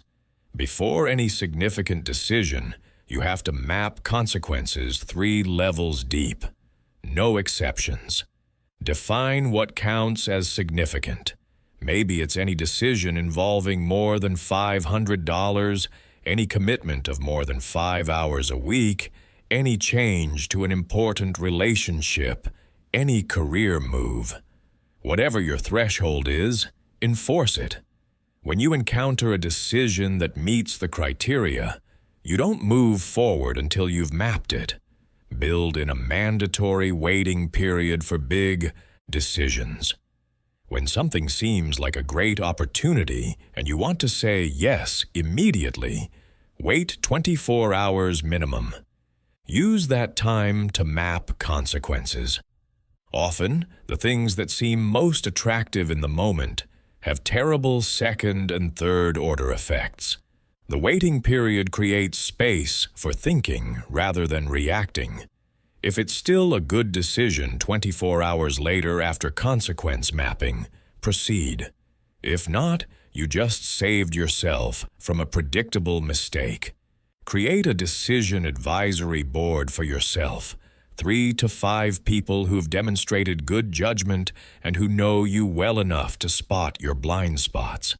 Before any significant decision, you have to map consequences 3 levels deep. No exceptions. Define what counts as significant. Maybe it's any decision involving more than $500, any commitment of more than 5 hours a week, any change to an important relationship, any career move. Whatever your threshold is, enforce it. When you encounter a decision that meets the criteria, you don't move forward until you've mapped it. build in a mandatory waiting period for big decisions. When something seems like a great opportunity and you want to say yes immediately, wait 24 hours minimum. Use that time to map consequences. Often, the things that seem most attractive in the moment have terrible second and third order effects. The waiting period creates space for thinking rather than reacting. If it's still a good decision 24 hours later after consequence mapping, proceed. If not, you just saved yourself from a predictable mistake. Create a decision advisory board for yourself, 3 to 5 people who've demonstrated good judgment and who know you well enough to spot your blind spots.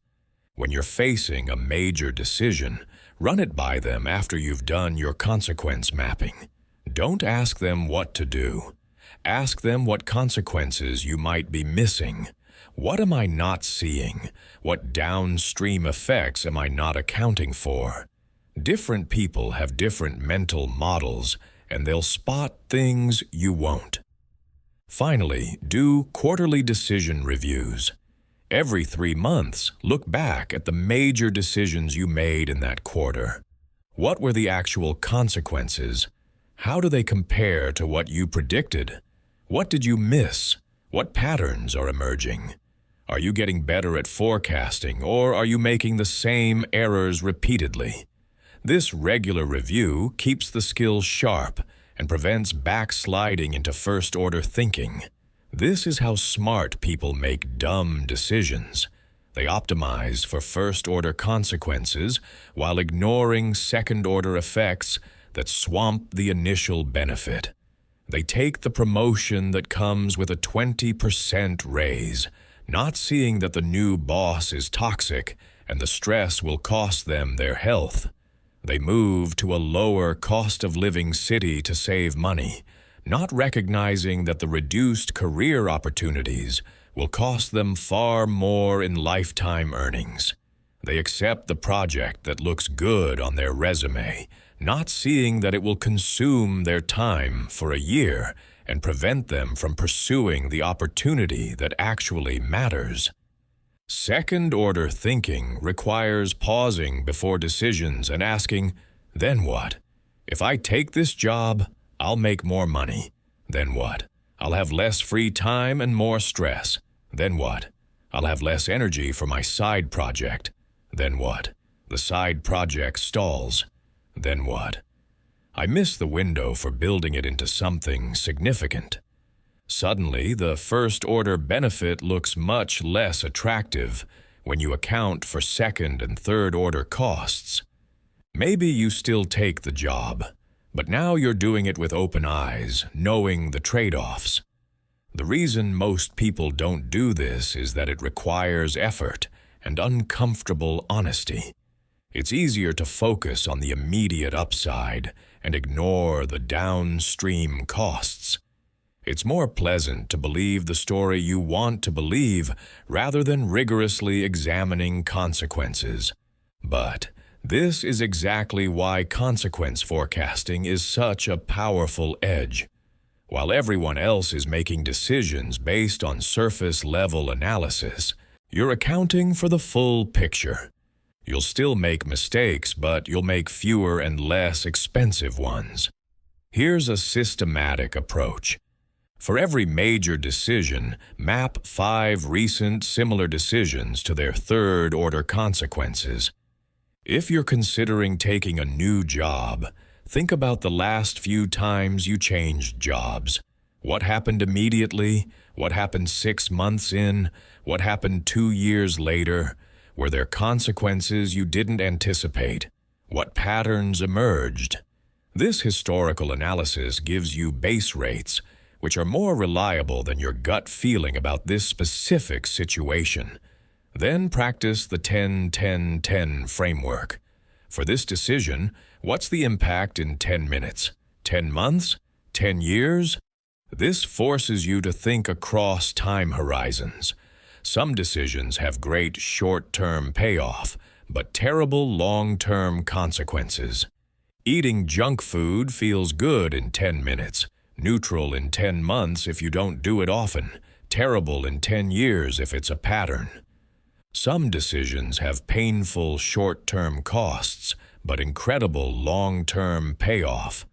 When you're facing a major decision, run it by them after you've done your consequence mapping. Don't ask them what to do. Ask them what consequences you might be missing. What am I not seeing? What downstream effects am I not accounting for? Different people have different mental models, and they'll spot things you won't. Finally, do quarterly decision reviews. Every 3 months, look back at the major decisions you made in that quarter. What were the actual consequences? How do they compare to what you predicted? What did you miss? What patterns are emerging? Are you getting better at forecasting, or are you making the same errors repeatedly? This regular review keeps the skills sharp and prevents backsliding into first-order thinking. This is how smart people make dumb decisions. They optimize for first-order consequences while ignoring second-order effects that swamp the initial benefit. They take the promotion that comes with a 20% raise, not seeing that the new boss is toxic and the stress will cost them their health. They move to a lower cost-of-living city to save money, not recognizing that the reduced career opportunities will cost them far more in lifetime earnings. They accept the project that looks good on their resume, not seeing that it will consume their time for a year and prevent them from pursuing the opportunity that actually matters. Second-order thinking requires pausing before decisions and asking, then what? If I take this job, I'll make more money. Then what? I'll have less free time and more stress. Then what? I'll have less energy for my side project. Then what? The side project stalls. Then what? I miss the window for building it into something significant. Suddenly, the first-order benefit looks much less attractive when you account for second- and third-order costs. Maybe you still take the job, but now you're doing it with open eyes, knowing the trade-offs. The reason most people don't do this is that it requires effort and uncomfortable honesty. It's easier to focus on the immediate upside and ignore the downstream costs. It's more pleasant to believe the story you want to believe rather than rigorously examining consequences. But this is exactly why consequence forecasting is such a powerful edge. While everyone else is making decisions based on surface-level analysis, you're accounting for the full picture. You'll still make mistakes, but you'll make fewer and less expensive ones. Here's a systematic approach. For every major decision, map 5 recent similar decisions to their third-order consequences. If you're considering taking a new job, think about the last few times you changed jobs. What happened immediately? What happened 6 months in? What happened 2 years later? Were there consequences you didn't anticipate? What patterns emerged? This historical analysis gives you base rates, which are more reliable than your gut feeling about this specific situation. Then practice the 10-10-10 framework. For this decision, what's the impact in 10 minutes? 10 months? 10 years? This forces you to think across time horizons. Some decisions have great short-term payoff, but terrible long-term consequences. Eating junk food feels good in 10 minutes, neutral in 10 months if you don't do it often, terrible in 10 years if it's a pattern. Some decisions have painful short-term costs, but incredible long-term payoff.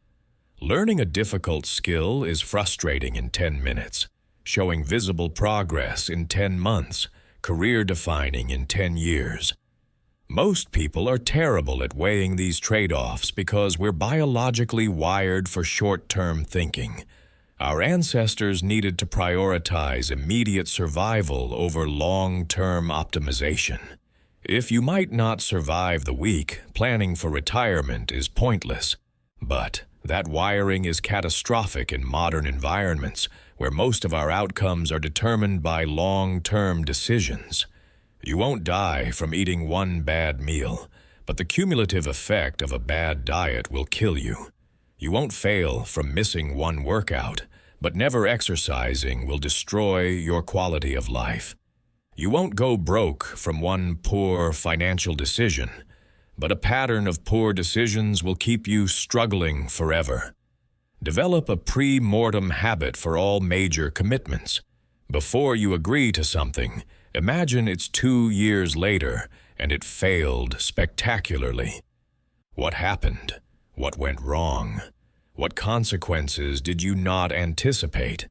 Learning a difficult skill is frustrating in 10 minutes, showing visible progress in 10 months, career-defining in 10 years. Most people are terrible at weighing these trade-offs because we're biologically wired for short-term thinking. Our ancestors needed to prioritize immediate survival over long-term optimization. If you might not survive the week, planning for retirement is pointless. But that wiring is catastrophic in modern environments where most of our outcomes are determined by long-term decisions. You won't die from eating one bad meal, but the cumulative effect of a bad diet will kill you. You won't fail from missing one workout, but never exercising will destroy your quality of life. You won't go broke from one poor financial decision, but a pattern of poor decisions will keep you struggling forever. Develop a pre-mortem habit for all major commitments. Before you agree to something, imagine it's 2 years later and it failed spectacularly. What happened? What went wrong? What consequences did you not anticipate?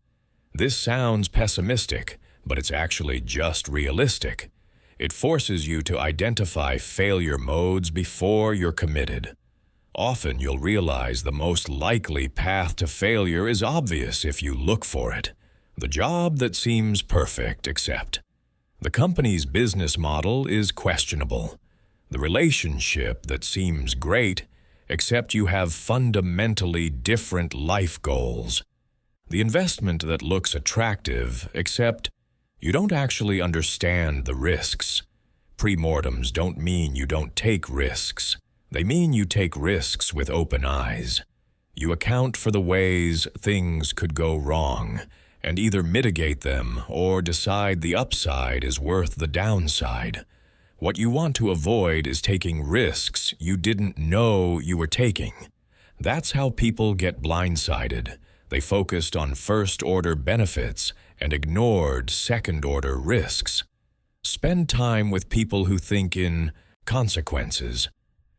This sounds pessimistic, but it's actually just realistic. It forces you to identify failure modes before you're committed. Often you'll realize the most likely path to failure is obvious if you look for it. The job that seems perfect, except the company's business model is questionable. The relationship that seems great, except you have fundamentally different life goals. The investment that looks attractive, except you don't actually understand the risks. Pre-mortems don't mean you don't take risks. They mean you take risks with open eyes. You account for the ways things could go wrong, and either mitigate them or decide the upside is worth the downside. What you want to avoid is taking risks you didn't know you were taking. That's how people get blindsided. They focused on first-order benefits and ignored second-order risks. Spend time with people who think in consequences.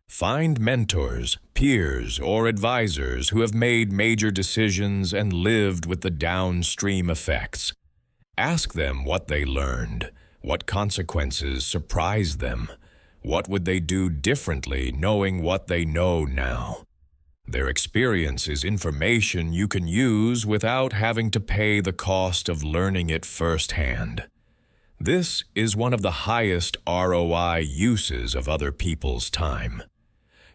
Find mentors, peers, or advisors who have made major decisions and lived with the downstream effects. Ask them what they learned, what consequences surprised them, what would they do differently knowing what they know now. Their experience is information you can use without having to pay the cost of learning it firsthand. This is one of the highest ROI uses of other people's time.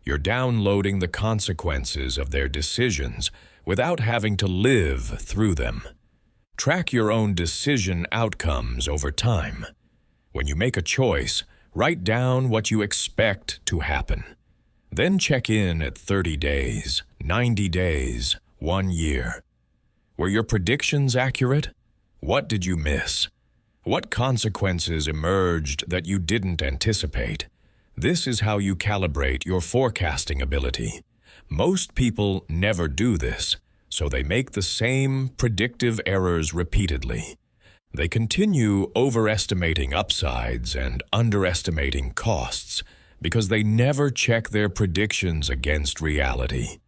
You're downloading the consequences of their decisions without having to live through them. Track your own decision outcomes over time. When you make a choice, write down what you expect to happen. Then check in at 30 days, 90 days, 1 year. Were your predictions accurate? What did you miss? What consequences emerged that you didn't anticipate? This is how you calibrate your forecasting ability. Most people never do this, so they make the same predictive errors repeatedly. They continue overestimating upsides and underestimating costs because they never check their predictions against reality.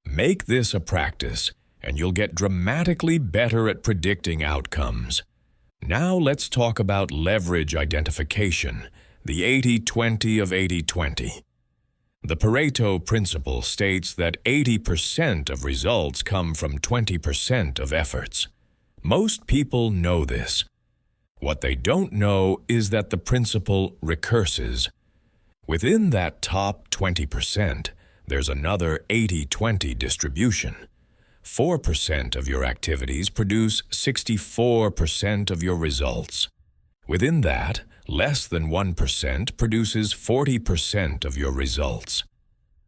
Make this a practice, and you'll get dramatically better at predicting outcomes. Now let's talk about leverage identification, the 80-20 of 80-20. The Pareto principle states that 80% of results come from 20% of efforts. Most people know this. What they don't know is that the principle recurses. Within that top 20%, there's another 80-20 distribution. 4% of your activities produce 64% of your results. Within that, less than 1% produces 40% of your results.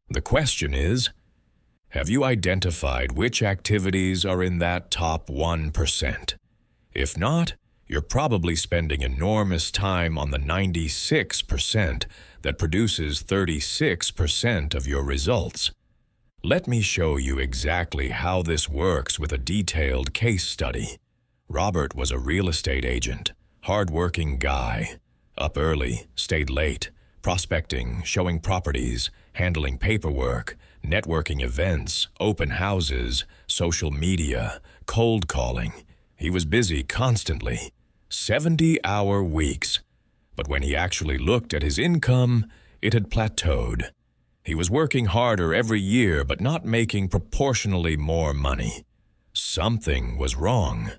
The question is, have you identified which activities are in that top 1%? If not, you're probably spending enormous time on the 96% that produces 36% of your results. Let me show you exactly how this works with a detailed case study. Robert was a real estate agent, hard-working guy. Up early, stayed late, prospecting, showing properties, handling paperwork, networking events, open houses, social media, cold calling. He was busy constantly, 70-hour weeks. But when he actually looked at his income, it had plateaued. He was working harder every year but not making proportionally more money. Something was wrong.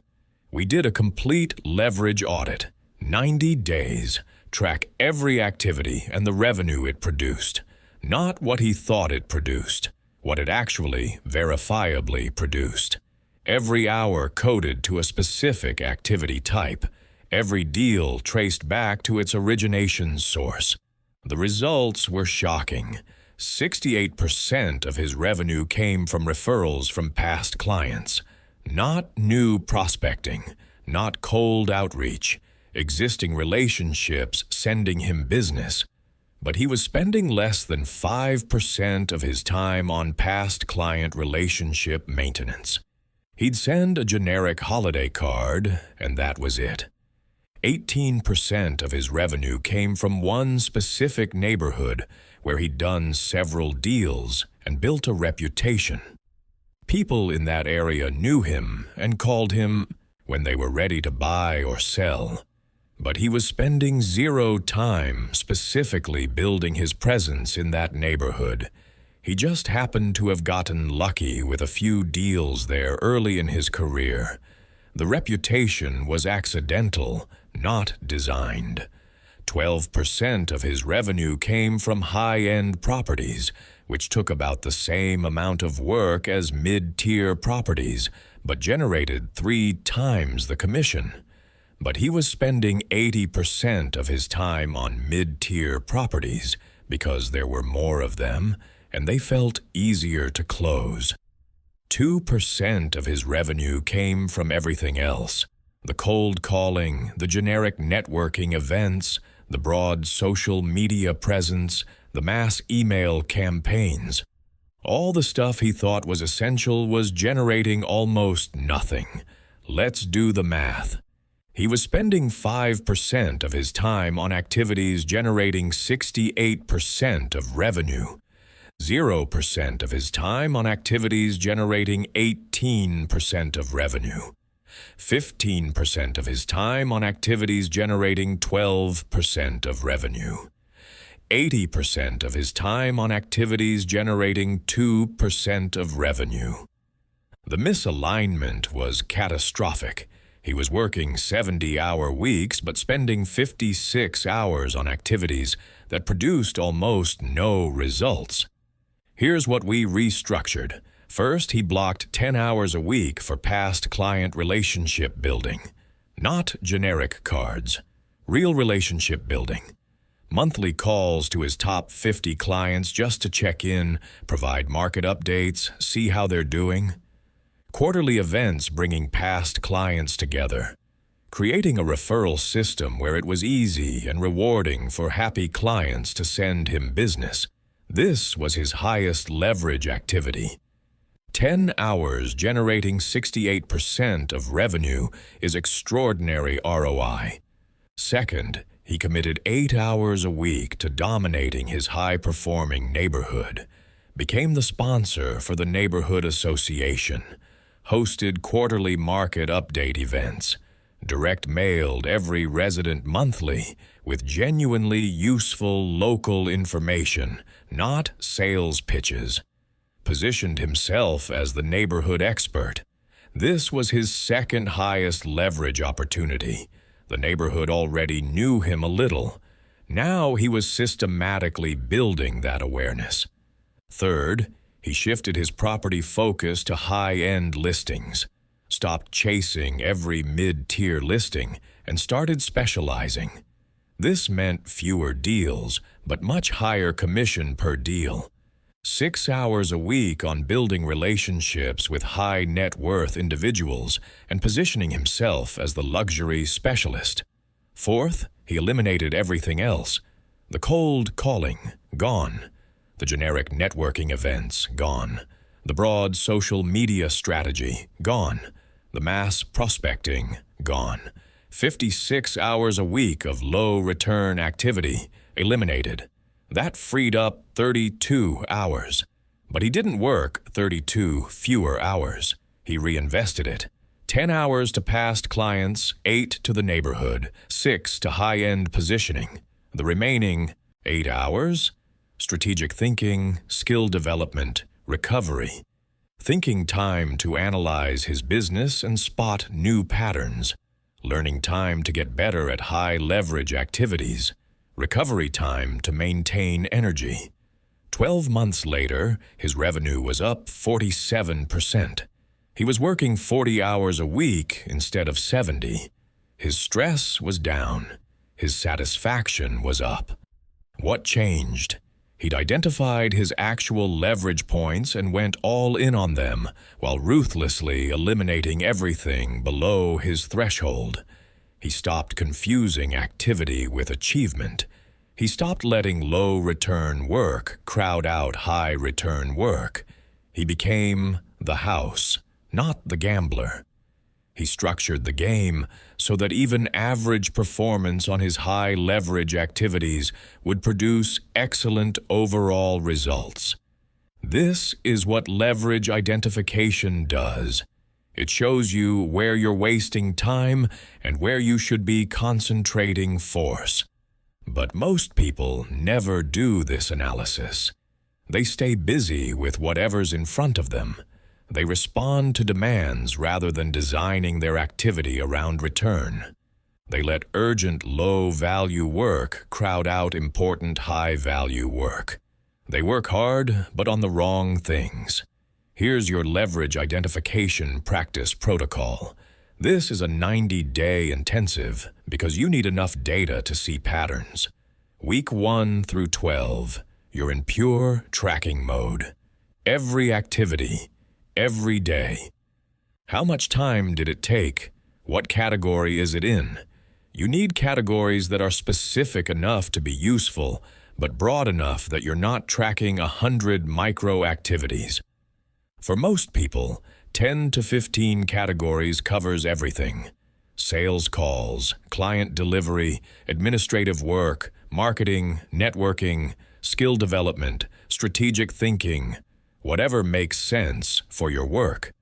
We did a complete leverage audit, 90 days, track every activity and the revenue it produced. Not what he thought it produced, what it actually, verifiably produced. Every hour coded to a specific activity type, every deal traced back to its origination source. The results were shocking. 68% of his revenue came from referrals from past clients. Not new prospecting, not cold outreach, existing relationships sending him business. But he was spending less than 5% of his time on past client relationship maintenance. He'd send a generic holiday card, and that was it. 18% of his revenue came from one specific neighborhood where he'd done several deals and built a reputation. People in that area knew him and called him when they were ready to buy or sell. But he was spending zero time specifically building his presence in that neighborhood. He just happened to have gotten lucky with a few deals there early in his career. The reputation was accidental, not designed. 12% of his revenue came from high-end properties, which took about the same amount of work as mid-tier properties, but generated 3 times the commission. But he was spending 80% of his time on mid-tier properties because there were more of them, and they felt easier to close. 2% of his revenue came from everything else: the cold calling, the generic networking events, the broad social media presence, the mass email campaigns. All the stuff he thought was essential was generating almost nothing. Let's do the math. He was spending 5% of his time on activities generating 68% of revenue, 0% of his time on activities generating 18% of revenue, 15% of his time on activities generating 12% of revenue, 80% of his time on activities generating 2% of revenue. The misalignment was catastrophic. He was working 70-hour weeks but spending 56 hours on activities that produced almost no results. Here's what we restructured. First, he blocked 10 hours a week for past client relationship building. Not generic cards. Real relationship building. Monthly calls to his top 50 clients just to check in, provide market updates, see how they're doing. Quarterly events bringing past clients together. Creating a referral system where it was easy and rewarding for happy clients to send him business. This was his highest leverage activity. 10 hours generating 68% of revenue is extraordinary ROI. Second, he committed 8 hours a week to dominating his high-performing neighborhood, became the sponsor for the neighborhood association, hosted quarterly market update events, direct mailed every resident monthly with genuinely useful local information, not sales pitches, positioned himself as the neighborhood expert. This was his second highest leverage opportunity. The neighborhood already knew him a little. Now he was systematically building that awareness. Third, he shifted his property focus to high-end listings, stopped chasing every mid-tier listing, and started specializing. This meant fewer deals, but much higher commission per deal. 6 hours a week on building relationships with high net worth individuals and positioning himself as the luxury specialist. Fourth, he eliminated everything else. The cold calling, gone. The generic networking events, gone. The broad social media strategy, gone. The mass prospecting, gone. 56 hours a week of low-return activity, eliminated. That freed up 32 hours. But he didn't work 32 fewer hours. He reinvested it. 10 hours to past clients, 8 to the neighborhood, 6 to high-end positioning. The remaining 8 hours? Strategic thinking, skill development, recovery. Thinking time to analyze his business and spot new patterns. Learning time to get better at high-leverage activities. Recovery time to maintain energy. 12 months later, his revenue was up 47%. He was working 40 hours a week instead of 70. His stress was down. His satisfaction was up. What changed? He'd identified his actual leverage points and went all in on them, while ruthlessly eliminating everything below his threshold. He stopped confusing activity with achievement. He stopped letting low-return work crowd out high-return work. He became the house, not the gambler. He structured the game so that even average performance on his high-leverage activities would produce excellent overall results. This is what leverage identification does. It shows you where you're wasting time and where you should be concentrating force. But most people never do this analysis. They stay busy with whatever's in front of them. They respond to demands rather than designing their activity around return. They let urgent low-value work crowd out important high-value work. They work hard, but on the wrong things. Here's your leverage identification practice protocol. This is a 90-day intensive because you need enough data to see patterns. Week 1 through 12, you're in pure tracking mode. Every activity, every day. How much time did it take? What category is it in? You need categories that are specific enough to be useful, but broad enough that you're not tracking 100 micro-activities. For most people, 10 to 15 categories covers everything. Sales calls, client delivery, administrative work, marketing, networking, skill development, strategic thinking, whatever makes sense for your work.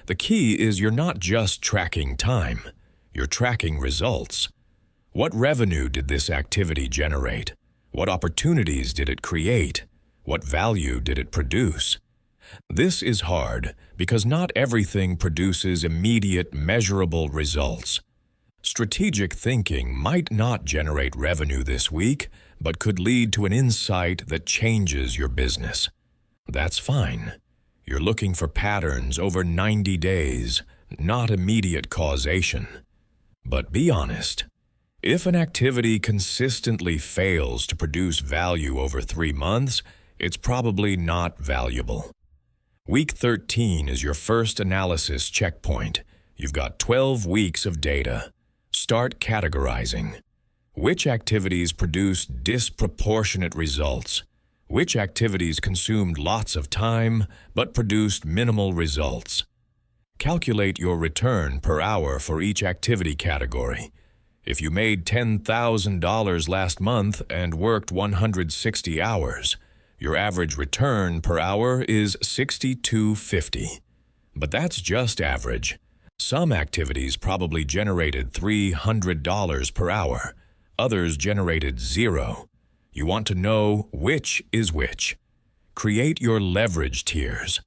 The key is you're not just tracking time, you're tracking results. What revenue did this activity generate? What opportunities did it create? What value did it produce? This is hard because not everything produces immediate, measurable results. Strategic thinking might not generate revenue this week, but could lead to an insight that changes your business. That's fine. You're looking for patterns over 90 days, not immediate causation. But be honest. If an activity consistently fails to produce value over 3 months, it's probably not valuable. Week 13 is your first analysis checkpoint. You've got 12 weeks of data. Start categorizing. Which activities produced disproportionate results? Which activities consumed lots of time but produced minimal results? Calculate your return per hour for each activity category. If you made $10,000 last month and worked 160 hours, your average return per hour is $62.50. But that's just average. Some activities probably generated $300 per hour. Others generated $0. You want to know which is which. Create your leverage tiers.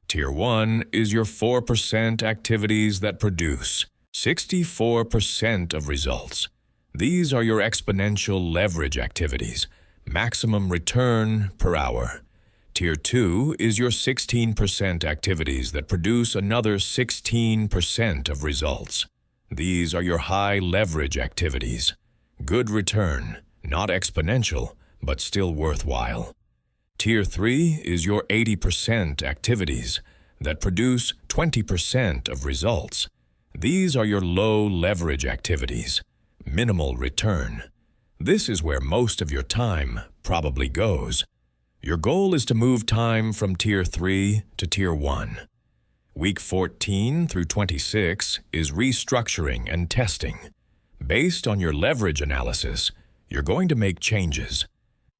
Tier 1 is your 4% activities that produce 64% of results. These are your exponential leverage activities, maximum return per hour. Tier 2 is your 16% activities that produce another 16% of results. These are your high leverage activities. Good return, not exponential, but still worthwhile. Tier 3 is your 80% activities that produce 20% of results. These are your low leverage activities, minimal return. This is where most of your time probably goes. Your goal is to move time from Tier 3 to Tier 1. Week 14 through 26 is restructuring and testing. Based on your leverage analysis, you're going to make changes.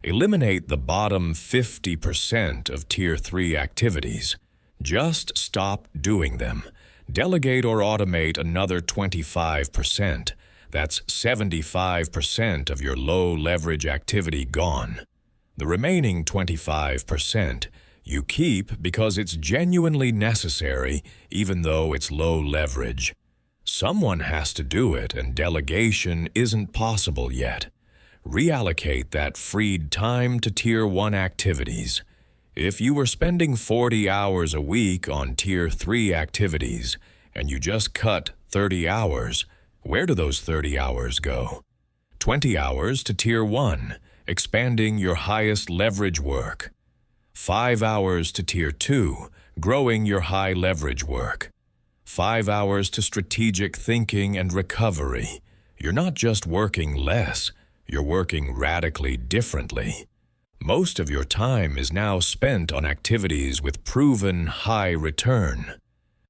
Eliminate the bottom 50% of Tier 3 activities. Just stop doing them. Delegate or automate another 25%. That's 75% of your low leverage activity gone. The remaining 25% you keep because it's genuinely necessary, even though it's low leverage. Someone has to do it, and delegation isn't possible yet. Reallocate that freed time to Tier 1 activities. If you were spending 40 hours a week on Tier 3 activities and you just cut 30 hours, where do those 30 hours go? 20 hours to Tier 1, expanding your highest leverage work. 5 hours to Tier 2, growing your high leverage work. 5 hours to strategic thinking and recovery. You're not just working less, you're working radically differently. Most of your time is now spent on activities with proven high return.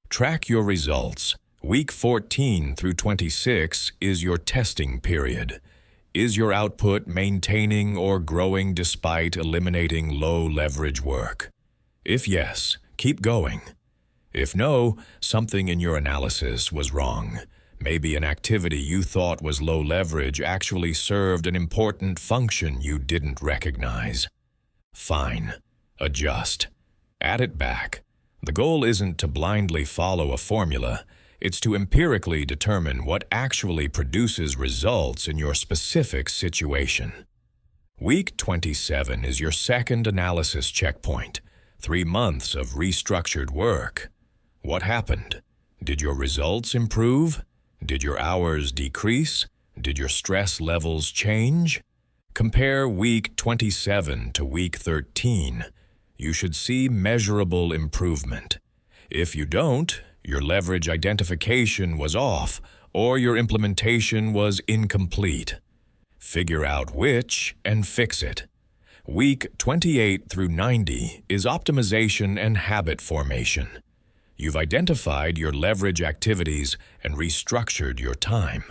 Track your results. Week 14 through 26 is your testing period. Is your output maintaining or growing despite eliminating low leverage work? If yes, keep going. If no, something in your analysis was wrong. Maybe an activity you thought was low leverage actually served an important function you didn't recognize. Fine. Adjust. Add it back. The goal isn't to blindly follow a formula. It's to empirically determine what actually produces results in your specific situation. Week 27 is your second analysis checkpoint. 3 months of restructured work. What happened? Did your results improve? Did your hours decrease? Did your stress levels change? Compare Week 27 to Week 13. You should see measurable improvement. If you don't, your leverage identification was off, or your implementation was incomplete. Figure out which and fix it. Week 28 through 90 is optimization and habit formation. You've identified your leverage activities and restructured your time.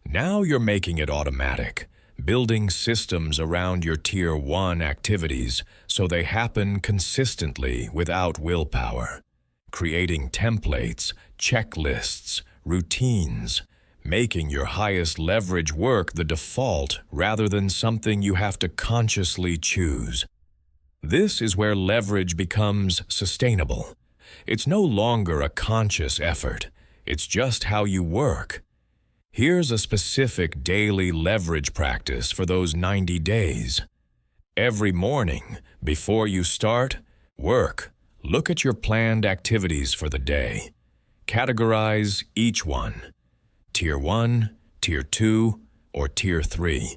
Now you're making it automatic, building systems around your Tier 1 activities so they happen consistently without willpower. Creating templates, checklists, routines, making your highest leverage work the default rather than something you have to consciously choose. This is where leverage becomes sustainable. It's no longer a conscious effort. It's just how you work. Here's a specific daily leverage practice for those 90 days. Every morning, before you start work, look at your planned activities for the day. Categorize each one. Tier 1, Tier 2, or Tier 3.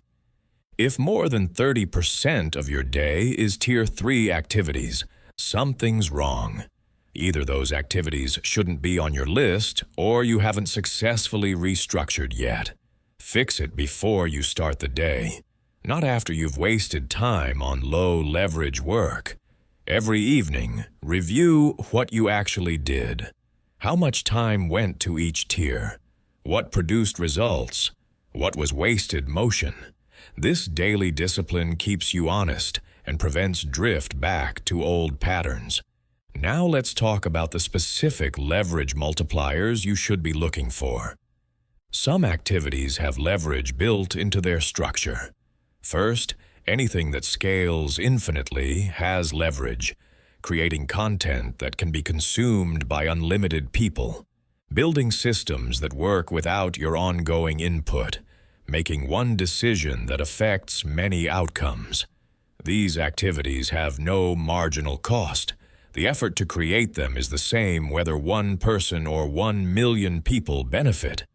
If more than 30% of your day is Tier 3 activities, something's wrong. Either those activities shouldn't be on your list, or you haven't successfully restructured yet. Fix it before you start the day, not after you've wasted time on low leverage work. Every evening, review what you actually did. How much time went to each tier? What produced results? What was wasted motion? This daily discipline keeps you honest and prevents drift back to old patterns. Now let's talk about the specific leverage multipliers you should be looking for. Some activities have leverage built into their structure. First, anything that scales infinitely has leverage, creating content that can be consumed by unlimited people, building systems that work without your ongoing input, making one decision that affects many outcomes. These activities have no marginal cost. The effort to create them is the same whether one person or 1 million people benefit.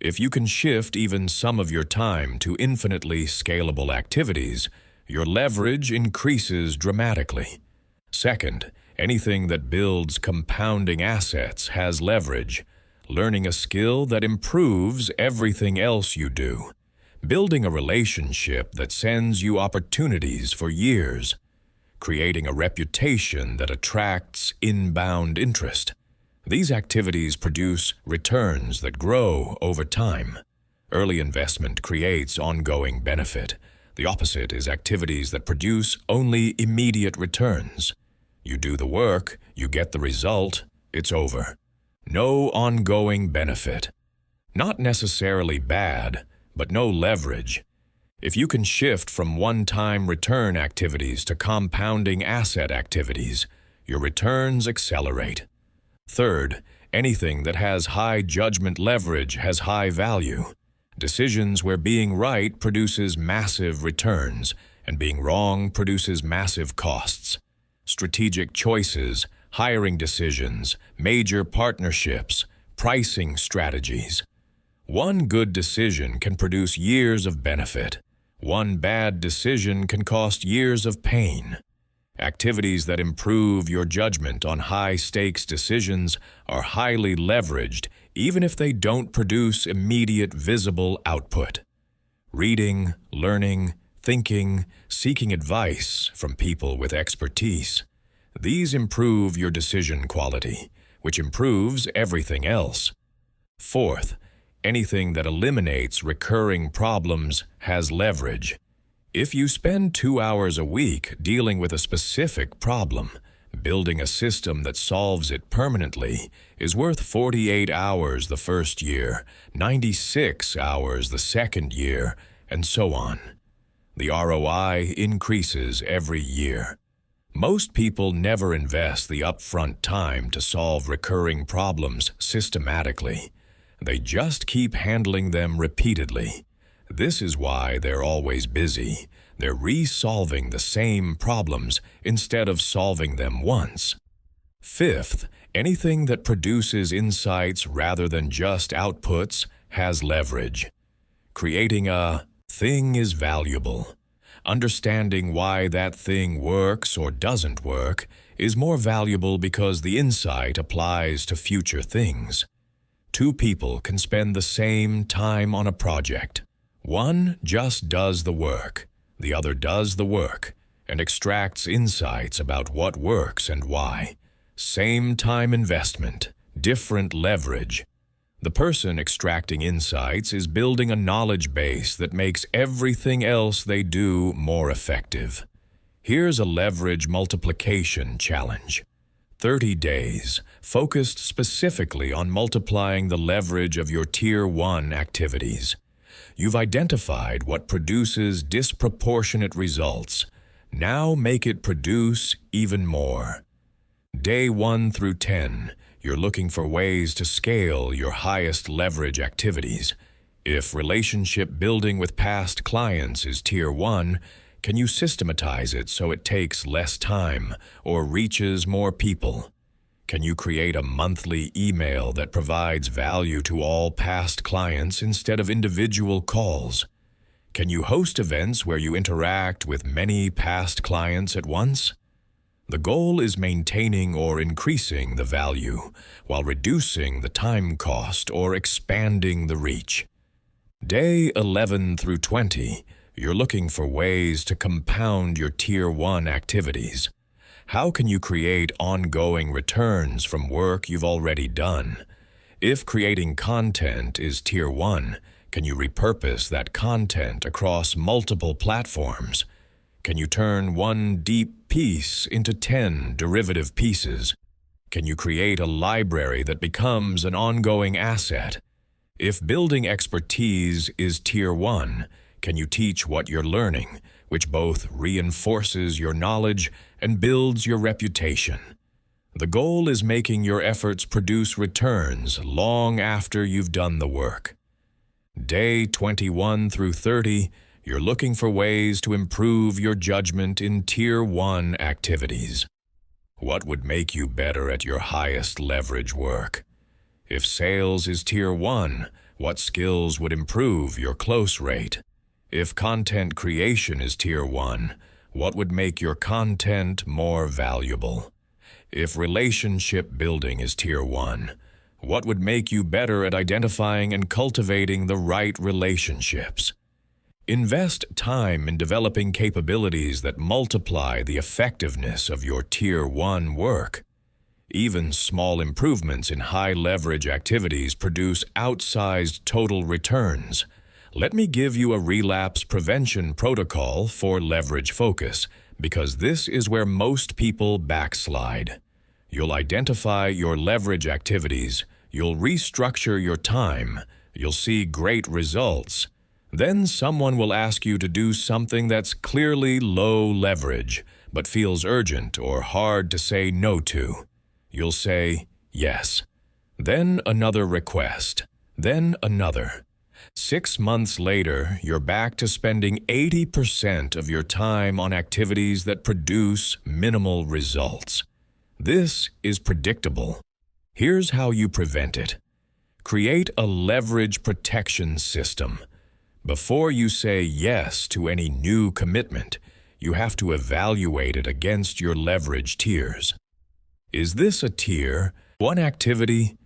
If you can shift even some of your time to infinitely scalable activities, your leverage increases dramatically. Second, anything that builds compounding assets has leverage. Learning a skill that improves everything else you do. Building a relationship that sends you opportunities for years. creating a reputation that attracts inbound interest. These activities produce returns that grow over time. Early investment creates ongoing benefit. The opposite is activities that produce only immediate returns. You do the work, you get the result, it's over. No ongoing benefit. Not necessarily bad, but no leverage. If you can shift from one-time return activities to compounding asset activities, your returns accelerate. Third, anything that has high judgment leverage has high value. Decisions where being right produces massive returns and being wrong produces massive costs. Strategic choices, hiring decisions, major partnerships, pricing strategies. One good decision can produce years of benefit. One bad decision can cost years of pain. Activities that improve your judgment on high-stakes decisions are highly leveraged, even if they don't produce immediate visible output. Reading, learning, thinking, seeking advice from people with expertise. These improve your decision quality, which improves everything else. Fourth, anything that eliminates recurring problems has leverage. If you spend 2 hours a week dealing with a specific problem, building a system that solves it permanently is worth 48 hours the first year, 96 hours the second year, and so on. The ROI increases every year. Most people never invest the upfront time to solve recurring problems systematically. They just keep handling them repeatedly. This is why they're always busy. They're re-solving the same problems instead of solving them once. Fifth, anything that produces insights rather than just outputs has leverage. Creating a thing is valuable. Understanding why that thing works or doesn't work is more valuable because the insight applies to future things. Two people can spend the same time on a project. One just does the work. The other does the work and extracts insights about what works and why. Same time investment, different leverage. The person extracting insights is building a knowledge base that makes everything else they do more effective. Here's a leverage multiplication challenge. 30 days, focused specifically on multiplying the leverage of your Tier 1 activities. You've identified what produces disproportionate results. Now make it produce even more. Day 1 through 10, you're looking for ways to scale your highest leverage activities. If relationship building with past clients is Tier 1, can you systematize it so it takes less time or reaches more people? Can you create a monthly email that provides value to all past clients instead of individual calls? Can you host events where you interact with many past clients at once? The goal is maintaining or increasing the value while reducing the time cost or expanding the reach. Day 11 through 20, you're looking for ways to compound your Tier 1 activities. How can you create ongoing returns from work you've already done? If creating content is Tier 1, can you repurpose that content across multiple platforms? Can you turn one deep piece into 10 derivative pieces? Can you create a library that becomes an ongoing asset? If building expertise is Tier 1, can you teach what you're learning, which both reinforces your knowledge and builds your reputation? The goal is making your efforts produce returns long after you've done the work. Day 21 through 30, you're looking for ways to improve your judgment in Tier 1 activities. What would make you better at your highest leverage work? If sales is Tier 1, what skills would improve your close rate? If content creation is Tier 1, what would make your content more valuable? If relationship building is Tier 1, what would make you better at identifying and cultivating the right relationships? Invest time in developing capabilities that multiply the effectiveness of your Tier 1 work. Even small improvements in high-leverage activities produce outsized total returns. Let me give you a relapse prevention protocol for leverage focus, because this is where most people backslide. You'll identify your leverage activities, you'll restructure your time, you'll see great results. Then someone will ask you to do something that's clearly low leverage, but feels urgent or hard to say no to. You'll say yes. Then another request. Then another. 6 months later, you're back to spending 80% of your time on activities that produce minimal results. This is predictable. Here's how you prevent it. Create a leverage protection system. Before you say yes to any new commitment, you have to evaluate it against your leverage tiers. Is this a Tier 1 activity?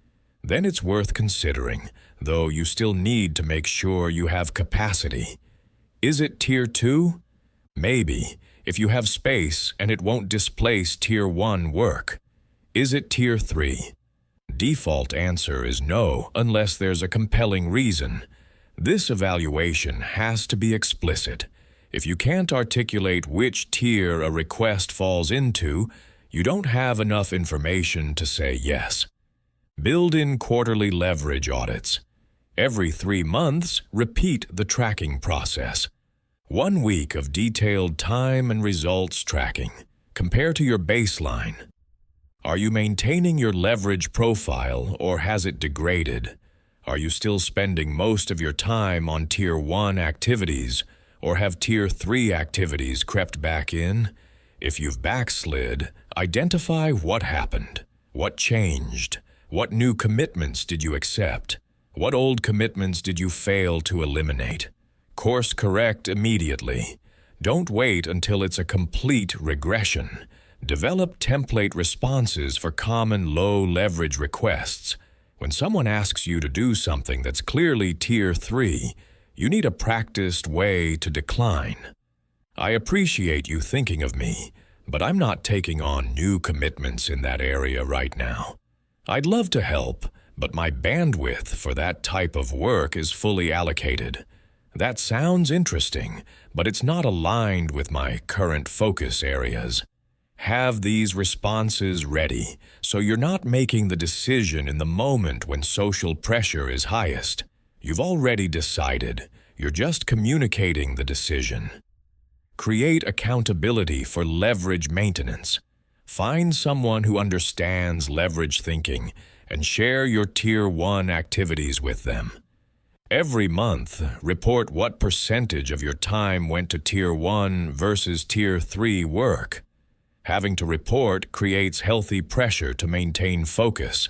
Then it's worth considering, though you still need to make sure you have capacity. Is it Tier 2? Maybe, if you have space and it won't displace Tier 1 work. Is it Tier 3? Default answer is no, unless there's a compelling reason. This evaluation has to be explicit. If you can't articulate which tier a request falls into, you don't have enough information to say yes. Build in quarterly leverage audits. Every 3 months, repeat the tracking process. 1 week of detailed time and results tracking. Compare to your baseline. Are you maintaining your leverage profile or has it degraded? Are you still spending most of your time on Tier 1 activities or have Tier 3 activities crept back in? If you've backslid, identify what happened, what changed, what new commitments did you accept, what old commitments did you fail to eliminate. Course correct immediately. Don't wait until it's a complete regression. Develop template responses for common low-leverage requests. When someone asks you to do something that's clearly Tier 3, you need a practiced way to decline. I appreciate you thinking of me, but I'm not taking on new commitments in that area right now. I'd love to help, but my bandwidth for that type of work is fully allocated. That sounds interesting, but it's not aligned with my current focus areas. Have these responses ready, so you're not making the decision in the moment when social pressure is highest. You've already decided. You're just communicating the decision. Create accountability for leverage maintenance. Find someone who understands leverage thinking and share your Tier 1 activities with them. Every month, report what percentage of your time went to Tier 1 versus Tier 3 work. Having to report creates healthy pressure to maintain focus.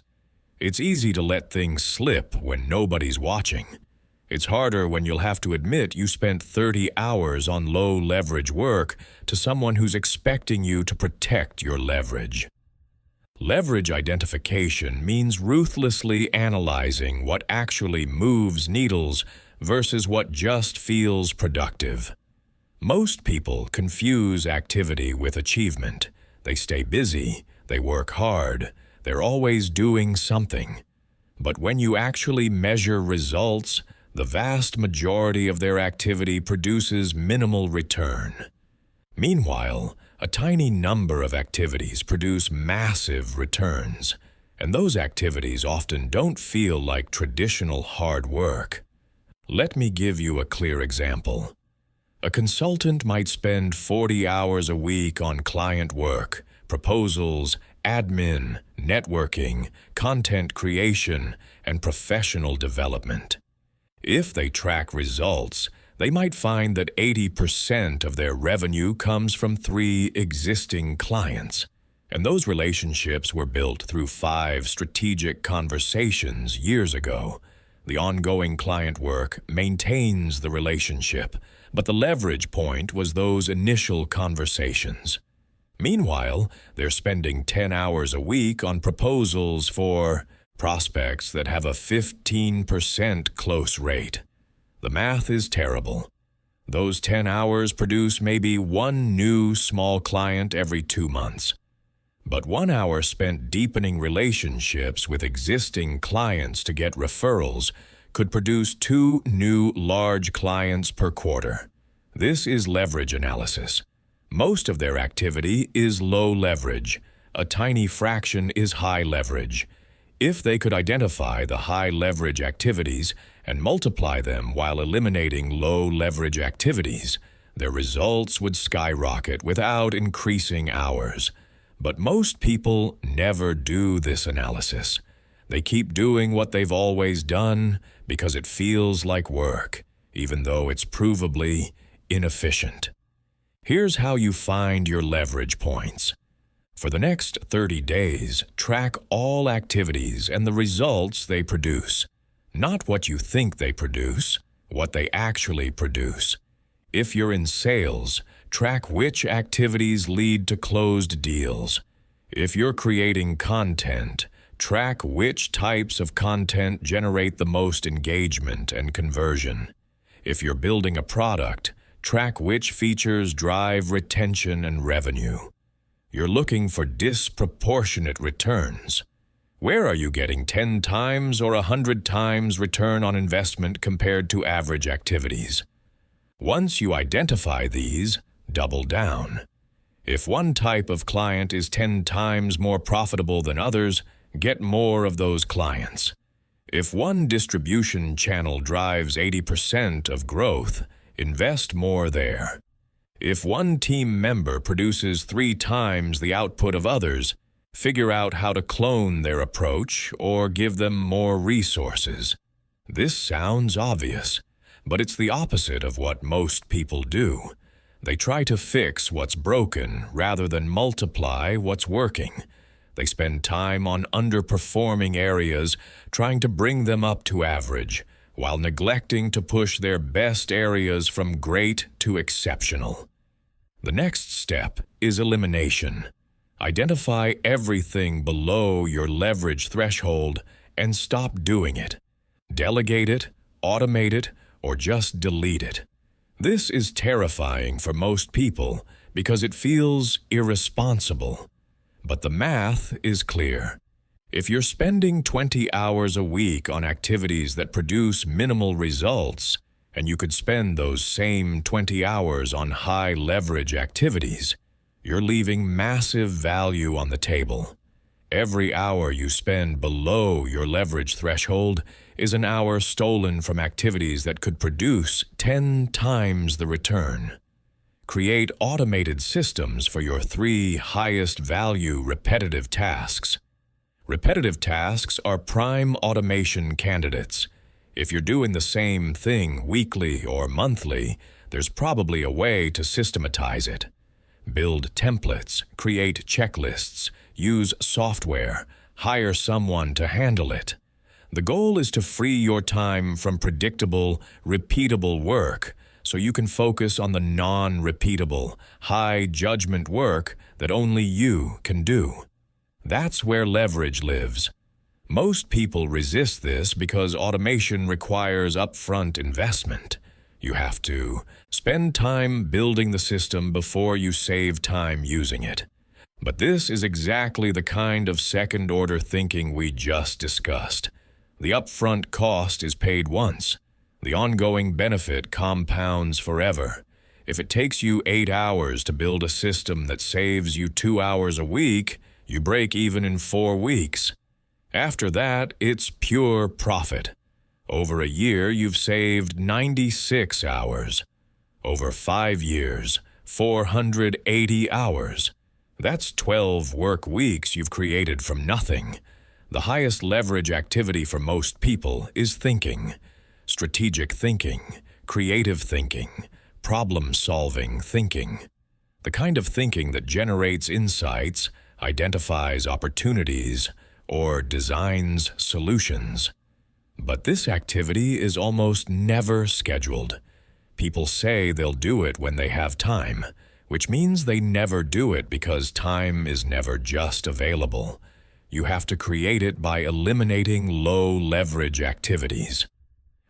It's easy to let things slip when nobody's watching. It's harder when you'll have to admit you spent 30 hours on low-leverage work to someone who's expecting you to protect your leverage. Leverage identification means ruthlessly analyzing what actually moves needles versus what just feels productive. Most people confuse activity with achievement. They stay busy, they work hard, they're always doing something. But when you actually measure results, the vast majority of their activity produces minimal return. Meanwhile, a tiny number of activities produce massive returns, and those activities often don't feel like traditional hard work. Let me give you a clear example. A consultant might spend 40 hours a week on client work, proposals, admin, networking, content creation, and professional development. If they track results, they might find that 80% of their revenue comes from 3 existing clients, and those relationships were built through 5 strategic conversations years ago. The ongoing client work maintains the relationship, but the leverage point was those initial conversations. Meanwhile, they're spending 10 hours a week on proposals for prospects that have a 15% close rate. The math is terrible. Those 10 hours produce maybe one new small client every 2 months. But 1 hour spent deepening relationships with existing clients to get referrals could produce 2 new large clients per quarter. This is leverage analysis. Most of their activity is low leverage. A tiny fraction is high leverage. If they could identify the high leverage activities and multiply them while eliminating low leverage activities, their results would skyrocket without increasing hours. But most people never do this analysis. They keep doing what they've always done because it feels like work, even though it's provably inefficient. Here's how you find your leverage points. For the next 30 days, track all activities and the results they produce. Not what you think they produce, what they actually produce. If you're in sales, track which activities lead to closed deals. If you're creating content, track which types of content generate the most engagement and conversion. If you're building a product, track which features drive retention and revenue. You're looking for disproportionate returns. Where are you getting 10 times or 100 times return on investment compared to average activities? Once you identify these, double down. If one type of client is 10 times more profitable than others, get more of those clients. If one distribution channel drives 80% of growth, invest more there. If one team member produces 3 times the output of others, figure out how to clone their approach or give them more resources. This sounds obvious, but it's the opposite of what most people do. They try to fix what's broken rather than multiply what's working. They spend time on underperforming areas, trying to bring them up to average, while neglecting to push their best areas from great to exceptional. The next step is elimination. Identify everything below your leverage threshold and stop doing it. Delegate it, automate it, or just delete it. This is terrifying for most people because it feels irresponsible. But the math is clear. If you're spending 20 hours a week on activities that produce minimal results, and you could spend those same 20 hours on high leverage activities, you're leaving massive value on the table. Every hour you spend below your leverage threshold is an hour stolen from activities that could produce 10 times the return. Create automated systems for your 3 highest value repetitive tasks. Repetitive tasks are prime automation candidates. If you're doing the same thing weekly or monthly, there's probably a way to systematize it. Build templates, create checklists, use software, hire someone to handle it. The goal is to free your time from predictable, repeatable work so you can focus on the non-repeatable, high-judgment work that only you can do. That's where leverage lives. Most people resist this because automation requires upfront investment. You have to spend time building the system before you save time using it. But this is exactly the kind of second-order thinking we just discussed. The upfront cost is paid once. The ongoing benefit compounds forever. If it takes you 8 hours to build a system that saves you 2 hours a week, you break even in 4 weeks. After that, it's pure profit. Over a year, you've saved 96 hours. Over 5 years, 480 hours. That's 12 work weeks you've created from nothing. The highest leverage activity for most people is thinking. Strategic thinking, creative thinking, problem-solving thinking. The kind of thinking that generates insights, identifies opportunities, or designs solutions. But this activity is almost never scheduled. People say they'll do it when they have time, which means they never do it because time is never just available. You have to create it by eliminating low-leverage activities.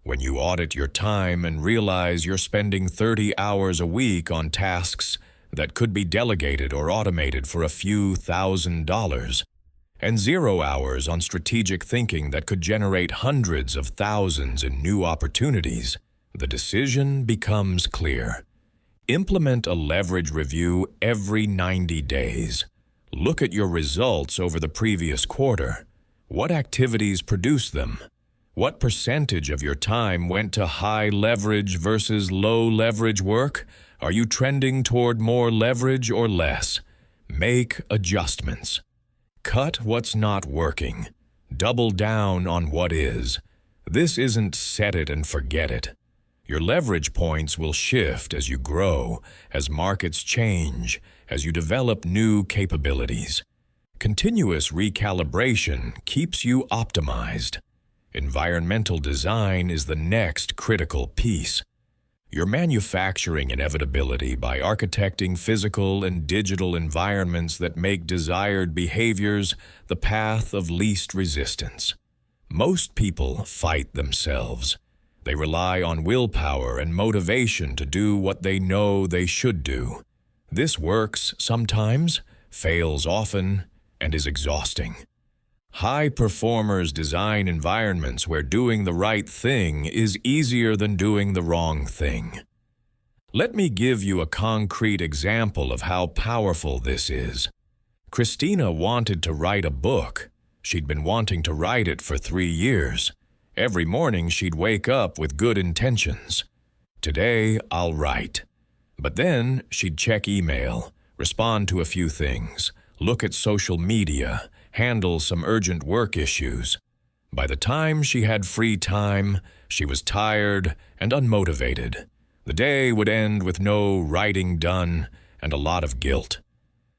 When you audit your time and realize you're spending 30 hours a week on tasks that could be delegated or automated for a few $1,000s, and 0 hours on strategic thinking that could generate hundreds of thousands in new opportunities, the decision becomes clear. Implement a leverage review every 90 days. Look at your results over the previous quarter. What activities produced them? What percentage of your time went to high leverage versus low leverage work? Are you trending toward more leverage or less? Make adjustments. Cut what's not working. Double down on what is. This isn't set it and forget it. Your leverage points will shift as you grow, as markets change, as you develop new capabilities. Continuous recalibration keeps you optimized. Environmental design is the next critical piece. You're manufacturing inevitability by architecting physical and digital environments that make desired behaviors the path of least resistance. Most people fight themselves. They rely on willpower and motivation to do what they know they should do. This works sometimes, fails often, and is exhausting. High performers design environments where doing the right thing is easier than doing the wrong thing. Let me give you a concrete example of how powerful this is. Christina wanted to write a book. She'd been wanting to write it for 3 years. Every morning she'd wake up with good intentions. Today, I'll write. But then she'd check email, respond to a few things, look at social media, handle some urgent work issues. By the time she had free time, she was tired and unmotivated. The day would end with no writing done and a lot of guilt.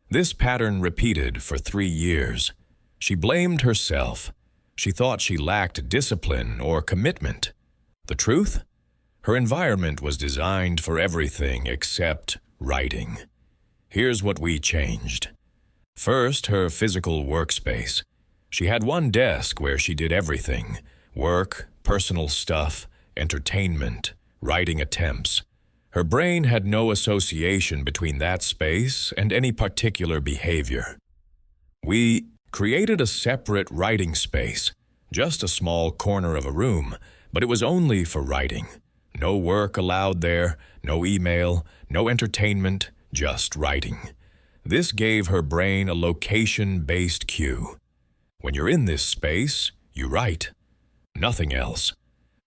This pattern repeated for 3 years. She blamed herself. She thought she lacked discipline or commitment. The truth? Her environment was designed for everything except writing. Here's what we changed. First, her physical workspace. She had one desk where she did everything: work, personal stuff, entertainment, writing attempts. Her brain had no association between that space and any particular behavior. We created a separate writing space, just a small corner of a room, but it was only for writing. No work allowed there, no email, no entertainment, just writing. This gave her brain a location-based cue. When you're in this space, you write. Nothing else.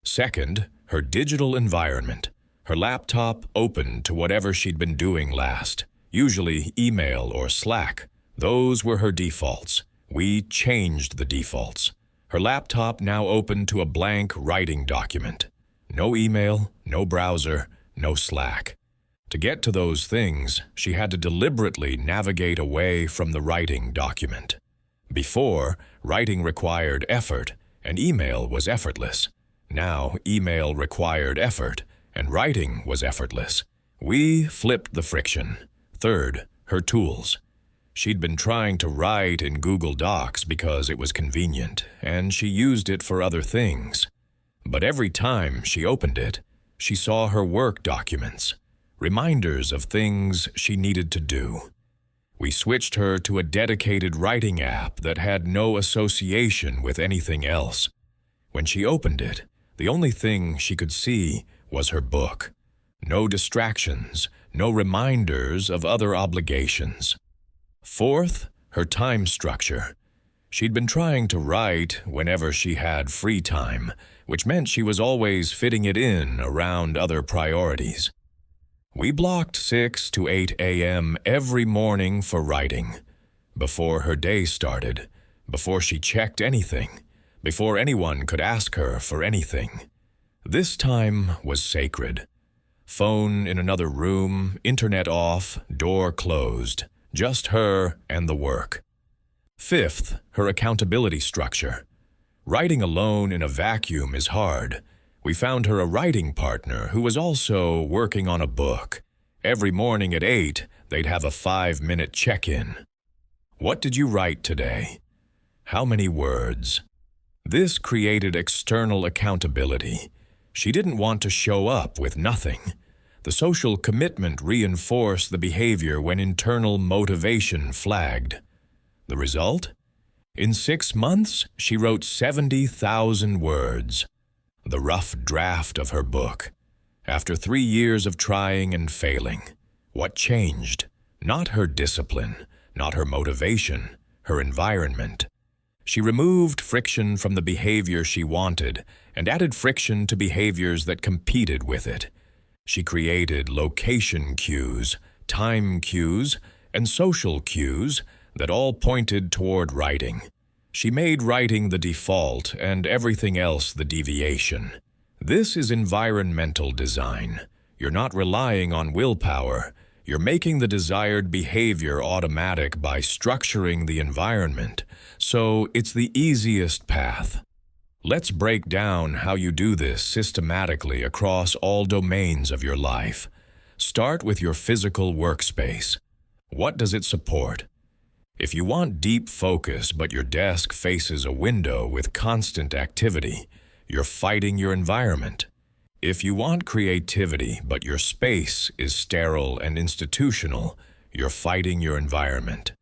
Second, her digital environment. Her laptop open to whatever she'd been doing last, usually email or Slack. Those were her defaults. We changed the defaults. Her laptop now open to a blank writing document. No email, no browser, no Slack. To get to those things, she had to deliberately navigate away from the writing document. Before, writing required effort, and email was effortless. Now, email required effort, and writing was effortless. We flipped the friction. Third, her tools. She'd been trying to write in Google Docs because it was convenient, and she used it for other things. But every time she opened it, she saw her work documents. Reminders of things she needed to do. We switched her to a dedicated writing app that had no association with anything else. When she opened it, the only thing she could see was her book. No distractions, no reminders of other obligations. Fourth, her time structure. She'd been trying to write whenever she had free time, which meant she was always fitting it in around other priorities. We blocked 6 to 8 a.m. every morning for writing. Before her day started, before she checked anything, before anyone could ask her for anything. This time was sacred. Phone in another room, internet off, door closed. Just her and the work. Fifth, her accountability structure. Writing alone in a vacuum is hard. We found her a writing partner who was also working on a book. Every morning at 8, they'd have a 5-minute check-in. What did you write today? How many words? This created external accountability. She didn't want to show up with nothing. The social commitment reinforced the behavior when internal motivation flagged. The result? In 6 months, she wrote 70,000 words, the rough draft of her book. After 3 years of trying and failing, what changed? Not her discipline, not her motivation, her environment. She removed friction from the behavior she wanted and added friction to behaviors that competed with it. She created location cues, time cues, and social cues that all pointed toward writing. She made writing the default and everything else the deviation. This is environmental design. You're not relying on willpower. You're making the desired behavior automatic by structuring the environment, so it's the easiest path. Let's break down how you do this systematically across all domains of your life. Start with your physical workspace. What does it support? If you want deep focus but your desk faces a window with constant activity, you're fighting your environment. If you want creativity but your space is sterile and institutional, you're fighting your environment.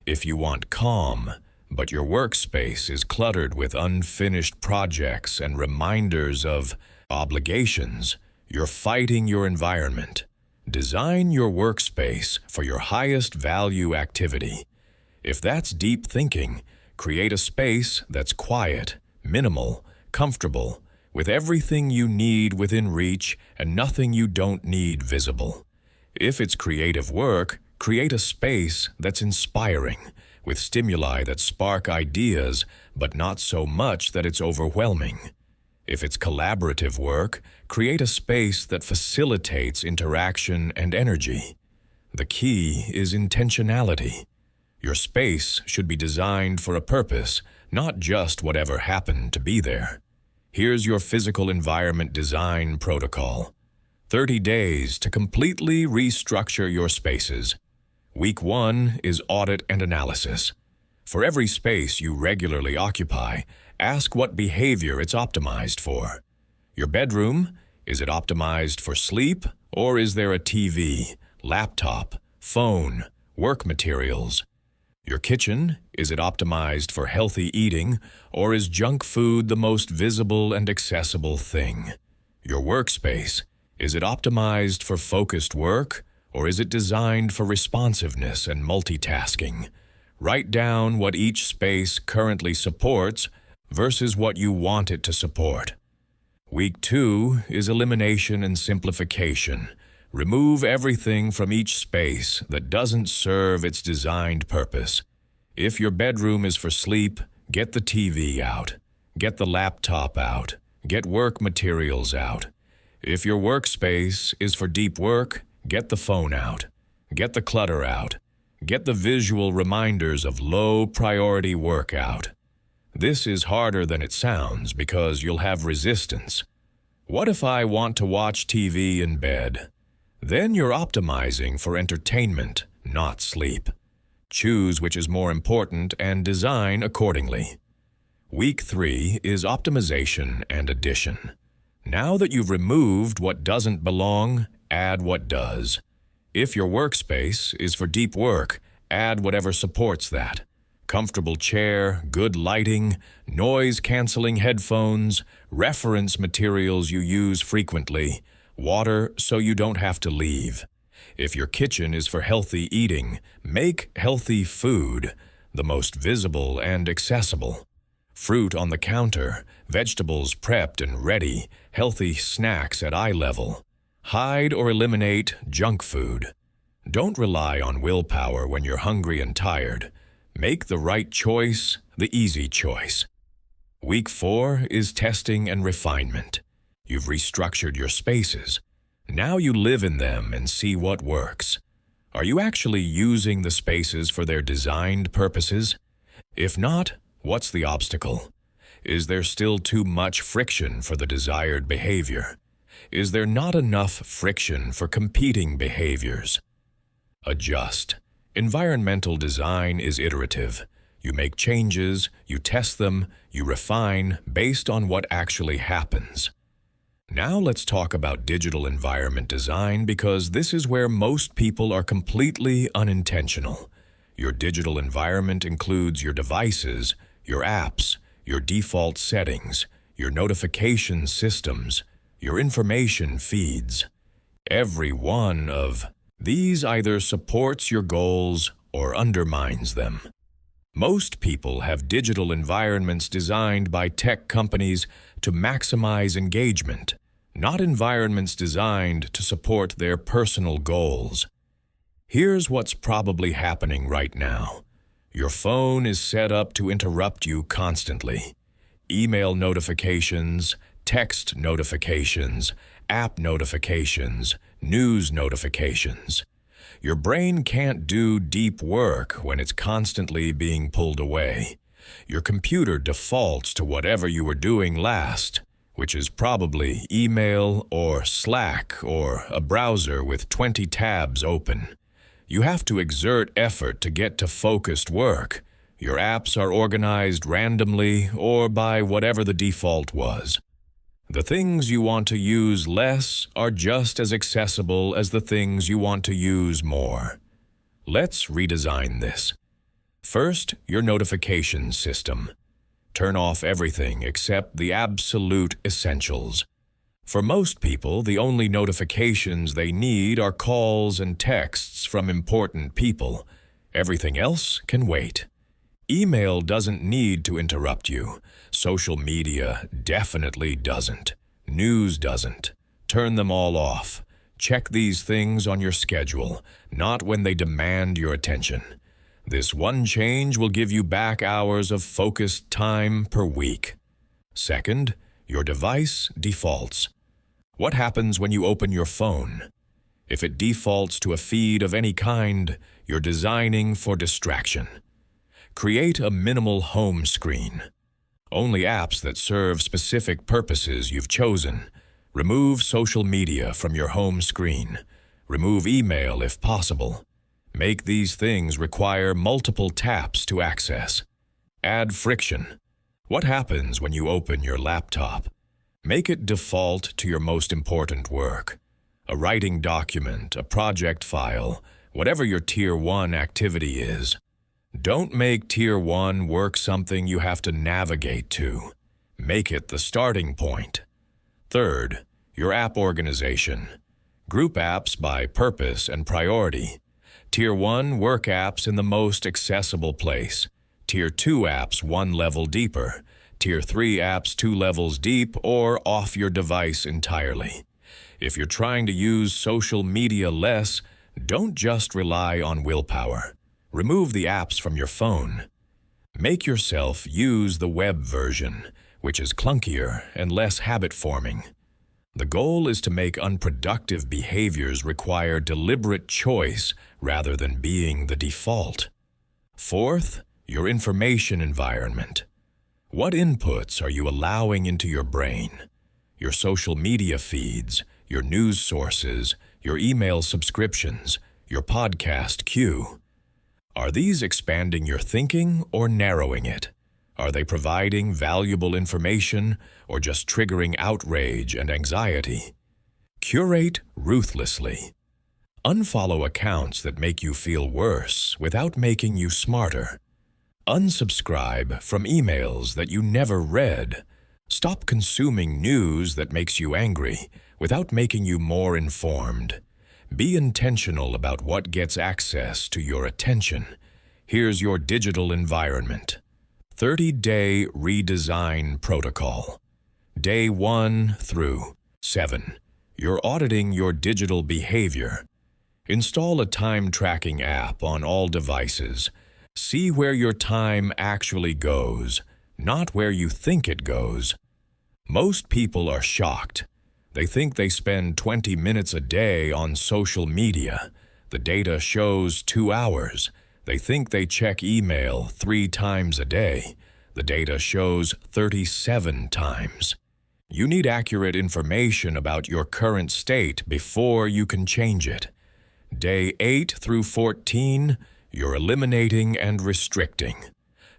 If you want calm, but your workspace is cluttered with unfinished projects and reminders of obligations, you're fighting your environment. Design your workspace for your highest value activity. If that's deep thinking, create a space that's quiet, minimal, comfortable, with everything you need within reach and nothing you don't need visible. If it's creative work, create a space that's inspiring, with stimuli that spark ideas, but not so much that it's overwhelming. If it's collaborative work, create a space that facilitates interaction and energy. The key is intentionality. Your space should be designed for a purpose, not just whatever happened to be there. Here's your physical environment design protocol. 30 days to completely restructure your spaces. Week 1 is audit and analysis. For every space you regularly occupy, ask what behavior it's optimized for. Your bedroom, is it optimized for sleep, or is there a TV, laptop, phone, work materials? Your kitchen, is it optimized for healthy eating, or is junk food the most visible and accessible thing? Your workspace, is it optimized for focused work, or is it designed for responsiveness and multitasking? Write down what each space currently supports versus what you want it to support. Week 2 is elimination and simplification. Remove everything from each space that doesn't serve its designed purpose. If your bedroom is for sleep, get the TV out. Get the laptop out. Get work materials out. If your workspace is for deep work, get the phone out. Get the clutter out. Get the visual reminders of low-priority work out. This is harder than it sounds because you'll have resistance. What if I want to watch TV in bed? Then you're optimizing for entertainment, not sleep. Choose which is more important and design accordingly. Week 3 is optimization and addition. Now that you've removed what doesn't belong, add what does. If your workspace is for deep work, add whatever supports that. Comfortable chair, good lighting, noise-canceling headphones, reference materials you use frequently, water so you don't have to leave. If your kitchen is for healthy eating, make healthy food, the most visible and accessible. Fruit on the counter, vegetables prepped and ready, healthy snacks at eye level. Hide or eliminate junk food. Don't rely on willpower when you're hungry and tired. Make the right choice, the easy choice. Week 4 is testing and refinement. You've restructured your spaces. Now you live in them and see what works. Are you actually using the spaces for their designed purposes? If not, what's the obstacle? Is there still too much friction for the desired behavior? Is there not enough friction for competing behaviors? Adjust. Environmental design is iterative. You make changes, you test them, you refine based on what actually happens. Now let's talk about digital environment design because this is where most people are completely unintentional. Your digital environment includes your devices, your apps, your default settings, your notification systems, your information feeds. Every one of these either supports your goals or undermines them. Most people have digital environments designed by tech companies to maximize engagement, not environments designed to support their personal goals. Here's what's probably happening right now. Your phone is set up to interrupt you constantly. Email notifications, text notifications, app notifications, news notifications. Your brain can't do deep work when it's constantly being pulled away. Your computer defaults to whatever you were doing last, which is probably email or Slack or a browser with 20 tabs open. You have to exert effort to get to focused work. Your apps are organized randomly or by whatever the default was. The things you want to use less are just as accessible as the things you want to use more. Let's redesign this. First, your notification system. Turn off everything except the absolute essentials. For most people, the only notifications they need are calls and texts from important people. Everything else can wait. Email doesn't need to interrupt you. Social media definitely doesn't. News doesn't. Turn them all off. Check these things on your schedule, not when they demand your attention. This one change will give you back hours of focused time per week. Second, your device defaults. What happens when you open your phone? If it defaults to a feed of any kind, you're designing for distraction. Create a minimal home screen. Only apps that serve specific purposes you've chosen. Remove social media from your home screen. Remove email if possible. Make these things require multiple taps to access. Add friction. What happens when you open your laptop? Make it default to your most important work. A writing document, a project file, whatever your Tier 1 activity is. Don't make Tier 1 work something you have to navigate to. Make it the starting point. Third, your app organization. Group apps by purpose and priority. Tier 1 work apps in the most accessible place. Tier 2 apps 1 level deeper. Tier 3 apps 2 levels deep or off your device entirely. If you're trying to use social media less, don't just rely on willpower. Remove the apps from your phone. Make yourself use the web version, which is clunkier and less habit-forming. The goal is to make unproductive behaviors require deliberate choice rather than being the default. Fourth, your information environment. What inputs are you allowing into your brain? Your social media feeds, your news sources, your email subscriptions, your podcast queue. Are these expanding your thinking or narrowing it? Are they providing valuable information or just triggering outrage and anxiety? Curate ruthlessly. Unfollow accounts that make you feel worse without making you smarter. Unsubscribe from emails that you never read. Stop consuming news that makes you angry without making you more informed. Be intentional about what gets access to your attention. Here's your digital environment. 30-day redesign protocol. Day 1 through 7. You're auditing your digital behavior. Install a time tracking app on all devices. See where your time actually goes, not where you think it goes. Most people are shocked. They think they spend 20 minutes a day on social media. The data shows 2 hours. They think they check email 3 times a day. The data shows 37 times. You need accurate information about your current state before you can change it. Day 8 through 14, you're eliminating and restricting.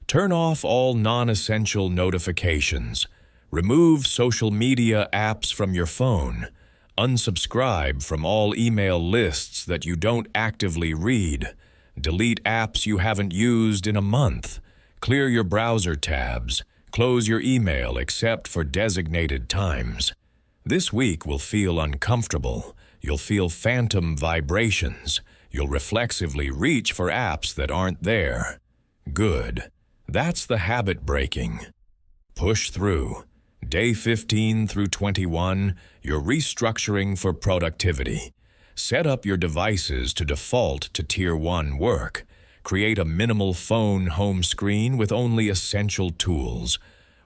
Turn off all non-essential notifications. Remove social media apps from your phone. Unsubscribe from all email lists that you don't actively read. Delete apps you haven't used in a month. Clear your browser tabs. Close your email except for designated times. This week will feel uncomfortable. You'll feel phantom vibrations. You'll reflexively reach for apps that aren't there. Good. That's the habit breaking. Push through. Day 15 through 21, you're restructuring for productivity. Set up your devices to default to Tier 1 work. Create a minimal phone home screen with only essential tools.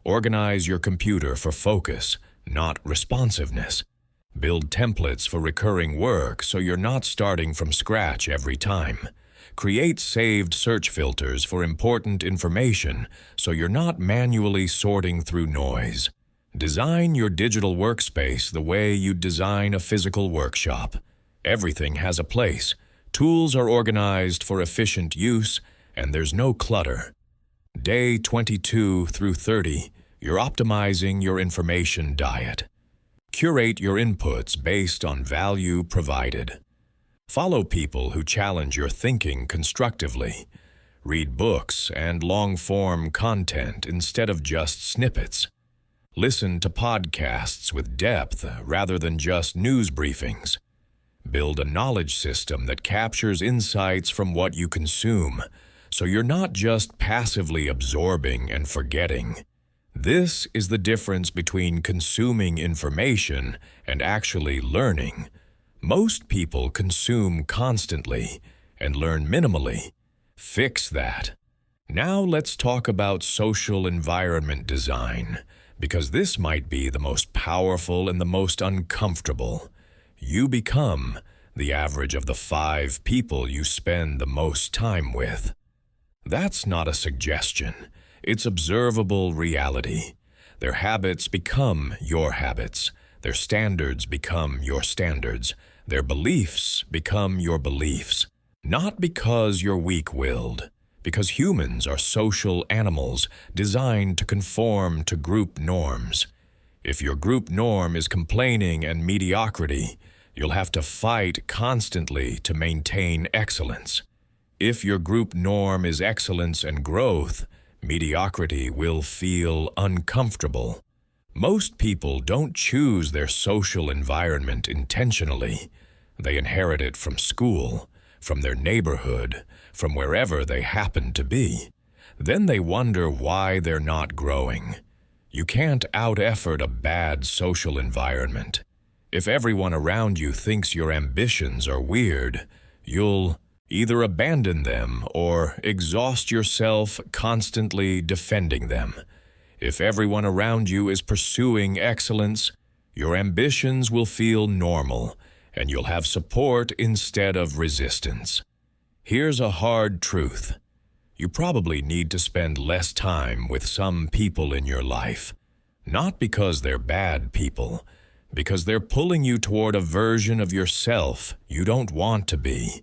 Organize your computer for focus, not responsiveness. Build templates for recurring work so you're not starting from scratch every time. Create saved search filters for important information so you're not manually sorting through noise. Design your digital workspace the way you'd design a physical workshop. Everything has a place. Tools are organized for efficient use, and there's no clutter. Day 22 through 30, you're optimizing your information diet. Curate your inputs based on value provided. Follow people who challenge your thinking constructively. Read books and long-form content instead of just snippets. Listen to podcasts with depth rather than just news briefings. Build a knowledge system that captures insights from what you consume, so you're not just passively absorbing and forgetting. This is the difference between consuming information and actually learning. Most people consume constantly and learn minimally. Fix that. Now let's talk about social environment design, because this might be the most powerful and the most uncomfortable. You become the average of the 5 people you spend the most time with. That's not a suggestion. It's observable reality. Their habits become your habits. Their standards become your standards. Their beliefs become your beliefs. Not because you're weak-willed, because humans are social animals designed to conform to group norms. If your group norm is complaining and mediocrity, you'll have to fight constantly to maintain excellence. If your group norm is excellence and growth, mediocrity will feel uncomfortable. Most people don't choose their social environment intentionally. They inherit it from school, from their neighborhood, from wherever they happen to be. Then they wonder why they're not growing. You can't out-effort a bad social environment. If everyone around you thinks your ambitions are weird, you'll either abandon them or exhaust yourself constantly defending them. If everyone around you is pursuing excellence, your ambitions will feel normal, and you'll have support instead of resistance. Here's a hard truth. You probably need to spend less time with some people in your life. Not because they're bad people, because they're pulling you toward a version of yourself you don't want to be.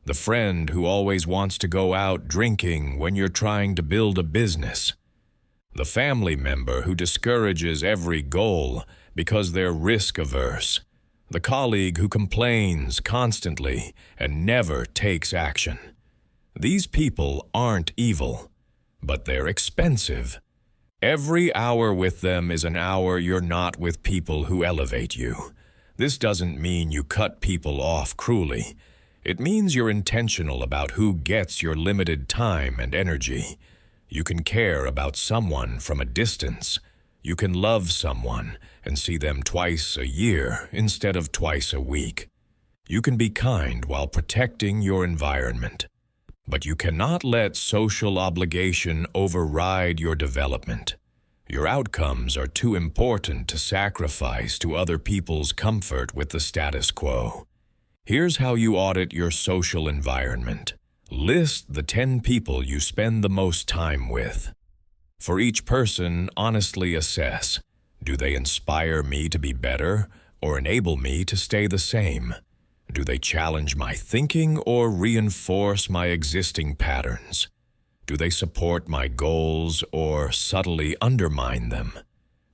The friend who always wants to go out drinking when you're trying to build a business. The family member who discourages every goal because they're risk-averse. The colleague who complains constantly and never takes action. These people aren't evil, but they're expensive. Every hour with them is an hour you're not with people who elevate you. This doesn't mean you cut people off cruelly. It means you're intentional about who gets your limited time and energy. You can care about someone from a distance. You can love someone and see them twice a year instead of twice a week. You can be kind while protecting your environment. But you cannot let social obligation override your development. Your outcomes are too important to sacrifice to other people's comfort with the status quo. Here's how you audit your social environment. List the 10 people you spend the most time with. For each person, honestly assess, do they inspire me to be better or enable me to stay the same? Do they challenge my thinking or reinforce my existing patterns? Do they support my goals or subtly undermine them?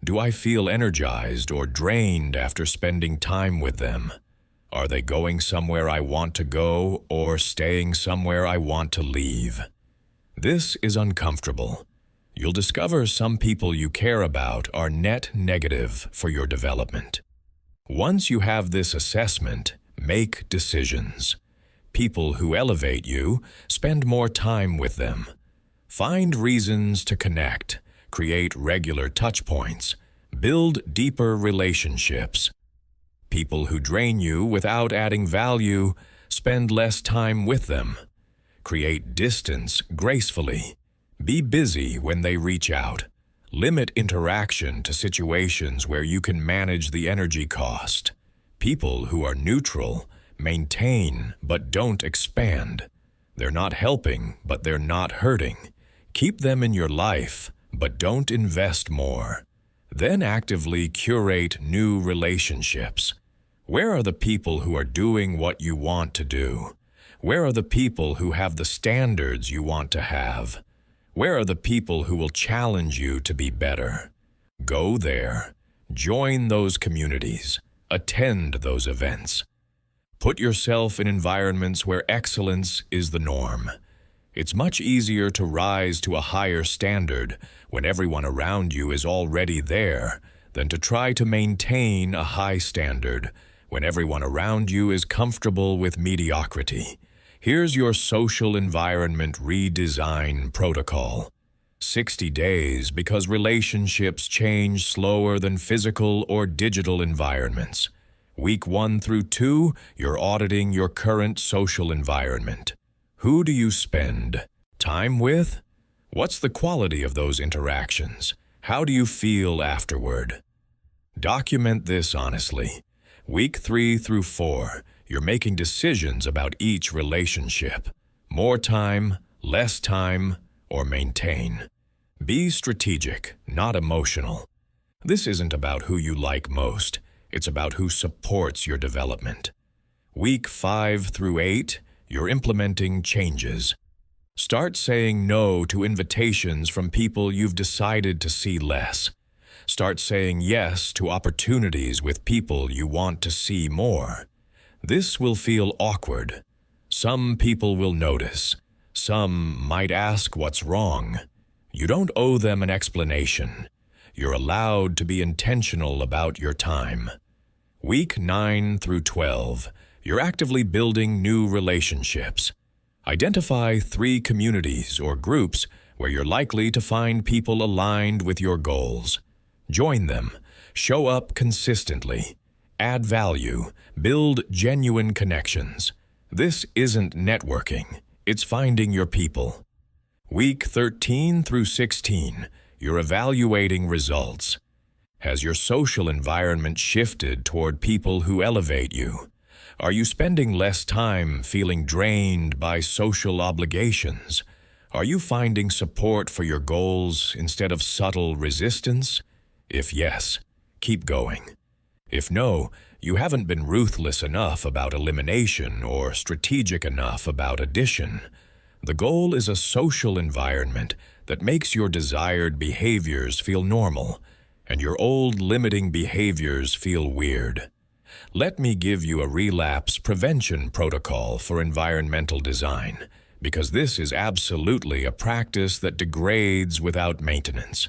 Do I feel energized or drained after spending time with them? Are they going somewhere I want to go or staying somewhere I want to leave? This is uncomfortable. You'll discover some people you care about are net negative for your development. Once you have this assessment, make decisions. People who elevate you, spend more time with them. Find reasons to connect, create regular touch points, build deeper relationships. People who drain you without adding value, spend less time with them. Create distance gracefully. Be busy when they reach out. Limit interaction to situations where you can manage the energy cost. People who are neutral, maintain but don't expand. They're not helping, but they're not hurting. Keep them in your life, but don't invest more. Then actively curate new relationships. Where are the people who are doing what you want to do? Where are the people who have the standards you want to have? Where are the people who will challenge you to be better? Go there. Join those communities. Attend those events. Put yourself in environments where excellence is the norm. It's much easier to rise to a higher standard when everyone around you is already there than to try to maintain a high standard when everyone around you is comfortable with mediocrity. Here's your social environment redesign protocol. 60 days because relationships change slower than physical or digital environments. Week 1 through 2, you're auditing your current social environment. Who do you spend time with? What's the quality of those interactions? How do you feel afterward? Document this honestly. Week 3 through 4, you're making decisions about each relationship. More time, less time, or maintain. Be strategic, not emotional. This isn't about who you like most. It's about who supports your development. Week 5 through 8, you're implementing changes. Start saying no to invitations from people you've decided to see less. Start saying yes to opportunities with people you want to see more. This will feel awkward. Some people will notice. Some might ask what's wrong. You don't owe them an explanation. You're allowed to be intentional about your time. Week 9 through 12, you're actively building new relationships. Identify 3 communities or groups where you're likely to find people aligned with your goals. Join them. Show up consistently. Add value. Build genuine connections. This isn't networking. It's finding your people. Week 13 through 16, you're evaluating results. Has your social environment shifted toward people who elevate you? Are you spending less time feeling drained by social obligations? Are you finding support for your goals instead of subtle resistance? If yes, keep going. If no, you haven't been ruthless enough about elimination or strategic enough about addition. The goal is a social environment that makes your desired behaviors feel normal and your old limiting behaviors feel weird. Let me give you a relapse prevention protocol for environmental design, because this is absolutely a practice that degrades without maintenance.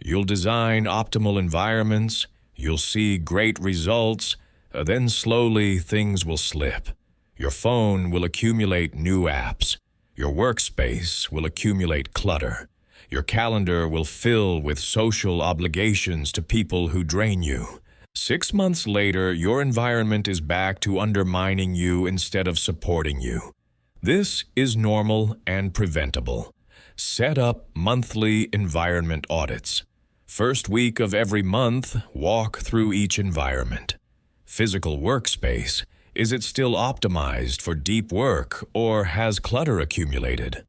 You'll design optimal environments, you'll see great results, then slowly things will slip. Your phone will accumulate new apps. Your workspace will accumulate clutter. Your calendar will fill with social obligations to people who drain you. 6 months later, your environment is back to undermining you instead of supporting you. This is normal and preventable. Set up monthly environment audits. First week of every month, walk through each environment. Physical workspace. Is it still optimized for deep work or has clutter accumulated?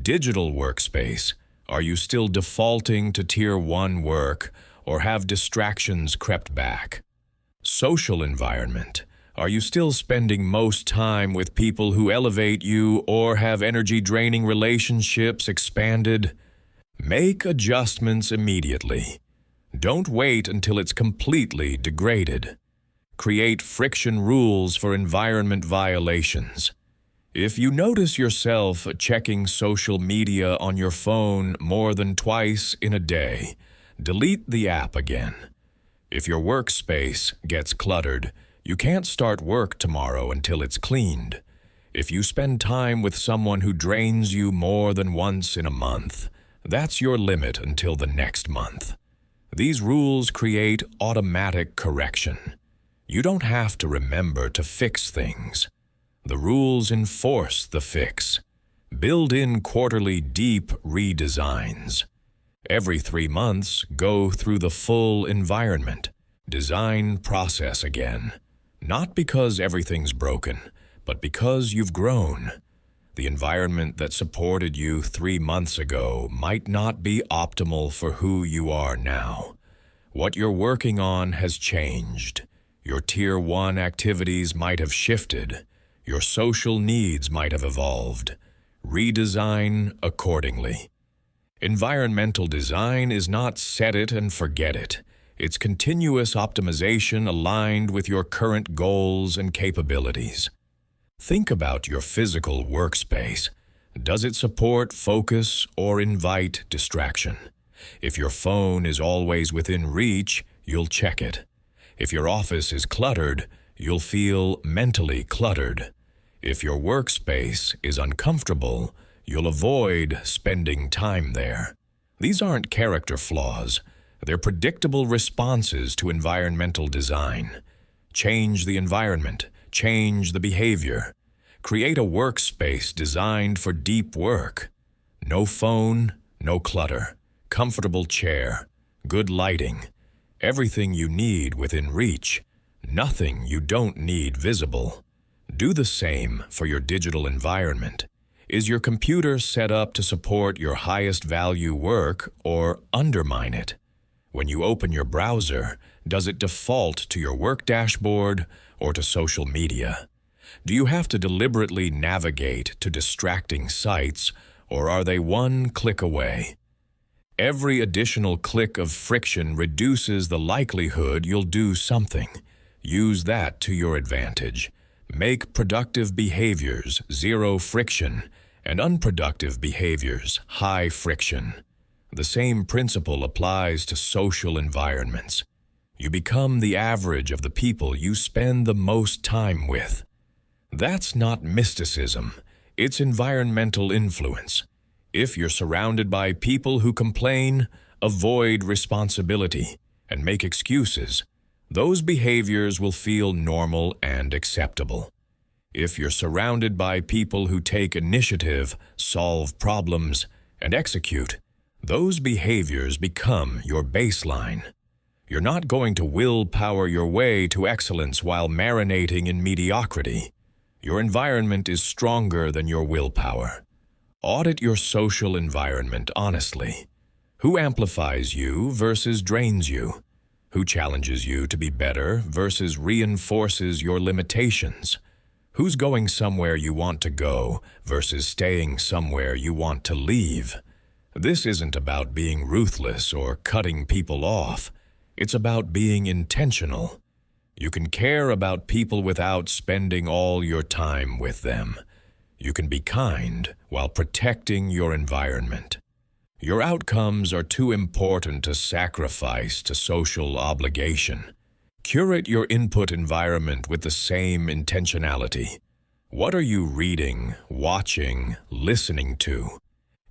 Digital workspace. Are you still defaulting to Tier 1 work or have distractions crept back? Social environment. Are you still spending most time with people who elevate you or have energy-draining relationships expanded? Make adjustments immediately. Don't wait until it's completely degraded. Create friction rules for environment violations. If you notice yourself checking social media on your phone more than twice in a day, delete the app again. If your workspace gets cluttered, you can't start work tomorrow until it's cleaned. If you spend time with someone who drains you more than once in a month, that's your limit until the next month. These rules create automatic correction. You don't have to remember to fix things. The rules enforce the fix. Build in quarterly deep redesigns. Every 3 months, go through the full environment. Design process again. Not because everything's broken, but because you've grown. The environment that supported you 3 months ago might not be optimal for who you are now. What you're working on has changed. Your Tier 1 activities might have shifted. Your social needs might have evolved. Redesign accordingly. Environmental design is not set it and forget it. It's continuous optimization aligned with your current goals and capabilities. Think about your physical workspace. Does it support focus or invite distraction? If your phone is always within reach, you'll check it. If your office is cluttered, you'll feel mentally cluttered. If your workspace is uncomfortable, you'll avoid spending time there. These aren't character flaws. They're predictable responses to environmental design. Change the environment. Change the behavior. Create a workspace designed for deep work. No phone, no clutter. Comfortable chair. Good lighting. Everything you need within reach. Nothing you don't need visible. Do the same for your digital environment. Is your computer set up to support your highest value work or undermine it? When you open your browser, does it default to your work dashboard or to social media? Do you have to deliberately navigate to distracting sites, or are they one click away? Every additional click of friction reduces the likelihood you'll do something. Use that to your advantage. Make productive behaviors zero friction and unproductive behaviors high friction. The same principle applies to social environments. You become the average of the people you spend the most time with. That's not mysticism. It's environmental influence. If you're surrounded by people who complain, avoid responsibility, and make excuses, those behaviors will feel normal and acceptable. If you're surrounded by people who take initiative, solve problems, and execute, those behaviors become your baseline. You're not going to willpower your way to excellence while marinating in mediocrity. Your environment is stronger than your willpower. Audit your social environment honestly. Who amplifies you versus drains you? Who challenges you to be better versus reinforces your limitations? Who's going somewhere you want to go versus staying somewhere you want to leave? This isn't about being ruthless or cutting people off. It's about being intentional. You can care about people without spending all your time with them. You can be kind while protecting your environment. Your outcomes are too important to sacrifice to social obligation. Curate your input environment with the same intentionality. What are you reading, watching, listening to?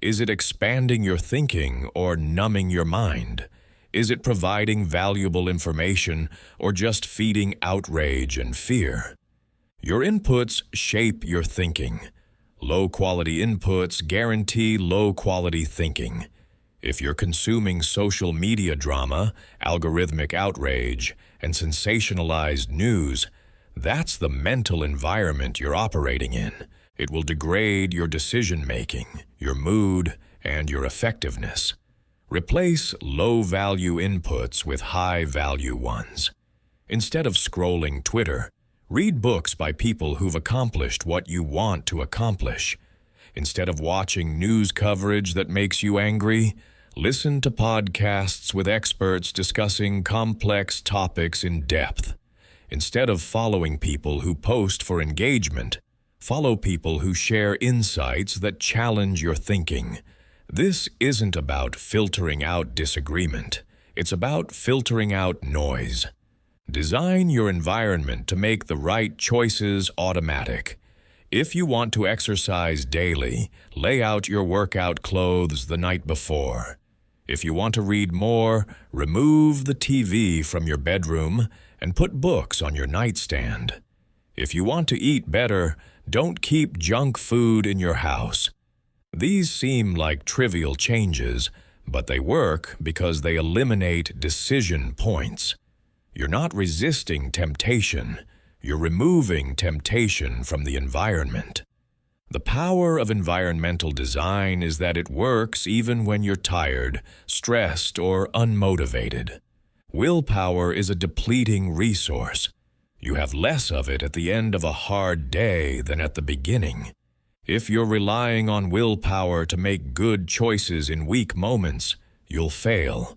Is it expanding your thinking or numbing your mind? Is it providing valuable information or just feeding outrage and fear? Your inputs shape your thinking. Low-quality inputs guarantee low-quality thinking. If you're consuming social media drama, algorithmic outrage, and sensationalized news, that's the mental environment you're operating in. It will degrade your decision-making, your mood, and your effectiveness. Replace low-value inputs with high-value ones. Instead of scrolling Twitter, read books by people who've accomplished what you want to accomplish. Instead of watching news coverage that makes you angry, Listen to podcasts with experts discussing complex topics in depth. Instead of following people who post for engagement, follow people who share insights that challenge your thinking. This isn't about filtering out disagreement. It's about filtering out noise. Design your environment to make the right choices automatic. If you want to exercise daily, lay out your workout clothes the night before. If you want to read more, remove the TV from your bedroom and put books on your nightstand. If you want to eat better, don't keep junk food in your house. These seem like trivial changes, but they work because they eliminate decision points. You're not resisting temptation. You're removing temptation from the environment. The power of environmental design is that it works even when you're tired, stressed, or unmotivated. Willpower is a depleting resource. You have less of it at the end of a hard day than at the beginning. If you're relying on willpower to make good choices in weak moments, you'll fail.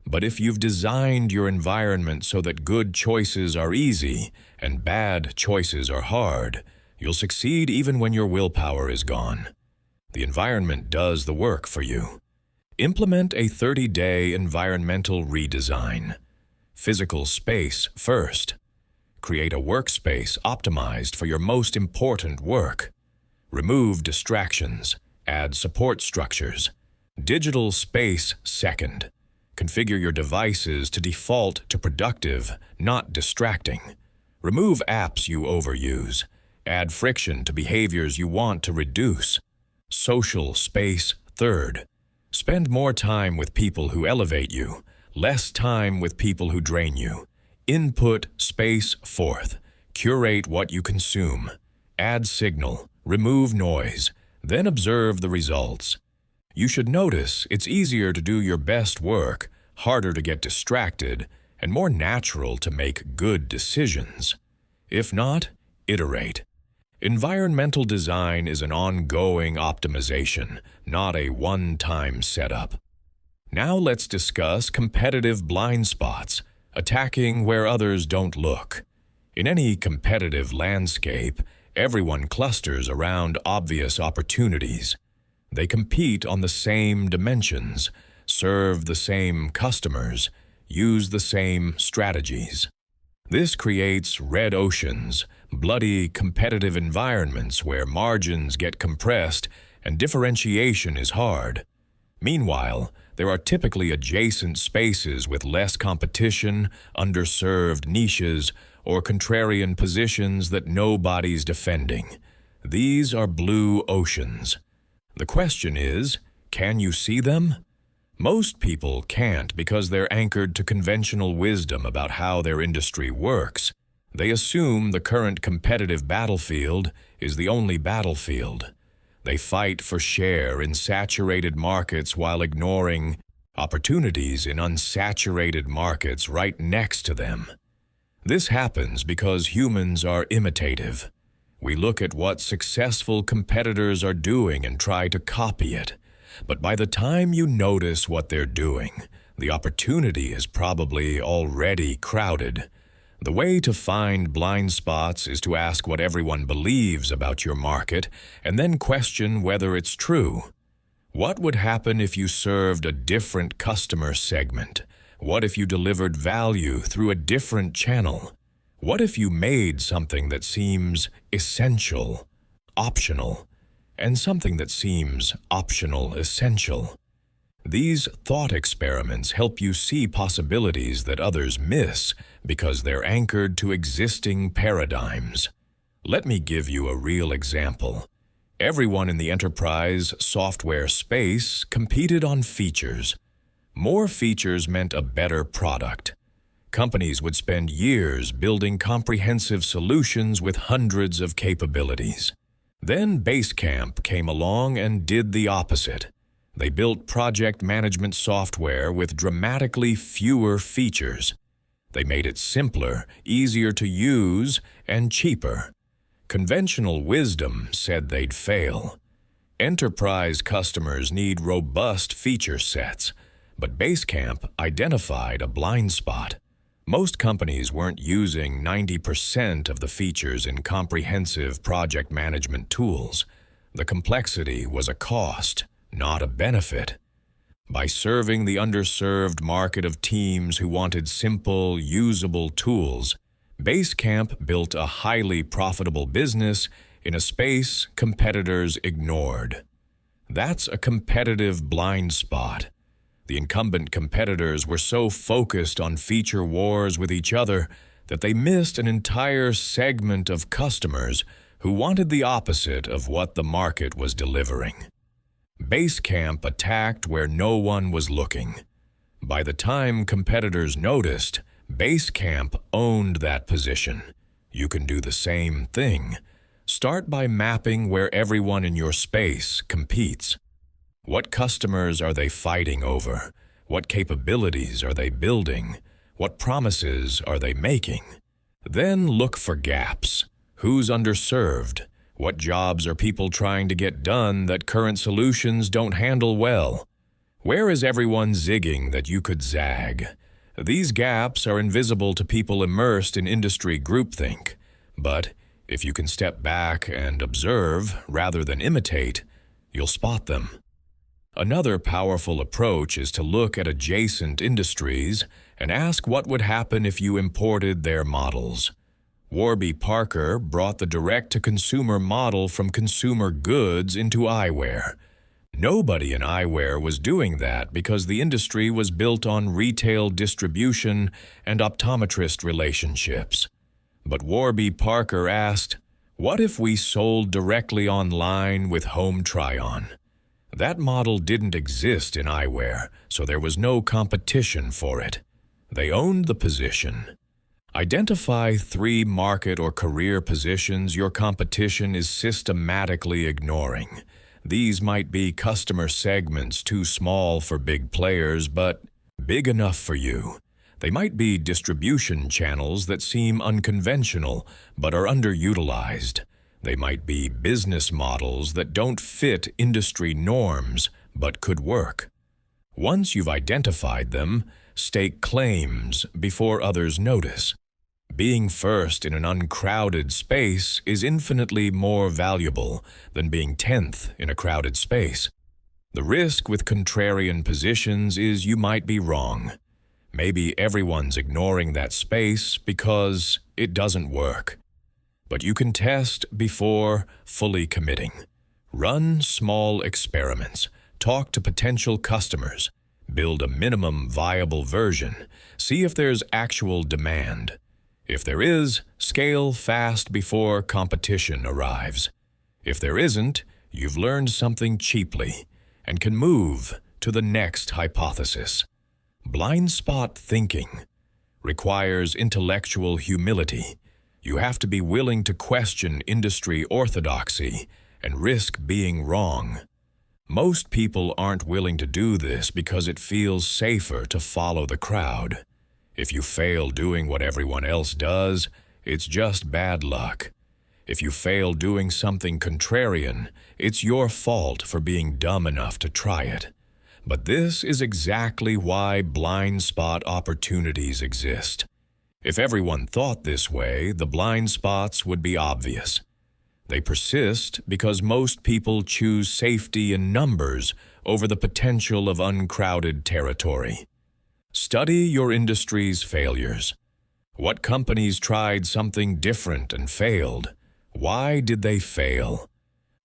But if you've designed your environment so that good choices are easy and bad choices are hard, you'll succeed even when your willpower is gone. The environment does the work for you. Implement a 30-day environmental redesign. Physical space first. Create a workspace optimized for your most important work. Remove distractions. Add support structures. Digital space second. Configure your devices to default to productive, not distracting. Remove apps you overuse. Add friction to behaviors you want to reduce. Social space third. Spend more time with people who elevate you, less time with people who drain you. Input space fourth. Curate what you consume. Add signal. Remove noise. Then observe the results. You should notice it's easier to do your best work, harder to get distracted, and more natural to make good decisions. If not, iterate. Environmental design is an ongoing optimization, not a one-time setup. Now let's discuss competitive blind spots, attacking where others don't look. In any competitive landscape, everyone clusters around obvious opportunities. They compete on the same dimensions, serve the same customers, use the same strategies. This creates red oceans, bloody competitive environments where margins get compressed and differentiation is hard. Meanwhile, there are typically adjacent spaces with less competition, underserved niches, or contrarian positions that nobody's defending. These are blue oceans. The question is, can you see them? Most people can't because they're anchored to conventional wisdom about how their industry works. They assume the current competitive battlefield is the only battlefield. They fight for share in saturated markets while ignoring opportunities in unsaturated markets right next to them. This happens because humans are imitative. We look at what successful competitors are doing and try to copy it. But by the time you notice what they're doing, the opportunity is probably already crowded. The way to find blind spots is to ask what everyone believes about your market and then question whether it's true. What would happen if you served a different customer segment? What if you delivered value through a different channel? What if you made something that seems essential, optional, and something that seems optional, essential? These thought experiments help you see possibilities that others miss because they're anchored to existing paradigms. Let me give you a real example. Everyone in the enterprise software space competed on features. More features meant a better product. Companies would spend years building comprehensive solutions with hundreds of capabilities. Then Basecamp came along and did the opposite. They built project management software with dramatically fewer features. They made it simpler, easier to use, and cheaper. Conventional wisdom said they'd fail. Enterprise customers need robust feature sets, but Basecamp identified a blind spot. Most companies weren't using 90% of the features in comprehensive project management tools. The complexity was a cost, not a benefit. By serving the underserved market of teams who wanted simple, usable tools, Basecamp built a highly profitable business in a space competitors ignored. That's a competitive blind spot. The incumbent competitors were so focused on feature wars with each other that they missed an entire segment of customers who wanted the opposite of what the market was delivering. Basecamp attacked where no one was looking. By the time competitors noticed, Basecamp owned that position. You can do the same thing. Start by mapping where everyone in your space competes. What customers are they fighting over? What capabilities are they building? What promises are they making? Then look for gaps. Who's underserved? What jobs are people trying to get done that current solutions don't handle well? Where is everyone zigging that you could zag? These gaps are invisible to people immersed in industry groupthink. But if you can step back and observe rather than imitate, you'll spot them. Another powerful approach is to look at adjacent industries and ask what would happen if you imported their models. Warby Parker brought the direct-to-consumer model from consumer goods into eyewear. Nobody in eyewear was doing that because the industry was built on retail distribution and optometrist relationships. But Warby Parker asked, what if we sold directly online with home try-on? That model didn't exist in eyewear, so there was no competition for it. They owned the position. Identify 3 market or career positions your competition is systematically ignoring. These might be customer segments too small for big players, but big enough for you. They might be distribution channels that seem unconventional, but are underutilized. They might be business models that don't fit industry norms, but could work. Once you've identified them, stake claims before others notice. Being first in an uncrowded space is infinitely more valuable than being 10th in a crowded space. The risk with contrarian positions is you might be wrong. Maybe everyone's ignoring that space because it doesn't work. But you can test before fully committing. Run small experiments. Talk to potential customers. Build a minimum viable version. See if there's actual demand. If there is, scale fast before competition arrives. If there isn't, you've learned something cheaply and can move to the next hypothesis. Blind spot thinking requires intellectual humility. You have to be willing to question industry orthodoxy and risk being wrong. Most people aren't willing to do this because it feels safer to follow the crowd. If you fail doing what everyone else does, it's just bad luck. If you fail doing something contrarian, it's your fault for being dumb enough to try it. But this is exactly why blind spot opportunities exist. If everyone thought this way, the blind spots would be obvious. They persist because most people choose safety in numbers over the potential of uncrowded territory. Study your industry's failures. What companies tried something different and failed? Why did they fail?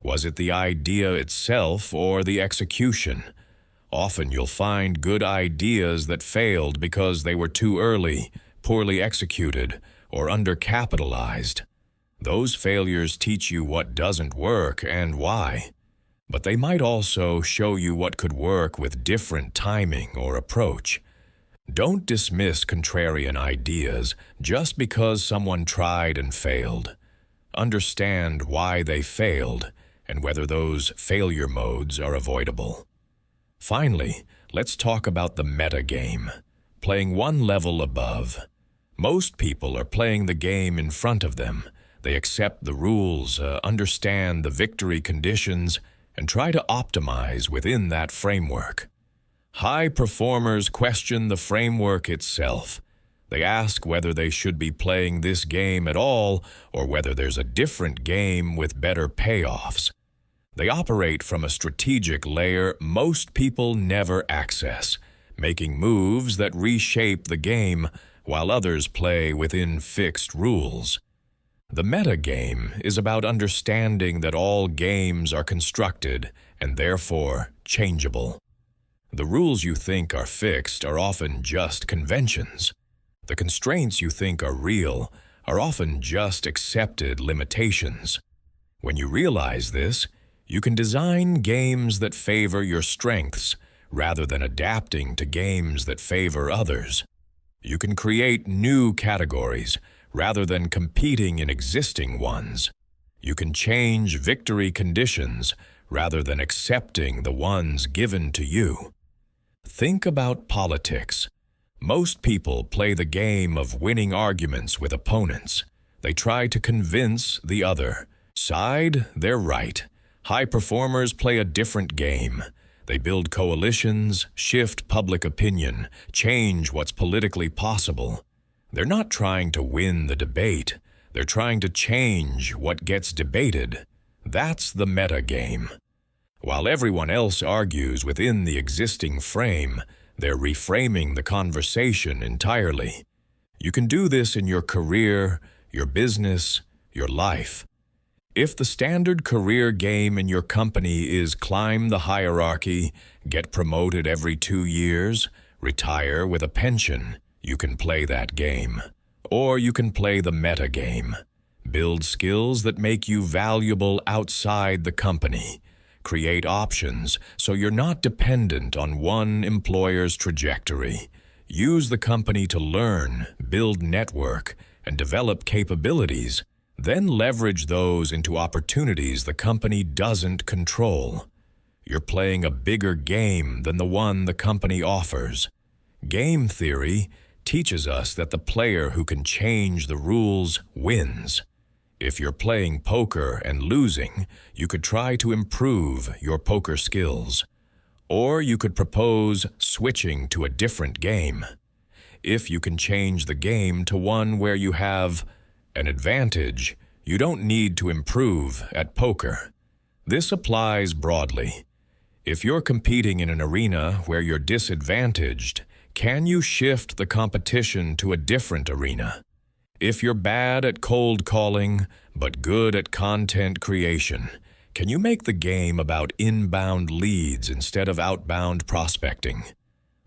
Was it the idea itself or the execution? Often you'll find good ideas that failed because they were too early, poorly executed, or undercapitalized. Those failures teach you what doesn't work and why. But they might also show you what could work with different timing or approach. Don't dismiss contrarian ideas just because someone tried and failed. Understand why they failed and whether those failure modes are avoidable. Finally, let's talk about the metagame, playing one level above. Most people are playing the game in front of them. They accept the rules, understand the victory conditions, and try to optimize within that framework. High performers question the framework itself. They ask whether they should be playing this game at all or whether there's a different game with better payoffs. They operate from a strategic layer most people never access, making moves that reshape the game while others play within fixed rules. The metagame is about understanding that all games are constructed and therefore changeable. The rules you think are fixed are often just conventions. The constraints you think are real are often just accepted limitations. When you realize this, you can design games that favor your strengths rather than adapting to games that favor others. You can create new categories rather than competing in existing ones. You can change victory conditions rather than accepting the ones given to you. Think about politics. Most people play the game of winning arguments with opponents. They try to convince the other side they're right. High performers play a different game. They build coalitions, shift public opinion, change what's politically possible. They're not trying to win the debate. They're trying to change what gets debated. That's the metagame. While everyone else argues within the existing frame, they're reframing the conversation entirely. You can do this in your career, your business, your life. If the standard career game in your company is climb the hierarchy, get promoted every 2 years, retire with a pension, you can play that game. Or you can play the meta game. Build skills that make you valuable outside the company. Create options so you're not dependent on one employer's trajectory. Use the company to learn, build network, and develop capabilities. Then leverage those into opportunities the company doesn't control. You're playing a bigger game than the one the company offers. Game theory teaches us that the player who can change the rules wins. If you're playing poker and losing, you could try to improve your poker skills. Or you could propose switching to a different game. If you can change the game to one where you have an advantage, you don't need to improve at poker. This applies broadly. If you're competing in an arena where you're disadvantaged, can you shift the competition to a different arena? If you're bad at cold calling, but good at content creation, can you make the game about inbound leads instead of outbound prospecting?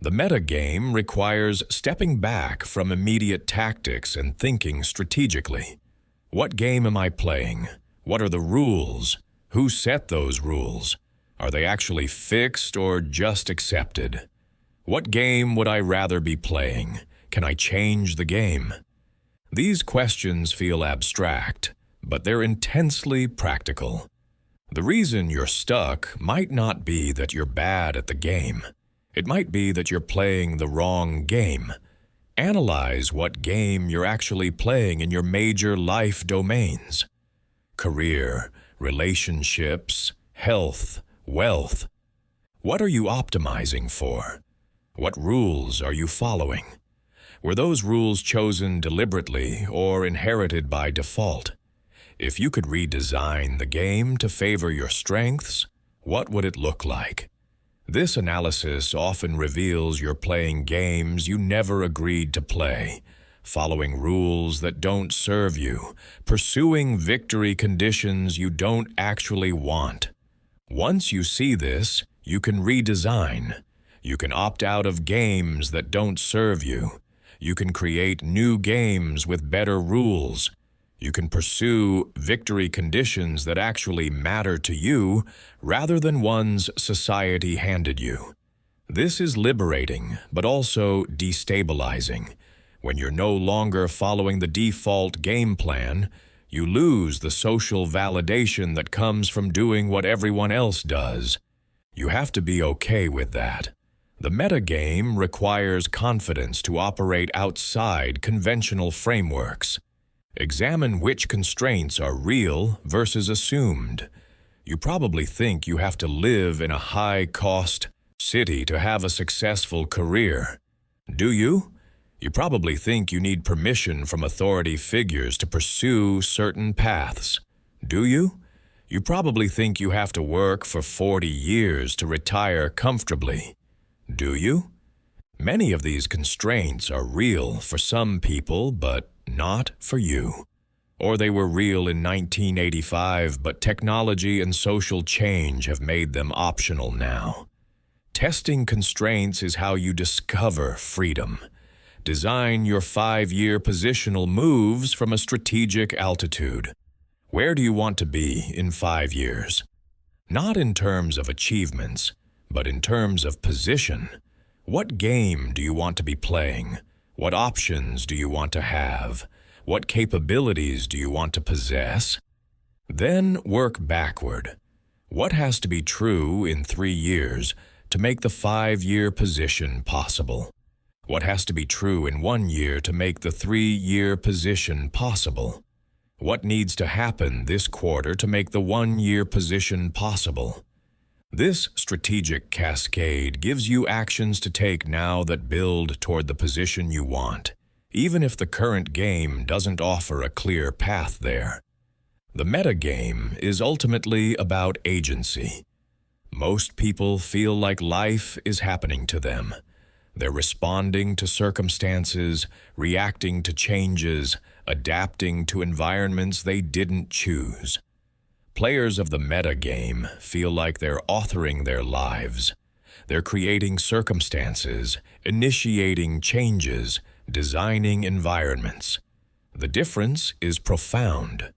The metagame requires stepping back from immediate tactics and thinking strategically. What game am I playing? What are the rules? Who set those rules? Are they actually fixed or just accepted? What game would I rather be playing? Can I change the game? These questions feel abstract, but they're intensely practical. The reason you're stuck might not be that you're bad at the game. It might be that you're playing the wrong game. Analyze what game you're actually playing in your major life domains. Career, relationships, health, wealth. What are you optimizing for? What rules are you following? Were those rules chosen deliberately or inherited by default? If you could redesign the game to favor your strengths, what would it look like? This analysis often reveals you're playing games you never agreed to play, following rules that don't serve you, pursuing victory conditions you don't actually want. Once you see this, you can redesign. You can opt out of games that don't serve you. You can create new games with better rules. You can pursue victory conditions that actually matter to you rather than ones society handed you. This is liberating, but also destabilizing. When you're no longer following the default game plan, you lose the social validation that comes from doing what everyone else does. You have to be okay with that. The metagame requires confidence to operate outside conventional frameworks. Examine which constraints are real versus assumed. You probably think you have to live in a high-cost city to have a successful career. Do you? You probably think you need permission from authority figures to pursue certain paths. Do you? You probably think you have to work for 40 years to retire comfortably. Do you? Many of these constraints are real for some people, but not for you. Or they were real in 1985, but technology and social change have made them optional now. Testing constraints is how you discover freedom. Design your 5-year positional moves from a strategic altitude. Where do you want to be in 5 years? Not in terms of achievements, but in terms of position. What game do you want to be playing? What options do you want to have? What capabilities do you want to possess? Then work backward. What has to be true in 3 years to make the 5-year position possible? What has to be true in 1 year to make the 3-year position possible? What needs to happen this quarter to make the 1-year position possible? This strategic cascade gives you actions to take now that build toward the position you want, even if the current game doesn't offer a clear path there. The metagame is ultimately about agency. Most people feel like life is happening to them. They're responding to circumstances, reacting to changes, adapting to environments they didn't choose. Players of the metagame feel like they're authoring their lives. They're creating circumstances, initiating changes, designing environments. The difference is profound.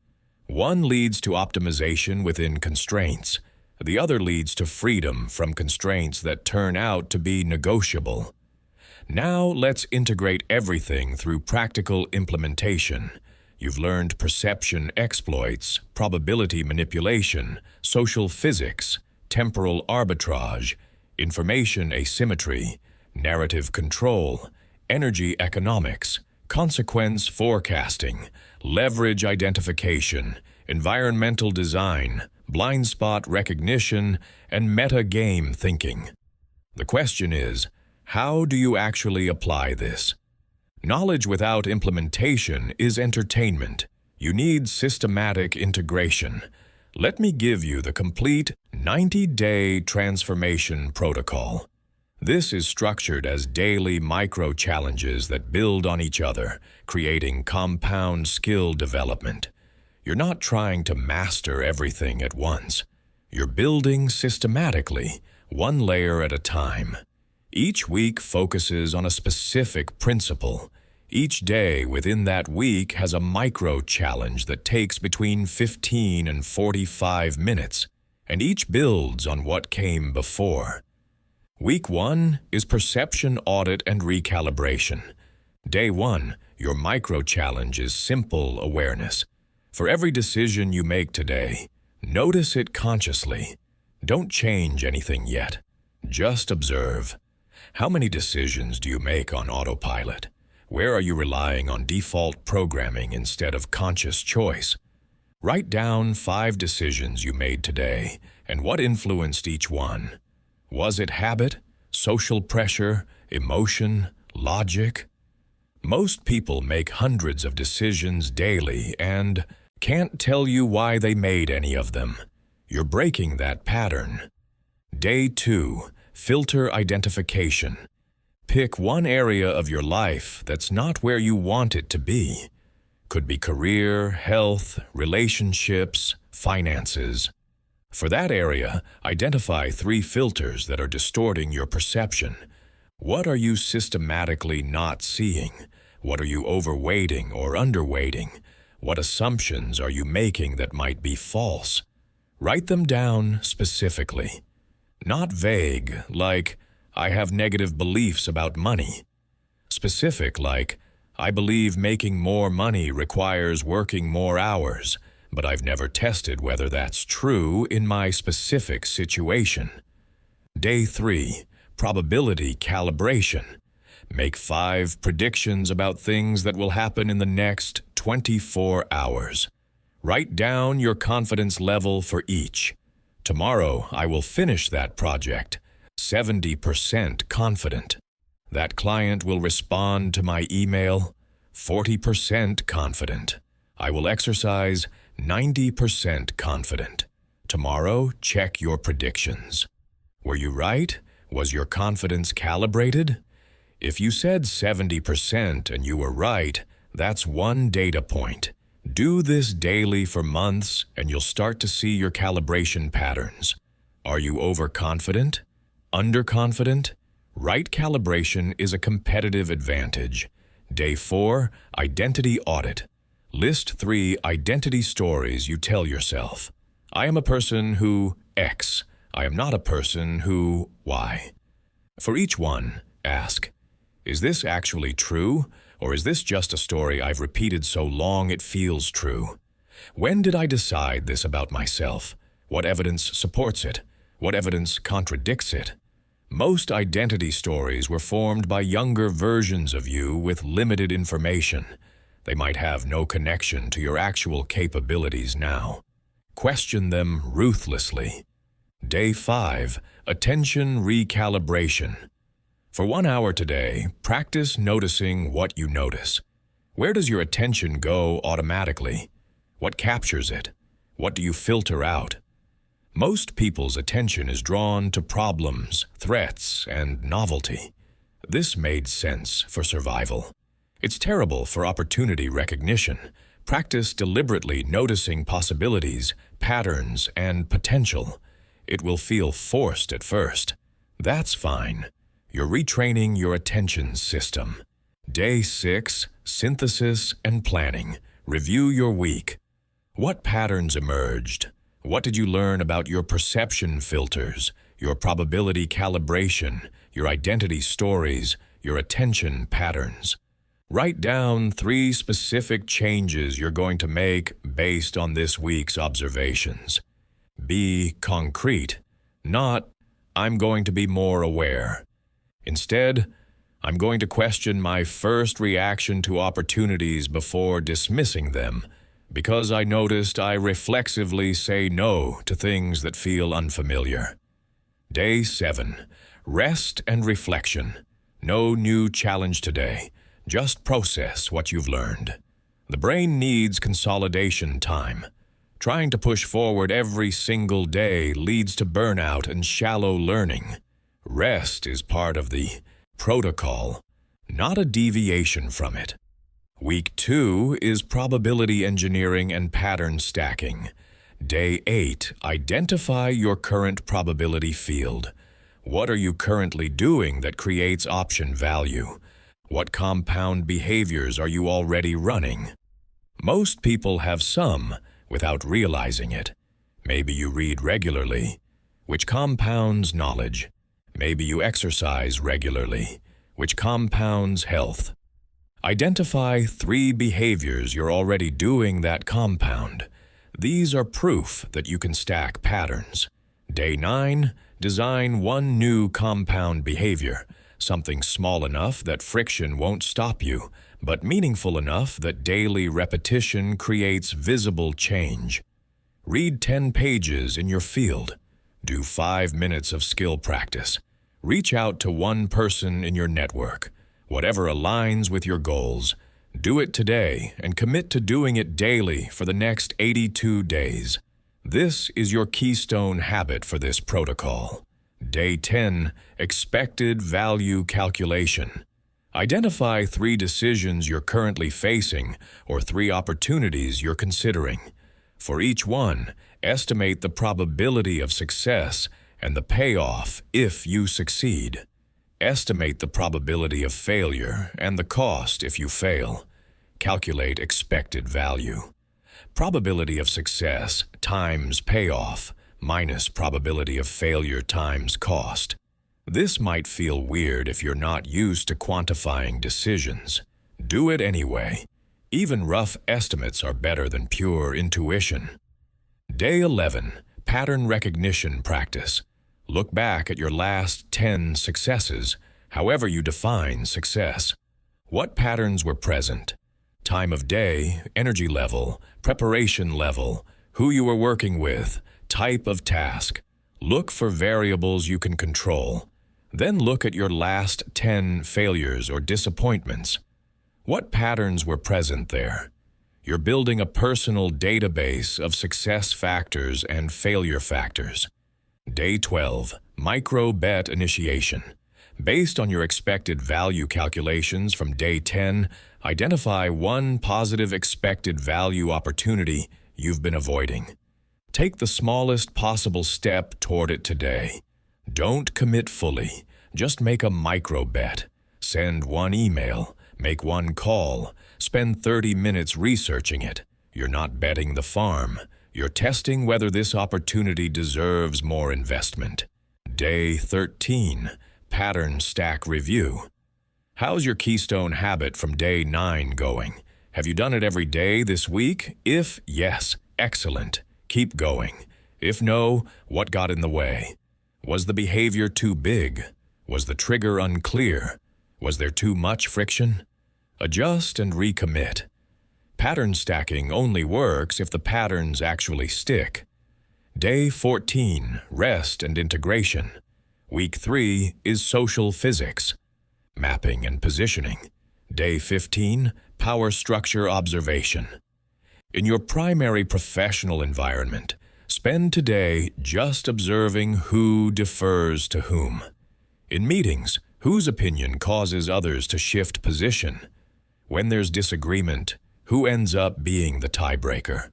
One leads to optimization within constraints. The other leads to freedom from constraints that turn out to be negotiable. Now let's integrate everything through practical implementation. You've learned perception exploits, probability manipulation, social physics, temporal arbitrage, information asymmetry, narrative control, energy economics, consequence forecasting, leverage identification, environmental design, blind spot recognition, and meta-game thinking. The question is, how do you actually apply this? Knowledge without implementation is entertainment. You need systematic integration. Let me give you the complete 90-day transformation protocol. This is structured as daily micro-challenges that build on each other, creating compound skill development. You're not trying to master everything at once. You're building systematically, one layer at a time. Each week focuses on a specific principle. Each day within that week has a micro-challenge that takes between 15 and 45 minutes, and each builds on what came before. Week 1 is perception audit and recalibration. Day 1, your micro-challenge is simple awareness. For every decision you make today, notice it consciously. Don't change anything yet. Just observe. How many decisions do you make on autopilot? Where are you relying on default programming instead of conscious choice? Write down 5 decisions you made today and what influenced each one. Was it habit, social pressure, emotion, logic? Most people make hundreds of decisions daily and can't tell you why they made any of them. You're breaking that pattern. Day 2. Filter identification. Pick one area of your life that's not where you want it to be. Could be career, health, relationships, finances. For that area, identify 3 filters that are distorting your perception. What are you systematically not seeing? What are you overweighting or underweighting? What assumptions are you making that might be false? Write them down specifically. Not vague, like, I have negative beliefs about money. Specific, like, I believe making more money requires working more hours, but I've never tested whether that's true in my specific situation. Day 3, probability calibration. Make 5 predictions about things that will happen in the next 24 hours. Write down your confidence level for each. Tomorrow I will finish that project, 70% confident. That client will respond to my email, 40% confident. I will exercise, 90% confident. Tomorrow, check your predictions. Were you right? Was your confidence calibrated? If you said 70% and you were right, that's one data point. Do this daily for months and you'll start to see your calibration patterns. Are you overconfident? Underconfident? Right calibration is a competitive advantage. Day 4, Identity Audit. List 3 identity stories you tell yourself. I am a person who X. I am not a person who Y. For each one, ask, is this actually true, or is this just a story I've repeated so long it feels true? When did I decide this about myself? What evidence supports it? What evidence contradicts it? Most identity stories were formed by younger versions of you with limited information. They might have no connection to your actual capabilities now. Question them ruthlessly. Day 5, Attention Recalibration. For 1 hour today, practice noticing what you notice. Where does your attention go automatically? What captures it? What do you filter out? Most people's attention is drawn to problems, threats, and novelty. This made sense for survival. It's terrible for opportunity recognition. Practice deliberately noticing possibilities, patterns, and potential. It will feel forced at first. That's fine. You're retraining your attention system. Day 6, Synthesis and Planning. Review your week. What patterns emerged? What did you learn about your perception filters, your probability calibration, your identity stories, your attention patterns? Write down 3 specific changes you're going to make based on this week's observations. Be concrete, not, I'm going to be more aware. Instead, I'm going to question my first reaction to opportunities before dismissing them, because I noticed I reflexively say no to things that feel unfamiliar. Day 7, Rest and Reflection. No new challenge today. Just process what you've learned. The brain needs consolidation time. Trying to push forward every single day leads to burnout and shallow learning. Rest is part of the protocol, not a deviation from it. Week 2 is probability engineering and pattern stacking. Day 8, identify your current probability field. What are you currently doing that creates option value? What compound behaviors are you already running? Most people have some without realizing it. Maybe you read regularly, which compounds knowledge. Maybe you exercise regularly, which compounds health. Identify 3 behaviors you're already doing that compound. These are proof that you can stack patterns. Day 9, design 1 new compound behavior, something small enough that friction won't stop you, but meaningful enough that daily repetition creates visible change. Read 10 pages in your field. Do 5 minutes of skill practice. Reach out to 1 person in your network. Whatever aligns with your goals, do it today and commit to doing it daily for the next 82 days. This is your keystone habit for this protocol. Day 10, Expected Value Calculation. Identify 3 decisions you're currently facing or 3 opportunities you're considering. For each one, estimate the probability of success and the payoff if you succeed. Estimate the probability of failure and the cost if you fail. Calculate expected value. Probability of success times payoff minus probability of failure times cost. This might feel weird if you're not used to quantifying decisions. Do it anyway. Even rough estimates are better than pure intuition. Day 11, Pattern Recognition Practice. Look back at your last 10 successes, however you define success. What patterns were present? Time of day, energy level, preparation level, who you were working with, Type of task. Look for variables you can control. Then look at your last 10 failures or disappointments. What patterns were present there? You're building a personal database of success factors and failure factors. Day 12, micro bet initiation. Based on your expected value calculations from day 10, identify one positive expected value opportunity you've been avoiding. Take the smallest possible step toward it today. Don't commit fully. Just make a micro bet. Send one email. Make one call. Spend 30 minutes researching it. You're not betting the farm. You're testing whether this opportunity deserves more investment. Day 13. Pattern Stack Review. How's your keystone habit from day 9 going? Have you done it every day this week? If yes, excellent. Keep going. If no, what got in the way? Was the behavior too big? Was the trigger unclear? Was there too much friction? Adjust and recommit. Pattern stacking only works if the patterns actually stick. Day 14, Rest and Integration. Week 3 is Social Physics, Mapping and Positioning. Day 15, Power Structure Observation. In your primary professional environment, spend today just observing who defers to whom. In meetings, whose opinion causes others to shift position? When there's disagreement, who ends up being the tiebreaker?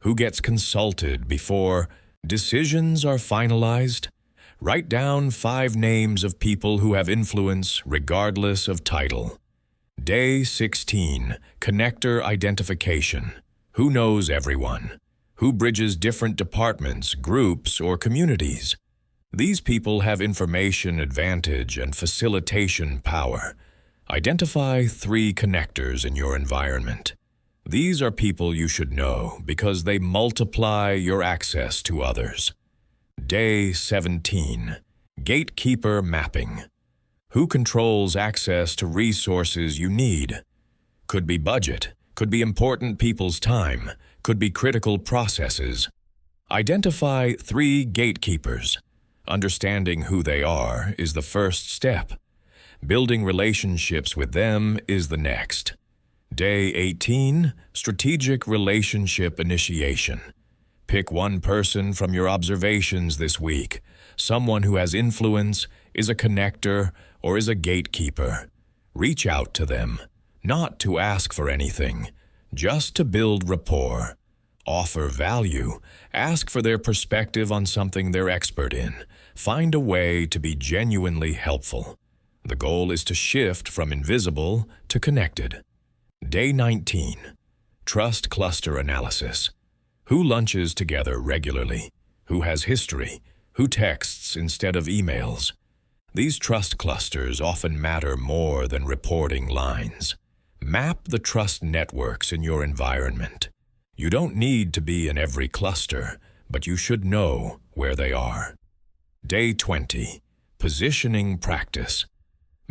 Who gets consulted before decisions are finalized? Write down 5 names of people who have influence regardless of title. Day 16, Connector Identification. Who knows everyone? Who bridges different departments, groups, or communities? These people have information advantage and facilitation power. Identify 3 connectors in your environment. These are people you should know because they multiply your access to others. Day 17, Gatekeeper Mapping. Who controls access to resources you need? Could be budget, could be important people's time, could be critical processes. Identify 3 gatekeepers. Understanding who they are is the first step. Building relationships with them is the next. Day 18, Strategic Relationship Initiation. Pick one person from your observations this week, someone who has influence, is a connector, or is a gatekeeper. Reach out to them, not to ask for anything, just to build rapport. Offer value, ask for their perspective on something they're expert in. Find a way to be genuinely helpful. The goal is to shift from invisible to connected. Day 19, Trust Cluster Analysis. Who lunches together regularly? Who has history? Who texts instead of emails? These trust clusters often matter more than reporting lines. Map the trust networks in your environment. You don't need to be in every cluster, but you should know where they are. Day 20, Positioning Practice.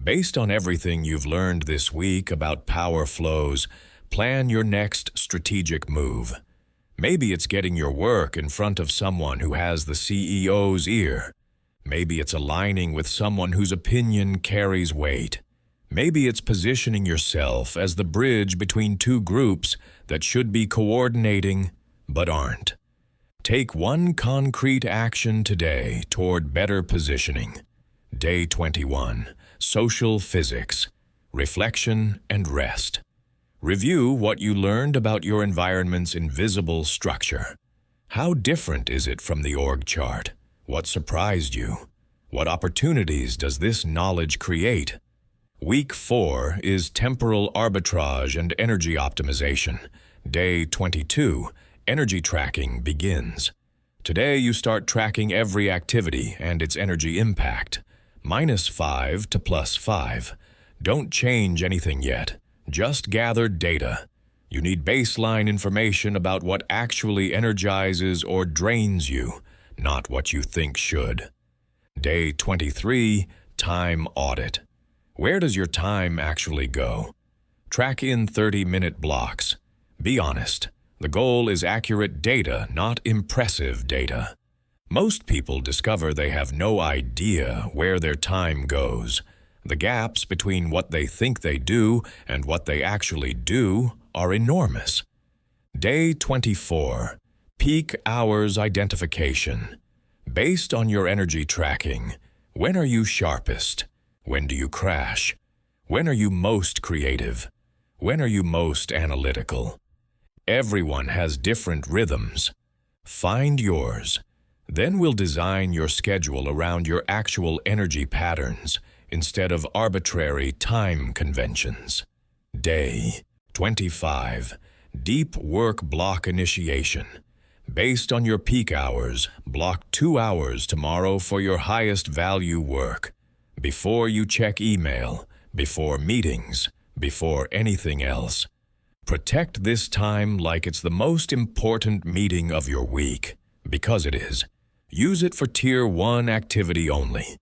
Based on everything you've learned this week about power flows, plan your next strategic move. Maybe it's getting your work in front of someone who has the CEO's ear. Maybe it's aligning with someone whose opinion carries weight. Maybe it's positioning yourself as the bridge between 2 groups that should be coordinating but aren't. Take one concrete action today toward better positioning. Day 21, Social Physics, Reflection and Rest. Review what you learned about your environment's invisible structure. How different is it from the org chart? What surprised you? What opportunities does this knowledge create? Week 4 is Temporal Arbitrage and Energy Optimization. Day 22, Energy Tracking begins. Today you start tracking every activity and its energy impact. -5 to +5. Don't change anything yet. Just gather data. You need baseline information about what actually energizes or drains you, not what you think should. Day 23, Time Audit. Where does your time actually go? Track in 30-minute blocks. Be honest. The goal is accurate data, not impressive data. Most people discover they have no idea where their time goes. The gaps between what they think they do and what they actually do are enormous. Day 24. Peak Hours Identification. Based on your energy tracking, when are you sharpest? When do you crash? When are you most creative? When are you most analytical? Everyone has different rhythms. Find yours. Then we'll design your schedule around your actual energy patterns instead of arbitrary time conventions. Day 25. Deep Work Block Initiation. Based on your peak hours, block 2 hours tomorrow for your highest value work. Before you check email, before meetings, before anything else. Protect this time like it's the most important meeting of your week, because it is. Use it for Tier 1 activity only.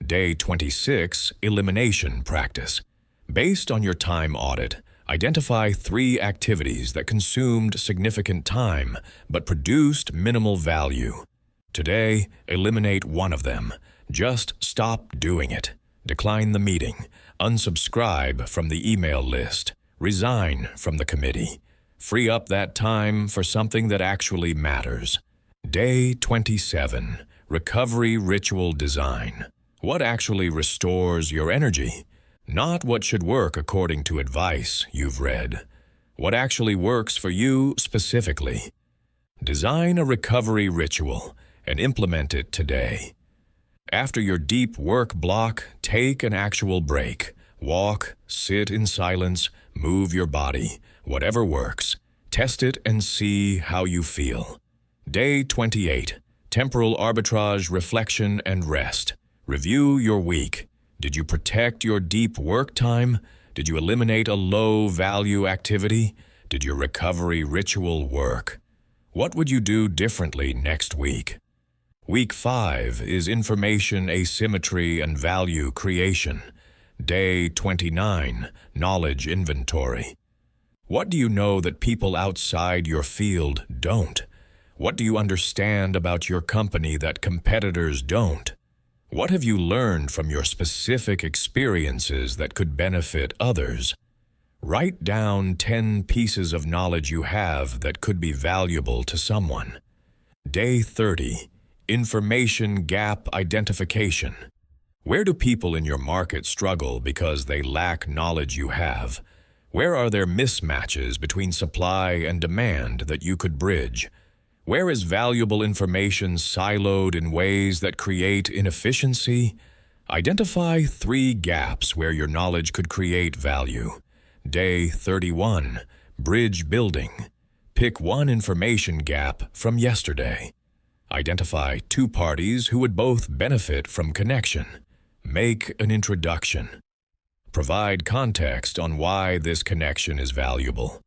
Day 26, Elimination Practice. Based on your time audit, identify 3 activities that consumed significant time but produced minimal value. Today, eliminate one of them. Just stop doing it. Decline the meeting. Unsubscribe from the email list. Resign from the committee. Free up that time for something that actually matters. Day 27. Recovery Ritual Design. What actually restores your energy? Not what should work according to advice you've read. What actually works for you specifically. Design a recovery ritual and implement it today. After your deep work block, take an actual break. Walk, sit in silence, move your body, whatever works. Test it and see how you feel. Day 28. Temporal Arbitrage, Reflection, and Rest. Review your week. Did you protect your deep work time? Did you eliminate a low-value activity? Did your recovery ritual work? What would you do differently next week? Week 5 is Information Asymmetry and Value Creation. Day 29, Knowledge Inventory. What do you know that people outside your field don't? What do you understand about your company that competitors don't? What have you learned from your specific experiences that could benefit others? Write down 10 pieces of knowledge you have that could be valuable to someone. Day 30, Information Gap Identification. Where do people in your market struggle because they lack knowledge you have? Where are there mismatches between supply and demand that you could bridge? Where is valuable information siloed in ways that create inefficiency? Identify 3 gaps where your knowledge could create value. Day 31, Bridge Building. Pick one information gap from yesterday. Identify 2 parties who would both benefit from connection. Make an introduction. Provide context on why this connection is valuable.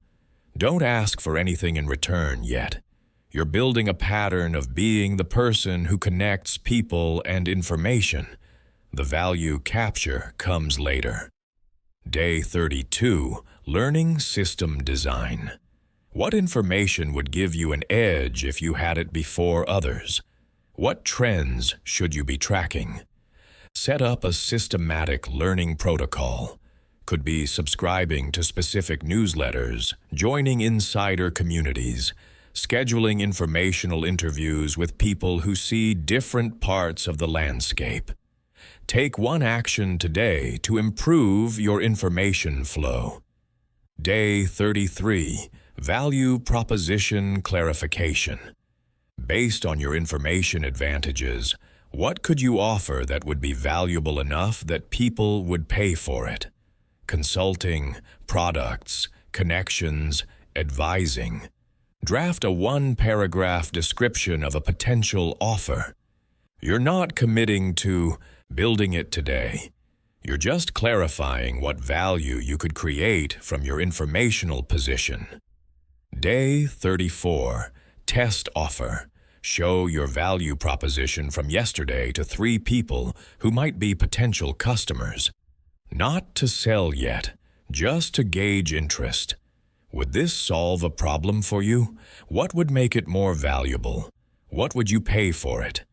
Don't ask for anything in return yet. You're building a pattern of being the person who connects people and information. The value capture comes later. Day 32, Learning System Design. What information would give you an edge if you had it before others? What trends should you be tracking? Set up a systematic learning protocol. Could be subscribing to specific newsletters, joining insider communities, scheduling informational interviews with people who see different parts of the landscape. Take one action today to improve your information flow. Day 33, Value Proposition Clarification. Based on your information advantages, what could you offer that would be valuable enough that people would pay for it? Consulting, products, connections, advising. Draft a 1-paragraph description of a potential offer. You're not committing to building it today. You're just clarifying what value you could create from your informational position. Day 34, Test Offer. Show your value proposition from yesterday to 3 people who might be potential customers. Not to sell yet, just to gauge interest. Would this solve a problem for you? What would make it more valuable? What would you pay for it?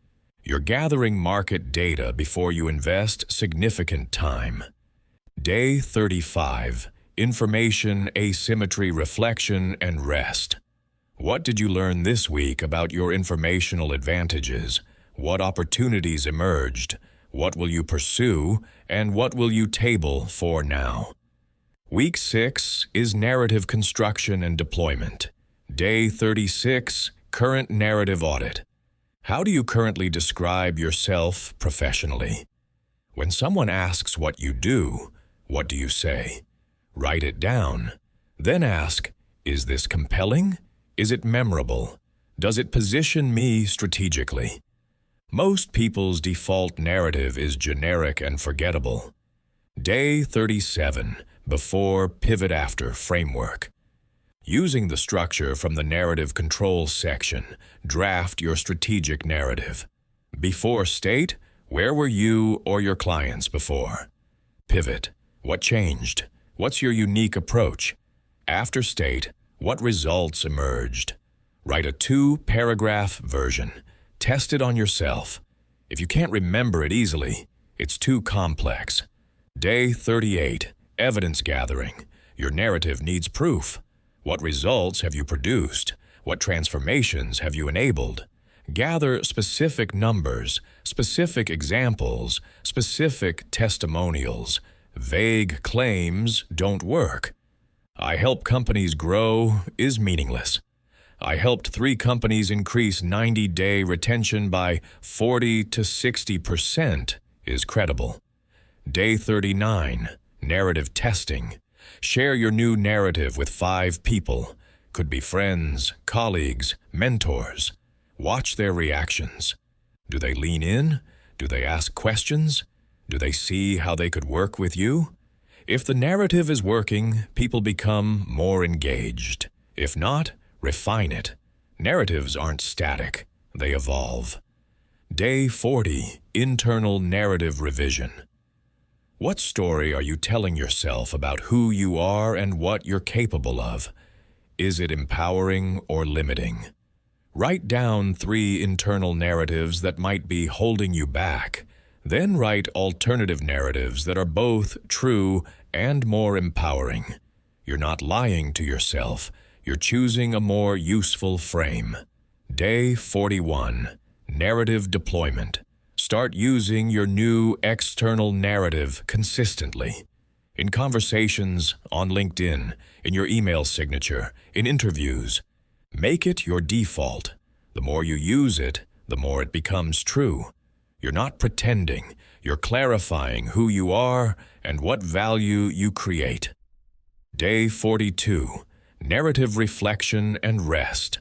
You're gathering market data before you invest significant time. Day 35. Information, asymmetry, reflection, and rest. What did you learn this week about your informational advantages? What opportunities emerged? What will you pursue? And what will you table for now? Week 6 is narrative construction and deployment. Day 36, current narrative audit. How do you currently describe yourself professionally? When someone asks what do you say? Write it down. Then ask, is this compelling? Is it memorable? Does it position me strategically? Most people's default narrative is generic and forgettable. Day 37, before, pivot after framework. Using the structure from the narrative control section, draft your strategic narrative. Before state, where were you or your clients before? Pivot, what changed? What's your unique approach? After state, what results emerged? Write a 2-paragraph version. Test it on yourself. If you can't remember it easily, it's too complex. Day 38, evidence gathering. Your narrative needs proof. What results have you produced? What transformations have you enabled? Gather specific numbers, specific examples, specific testimonials. Vague claims don't work. I help companies grow is meaningless. I helped 3 companies increase 90-day retention by 40 to 60% is credible. Day 39, narrative testing. Share your new narrative with 5 people. Could be friends, colleagues, mentors. Watch their reactions. Do they lean in? Do they ask questions? Do they see how they could work with you? If the narrative is working, people become more engaged. If not, refine it. Narratives aren't static. They evolve. Day 40, internal narrative revision. What story are you telling yourself about who you are and what you're capable of? Is it empowering or limiting? Write down 3 internal narratives that might be holding you back. Then write alternative narratives that are both true and more empowering. You're not lying to yourself. You're choosing a more useful frame. Day 41, narrative deployment. Start using your new external narrative consistently. In conversations, on LinkedIn, in your email signature, in interviews. Make it your default. The more you use it, the more it becomes true. You're not pretending. You're clarifying who you are and what value you create. Day 42, narrative reflection and rest.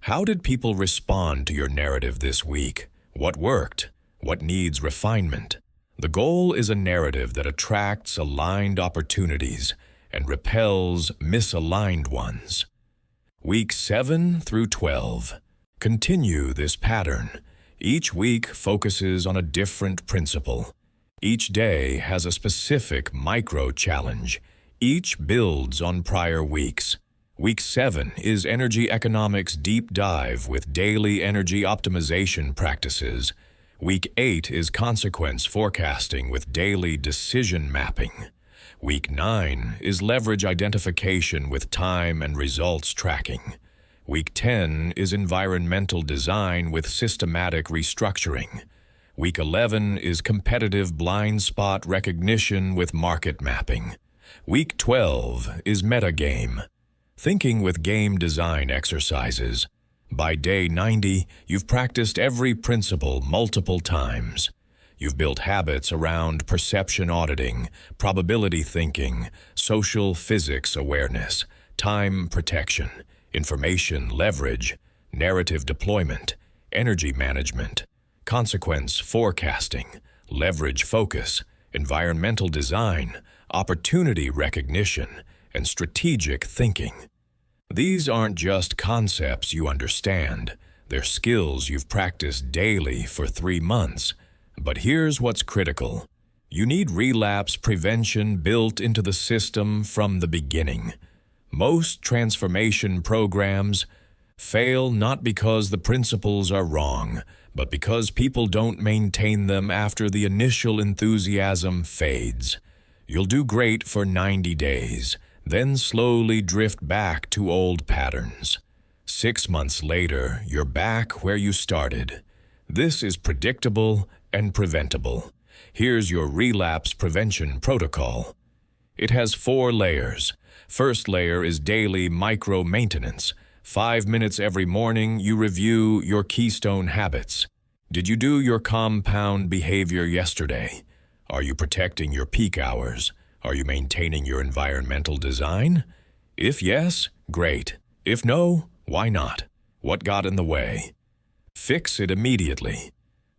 How did people respond to your narrative this week? What worked? What needs refinement? The goal is a narrative that attracts aligned opportunities and repels misaligned ones. Week 7 through 12. Continue this pattern. Each week focuses on a different principle. Each day has a specific micro-challenge. Each builds on prior weeks. Week 7 is Energy Economics Deep Dive with daily energy optimization practices. Week 8 is Consequence Forecasting with daily decision mapping. Week 9 is Leverage Identification with time and results tracking. Week 10 is Environmental Design with systematic restructuring. Week 11 is Competitive Blind Spot Recognition with market mapping. Week 12 is Metagame, thinking with game design exercises. By day 90, you've practiced every principle multiple times. You've built habits around perception auditing, probability thinking, social physics awareness, time protection, information leverage, narrative deployment, energy management, consequence forecasting, leverage focus, environmental design, opportunity recognition, and strategic thinking. These aren't just concepts you understand. They're skills you've practiced daily for 3 months. But here's what's critical. You need relapse prevention built into the system from the beginning. Most transformation programs, Fail not because the principles are wrong, but because people don't maintain them after the initial enthusiasm fades. You'll do great for 90 days, then slowly drift back to old patterns. 6 months later, you're back where you started. This is predictable and preventable. Here's your relapse prevention protocol. It has 4 layers. First layer is daily micro-maintenance. 5 minutes every morning, you review your keystone habits. Did you do your compound behavior yesterday? Are you protecting your peak hours? Are you maintaining your environmental design? If yes, great. If no, why not? What got in the way? Fix it immediately.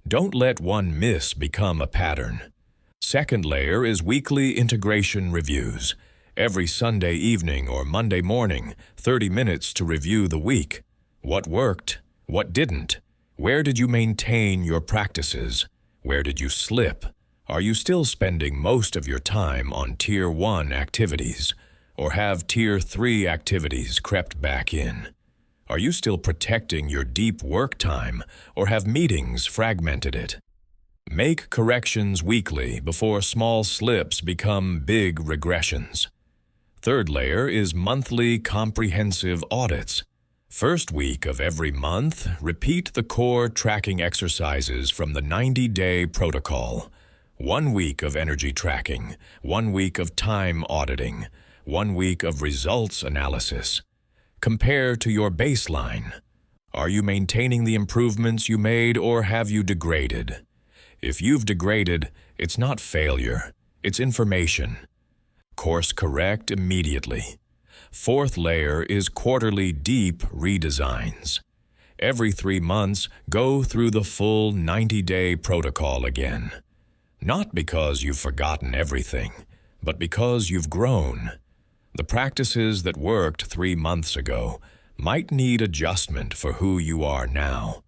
Don't let one miss become a pattern. Second layer is weekly integration reviews. Every Sunday evening or Monday morning, 30 minutes to review the week. What worked? What didn't? Where did you maintain your practices? Where did you slip? Are you still spending most of your time on Tier 1 activities? Or have Tier 3 activities crept back in? Are you still protecting your deep work time, or have meetings fragmented it? Make corrections weekly before small slips become big regressions. Third layer is monthly comprehensive audits. First week of every month, repeat the core tracking exercises from the 90-day protocol. 1 week of energy tracking, 1 week of time auditing, 1 week of results analysis. Compare to your baseline. Are you maintaining the improvements you made, or have you degraded? If you've degraded, it's not failure, it's information. Course correct immediately. Fourth layer is quarterly deep redesigns. Every 3 months, go through the full 90-day protocol again. Not because you've forgotten everything, but because you've grown. The practices that worked 3 months ago might need adjustment for who you are now.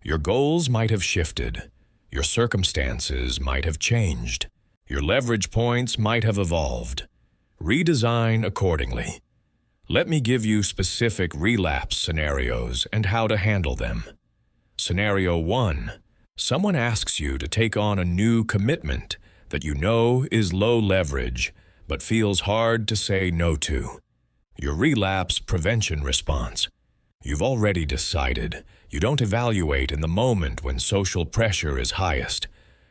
Your goals might have shifted. Your circumstances might have changed. Your leverage points might have evolved. Redesign accordingly. Let me give you specific relapse scenarios and how to handle them. Scenario 1. Someone asks you to take on a new commitment that you know is low leverage, but feels hard to say no to. Your relapse prevention response. You've already decided. You don't evaluate in the moment when social pressure is highest.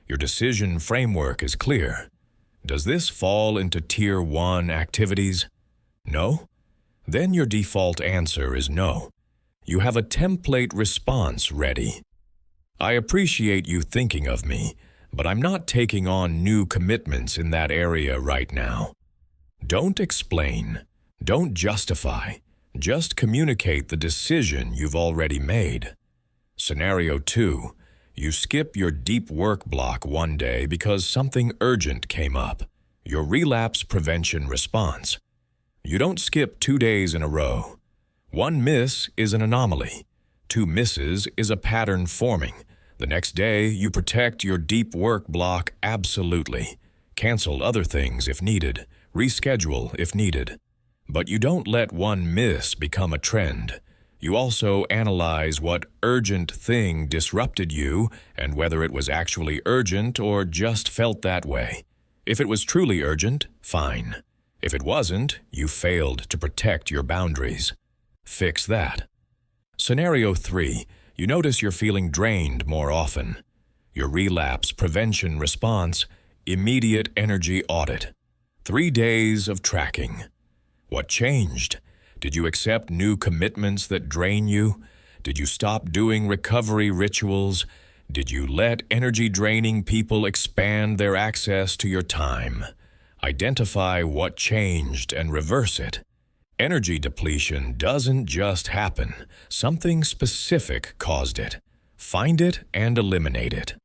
Your decision framework is clear. Does this fall into Tier 1 activities? No? Then your default answer is no. You have a template response ready. I appreciate you thinking of me, but I'm not taking on new commitments in that area right now. Don't explain. Don't justify. Just communicate the decision you've already made. Scenario 2. You skip your deep work block one day because something urgent came up. Your relapse prevention response. You don't skip 2 days in a row. 1 miss is an anomaly. 2 misses is a pattern forming. The next day, you protect your deep work block absolutely. Cancel other things if needed. Reschedule if needed. But you don't let 1 miss become a trend. You also analyze what urgent thing disrupted you and whether it was actually urgent or just felt that way. If it was truly urgent, fine. If it wasn't, you failed to protect your boundaries. Fix that. Scenario 3. You notice you're feeling drained more often. Your relapse prevention response, immediate energy audit. 3 days of tracking. What changed? Did you accept new commitments that drain you? Did you stop doing recovery rituals? Did you let energy-draining people expand their access to your time? Identify what changed and reverse it. Energy depletion doesn't just happen. Something specific caused it. Find it and eliminate it.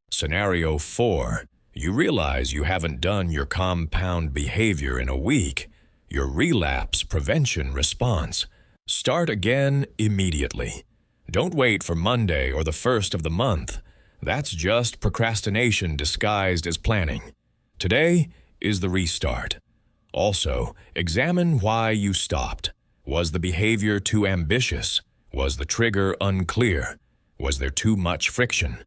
Scenario 4. You realize you haven't done your compound behavior in a week. Your relapse prevention response. Start again immediately. Don't wait for Monday or the 1st of the month. That's just procrastination disguised as planning. Today is the restart. Also, examine why you stopped. Was the behavior too ambitious? Was the trigger unclear? Was there too much friction?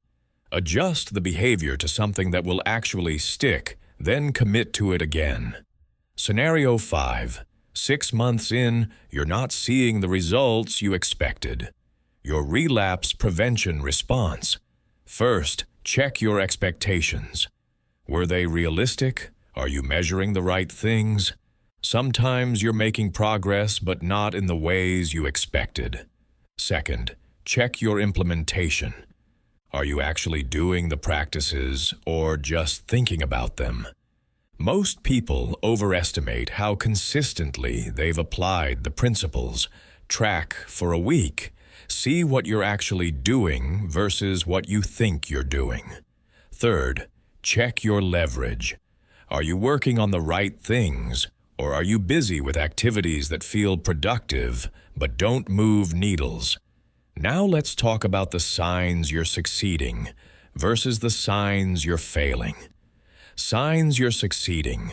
Adjust the behavior to something that will actually stick, then commit to it again. Scenario 5. 6 months in, you're not seeing the results you expected. Your relapse prevention response. First, check your expectations. Were they realistic? Are you measuring the right things? Sometimes you're making progress, but not in the ways you expected. Second, check your implementation. Are you actually doing the practices or just thinking about them? Most people overestimate how consistently they've applied the principles. Track for a week. See what you're actually doing versus what you think you're doing. Third, check your leverage. Are you working on the right things, or are you busy with activities that feel productive but don't move needles? Now let's talk about the signs you're succeeding versus the signs you're failing. Signs you're succeeding.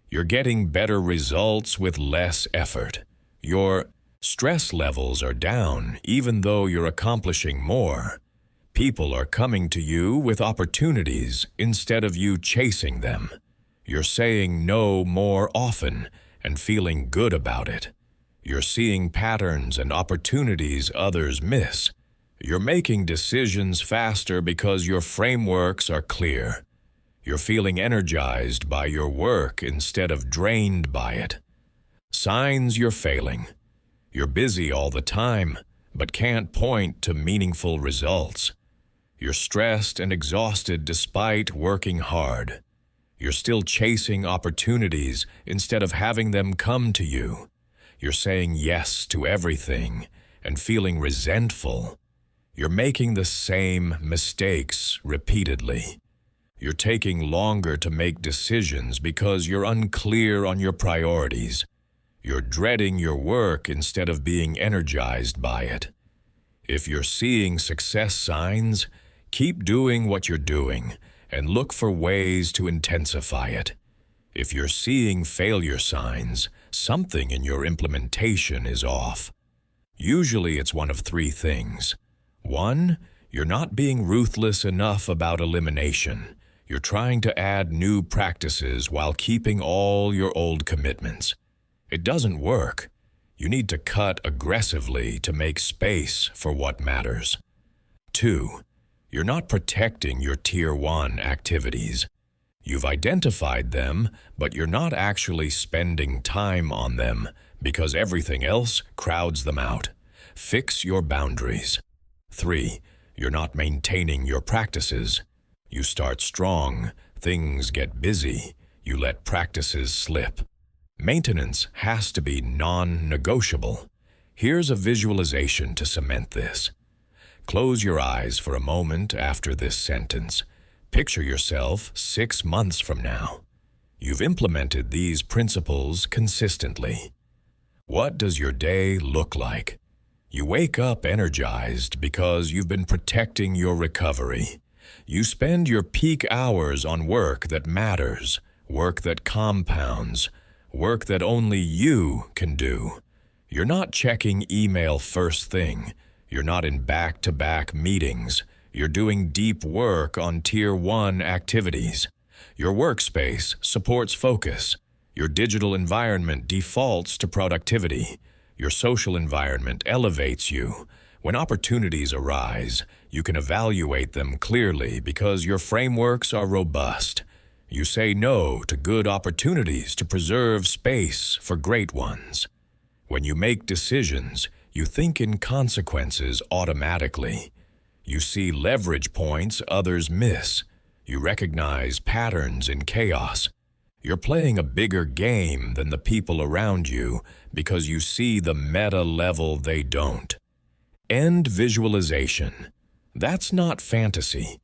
You're getting better results with less effort. Your stress levels are down even though you're accomplishing more. People are coming to you with opportunities instead of you chasing them. You're saying no more often and feeling good about it. You're seeing patterns and opportunities others miss. You're making decisions faster because your frameworks are clear. You're feeling energized by your work instead of drained by it. Signs you're failing. You're busy all the time, but can't point to meaningful results. You're stressed and exhausted despite working hard. You're still chasing opportunities instead of having them come to you. You're saying yes to everything and feeling resentful. You're making the same mistakes repeatedly. You're taking longer to make decisions because you're unclear on your priorities. You're dreading your work instead of being energized by it. If you're seeing success signs, keep doing what you're doing and look for ways to intensify it. If you're seeing failure signs, something in your implementation is off. Usually it's one of 3 things. 1, you're not being ruthless enough about elimination. You're trying to add new practices while keeping all your old commitments. It doesn't work. You need to cut aggressively to make space for what matters. 2, you're not protecting your Tier 1 activities. You've identified them, but you're not actually spending time on them because everything else crowds them out. Fix your boundaries. 3, you're not maintaining your practices. You start strong, things get busy, you let practices slip. Maintenance has to be non-negotiable. Here's a visualization to cement this. Close your eyes for a moment after this sentence. Picture yourself 6 months from now. You've implemented these principles consistently. What does your day look like? You wake up energized because you've been protecting your recovery. You spend your peak hours on work that matters, work that compounds, work that only you can do. You're not checking email first thing. You're not in back-to-back meetings. You're doing deep work on Tier 1 activities. Your workspace supports focus. Your digital environment defaults to productivity. Your social environment elevates you. When opportunities arise, you can evaluate them clearly because your frameworks are robust. You say no to good opportunities to preserve space for great ones. When you make decisions, you think in consequences automatically. You see leverage points others miss. You recognize patterns in chaos. You're playing a bigger game than the people around you because you see the meta level they don't. End visualization. That's not fantasy.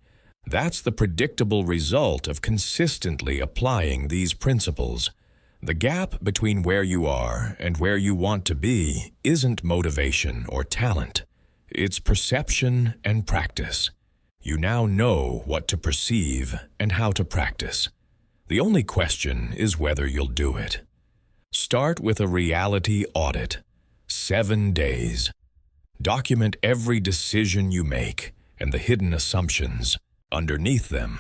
That's the predictable result of consistently applying these principles. The gap between where you are and where you want to be isn't motivation or talent. It's perception and practice. You now know what to perceive and how to practice. The only question is whether you'll do it. Start with a reality audit. 7 days. Document every decision you make and the hidden assumptions underneath them.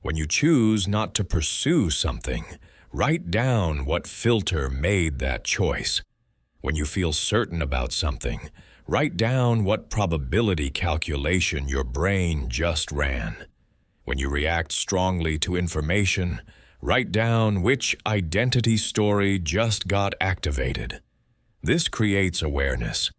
When you choose not to pursue something, write down what filter made that choice. When you feel certain about something, write down what probability calculation your brain just ran. When you react strongly to information, write down which identity story just got activated. This creates awareness.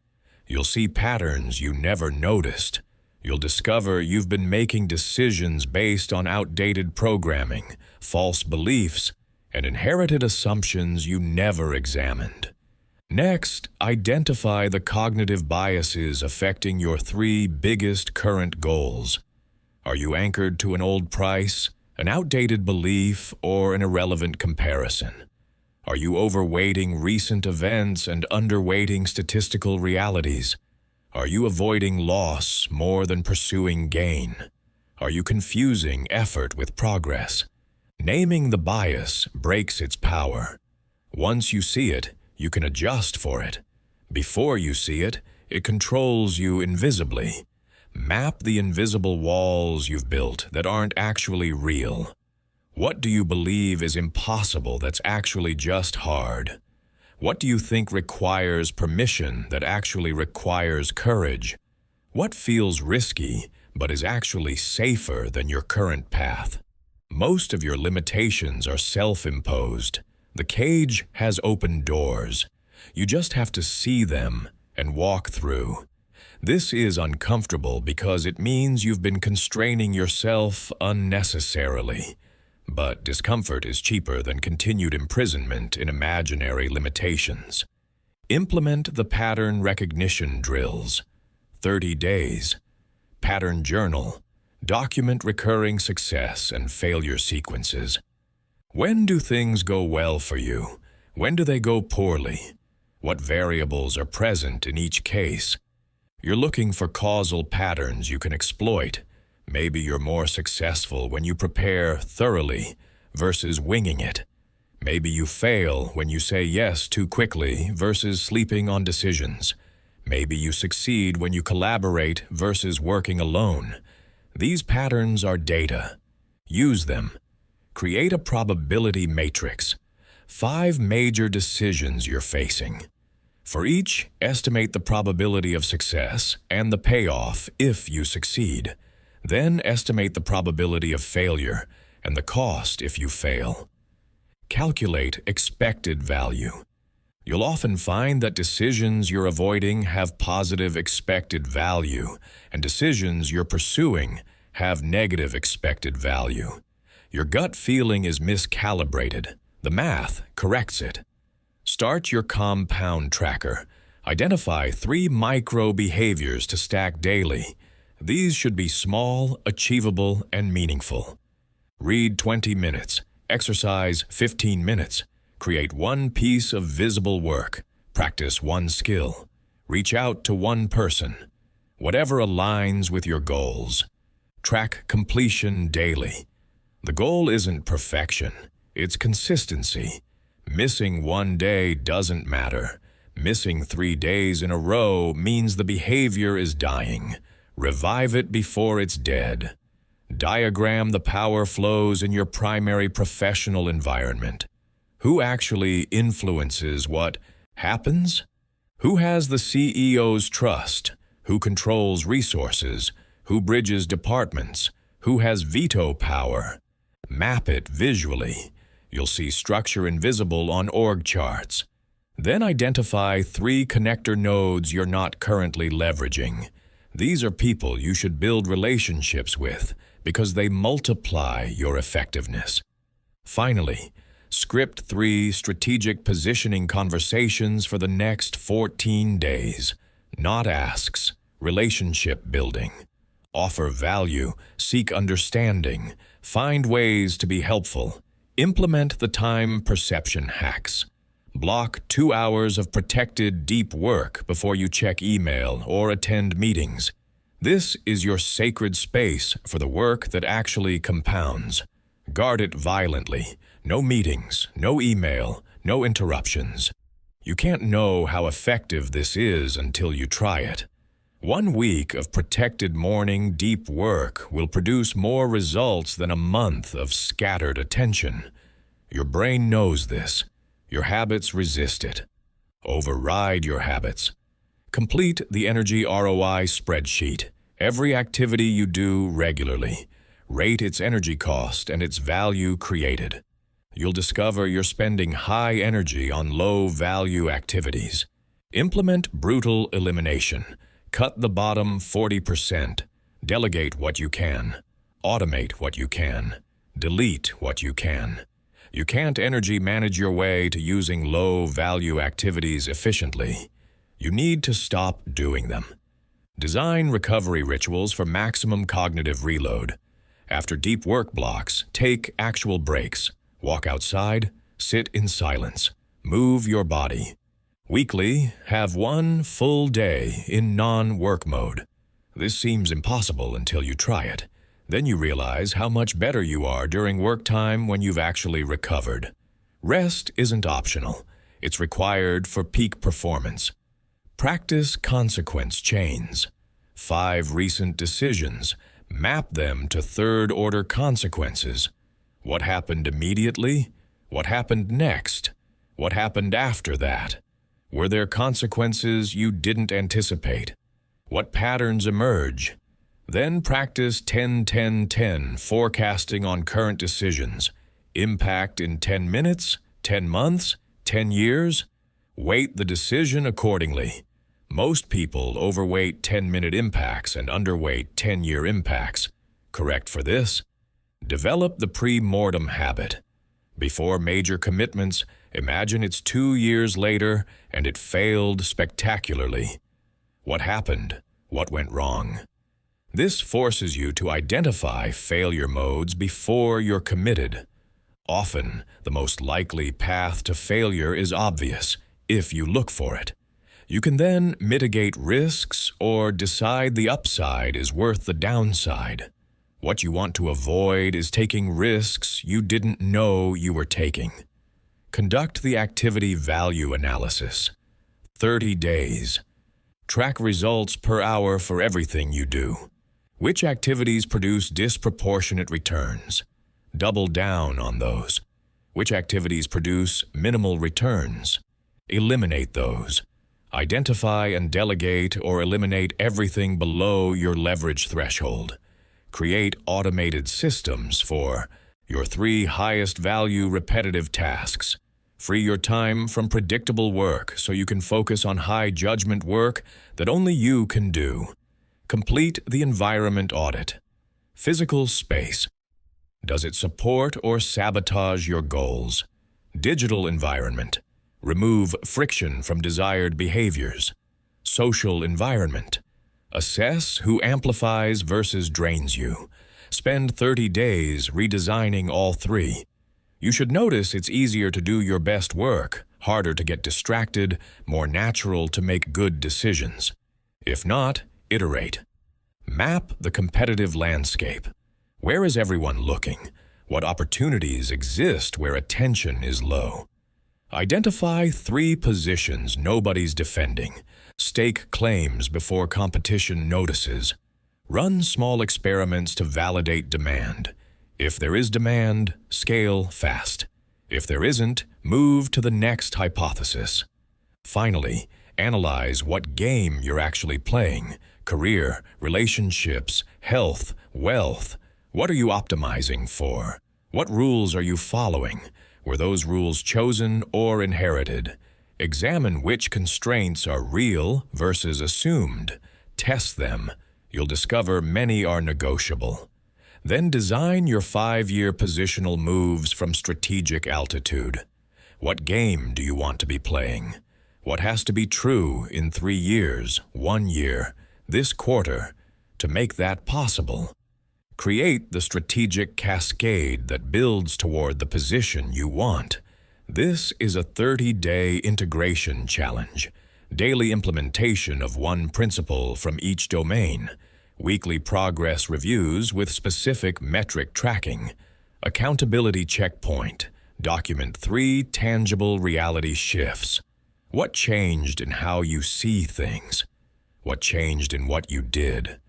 You'll see patterns you never noticed. You'll discover you've been making decisions based on outdated programming, false beliefs, and inherited assumptions you never examined. Next, identify the cognitive biases affecting your 3 biggest current goals. Are you anchored to an old price, an outdated belief, or an irrelevant comparison? Are you overweighting recent events and underweighting statistical realities? Are you avoiding loss more than pursuing gain? Are you confusing effort with progress? Naming the bias breaks its power. Once you see it, you can adjust for it. Before you see it, it controls you invisibly. Map the invisible walls you've built that aren't actually real. What do you believe is impossible that's actually just hard? What do you think requires permission that actually requires courage? What feels risky but is actually safer than your current path? Most of your limitations are self-imposed. The cage has open doors. You just have to see them and walk through. This is uncomfortable because it means you've been constraining yourself unnecessarily. But discomfort is cheaper than continued imprisonment in imaginary limitations. Implement the pattern recognition drills. 30 days. Pattern journal. Document recurring success and failure sequences. When do things go well for you? When do they go poorly? What variables are present in each case? You're looking for causal patterns you can exploit. Maybe you're more successful when you prepare thoroughly versus winging it. Maybe you fail when you say yes too quickly versus sleeping on decisions. Maybe you succeed when you collaborate versus working alone. These patterns are data. Use them. Create a probability matrix. 5 major decisions you're facing. For each, estimate the probability of success and the payoff if you succeed. Then estimate the probability of failure and the cost if you fail. Calculate expected value. You'll often find that decisions you're avoiding have positive expected value, and decisions you're pursuing have negative expected value. Your gut feeling is miscalibrated. The math corrects it. Start your compound tracker. Identify 3 micro behaviors to stack daily. These should be small, achievable, and meaningful. Read 20 minutes. Exercise 15 minutes. Create 1 piece of visible work. Practice 1 skill. Reach out to 1 person. Whatever aligns with your goals. Track completion daily. The goal isn't perfection. It's consistency. Missing 1 day doesn't matter. Missing 3 days in a row means the behavior is dying. Revive it before it's dead. Diagram the power flows in your primary professional environment. Who actually influences what happens? Who has the CEO's trust? Who controls resources? Who bridges departments? Who has veto power? Map it visually. You'll see structure invisible on org charts. Then identify 3 connector nodes you're not currently leveraging. These are people you should build relationships with because they multiply your effectiveness. Finally, script 3 strategic positioning conversations for the next 14 days. Not asks, relationship building. Offer value, seek understanding, find ways to be helpful. Implement the time perception hacks. Block 2 hours of protected deep work before you check email or attend meetings. This is your sacred space for the work that actually compounds. Guard it violently. No meetings, no email, no interruptions. You can't know how effective this is until you try it. 1 week of protected morning deep work will produce more results than a month of scattered attention. Your brain knows this. Your habits resist it. Override your habits. Complete the energy ROI spreadsheet. Every activity you do regularly. Rate its energy cost and its value created. You'll discover you're spending high energy on low-value activities. Implement brutal elimination. Cut the bottom 40%. Delegate what you can. Automate what you can. Delete what you can. You can't energy manage your way to using low-value activities efficiently. You need to stop doing them. Design recovery rituals for maximum cognitive reload. After deep work blocks, take actual breaks. Walk outside, sit in silence, move your body. Weekly, have 1 full day in non-work mode. This seems impossible until you try it. Then you realize how much better you are during work time when you've actually recovered. Rest isn't optional. It's required for peak performance. Practice consequence chains. 5 recent decisions. Map them to third-order consequences. What happened immediately? What happened next? What happened after that? Were there consequences you didn't anticipate? What patterns emerge? Then practice 10-10-10 forecasting on current decisions. Impact in 10 minutes, 10 months, 10 years? Weight the decision accordingly. Most people overweight 10-minute impacts and underweight 10-year impacts. Correct for this? Develop the pre-mortem habit. Before major commitments, imagine it's 2 years later and it failed spectacularly. What happened? What went wrong? This forces you to identify failure modes before you're committed. Often, the most likely path to failure is obvious, if you look for it. You can then mitigate risks or decide the upside is worth the downside. What you want to avoid is taking risks you didn't know you were taking. Conduct the activity value analysis. 30 days. Track results per hour for everything you do. Which activities produce disproportionate returns? Double down on those. Which activities produce minimal returns? Eliminate those. Identify and delegate or eliminate everything below your leverage threshold. Create automated systems for your 3 highest value repetitive tasks. Free your time from predictable work so you can focus on high judgment work that only you can do. Complete the environment audit. Physical space. Does it support or sabotage your goals? Digital environment. Remove friction from desired behaviors. Social environment. Assess who amplifies versus drains you. Spend 30 days redesigning all 3. You should notice it's easier to do your best work, harder to get distracted, more natural to make good decisions. If not, iterate. Map the competitive landscape. Where is everyone looking? What opportunities exist where attention is low? Identify 3 positions nobody's defending. Stake claims before competition notices. Run small experiments to validate demand. If there is demand, scale fast. If there isn't, move to the next hypothesis. Finally, analyze what game you're actually playing. Career, relationships, health, wealth. What are you optimizing for? What rules are you following? Were those rules chosen or inherited? Examine which constraints are real versus assumed. Test them. You'll discover many are negotiable. Then design your 5-year positional moves from strategic altitude. What game do you want to be playing? What has to be true in 3 years, 1 year, this quarter, to make that possible? Create the strategic cascade that builds toward the position you want. This is a 30-day integration challenge, daily implementation of one principle from each domain, weekly progress reviews with specific metric tracking, accountability checkpoint, document 3 tangible reality shifts. What changed in how you see things? What changed in what you did?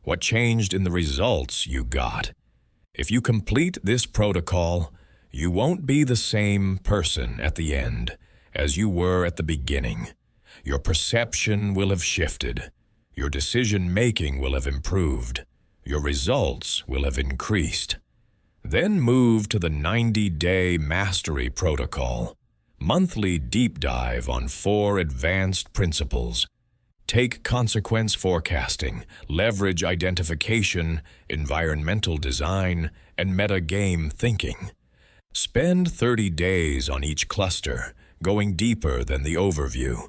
What changed in the results you got? If you complete this protocol, you won't be the same person at the end as you were at the beginning. Your perception will have shifted. Your decision-making will have improved. Your results will have increased. Then move to the 90-day mastery protocol. Monthly deep dive on 4 advanced principles. Take consequence forecasting, leverage identification, environmental design, and metagame thinking. Spend 30 days on each cluster, going deeper than the overview.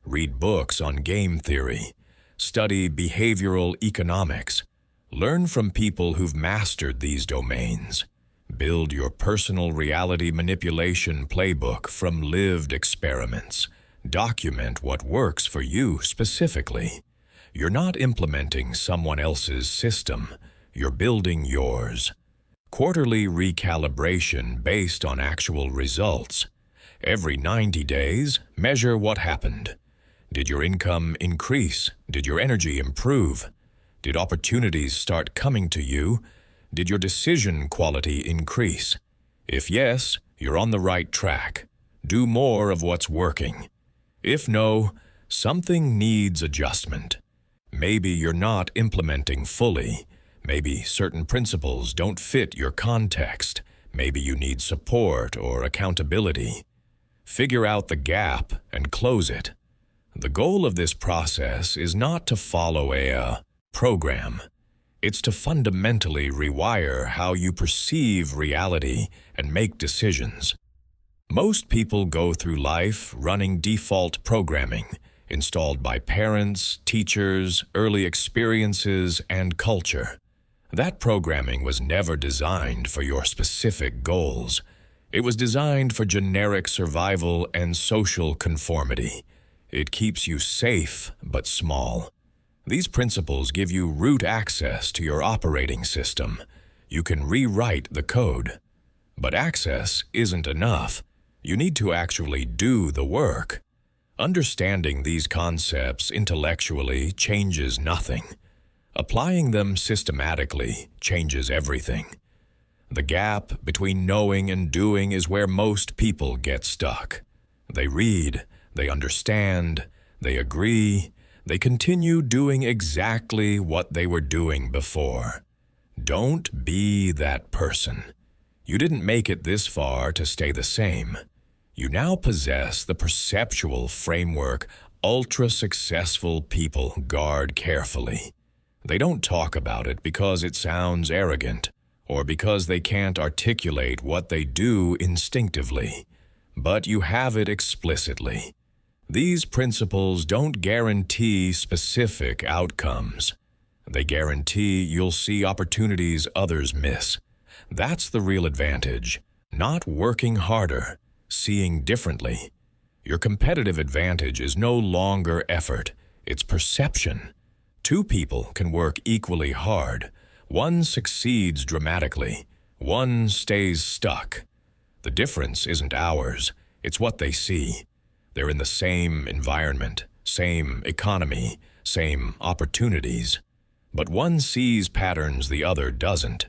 Read books on game theory. Study behavioral economics. Learn from people who've mastered these domains. Build your personal reality manipulation playbook from lived experiments. Document what works for you specifically. You're not implementing someone else's system. You're building yours. Quarterly recalibration based on actual results. Every 90 days, measure what happened. Did your income increase? Did your energy improve? Did opportunities start coming to you? Did your decision quality increase? If yes, you're on the right track. Do more of what's working. If no, something needs adjustment. Maybe you're not implementing fully. Maybe certain principles don't fit your context. Maybe you need support or accountability. Figure out the gap and close it. The goal of this process is not to follow a program. It's to fundamentally rewire how you perceive reality and make decisions. Most people go through life running default programming, installed by parents, teachers, early experiences, and culture. That programming was never designed for your specific goals. It was designed for generic survival and social conformity. It keeps you safe but small. These principles give you root access to your operating system. You can rewrite the code. But access isn't enough. You need to actually do the work. Understanding these concepts intellectually changes nothing. Applying them systematically changes everything. The gap between knowing and doing is where most people get stuck. They read, they understand, they agree, they continue doing exactly what they were doing before. Don't be that person. You didn't make it this far to stay the same. You now possess the perceptual framework ultra-successful people guard carefully. They don't talk about it because it sounds arrogant or because they can't articulate what they do instinctively, but you have it explicitly. These principles don't guarantee specific outcomes. They guarantee you'll see opportunities others miss. That's the real advantage, not working harder, seeing differently. Your competitive advantage is no longer effort, it's perception. 2 people can work equally hard. One succeeds dramatically, one stays stuck. The difference isn't hours, it's what they see. They're in the same environment, same economy, same opportunities. But one sees patterns the other doesn't.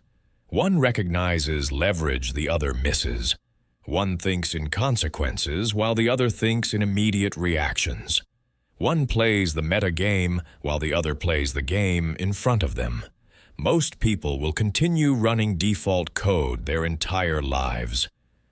One recognizes leverage the other misses. One thinks in consequences while the other thinks in immediate reactions. One plays the meta game while the other plays the game in front of them. Most people will continue running default code their entire lives.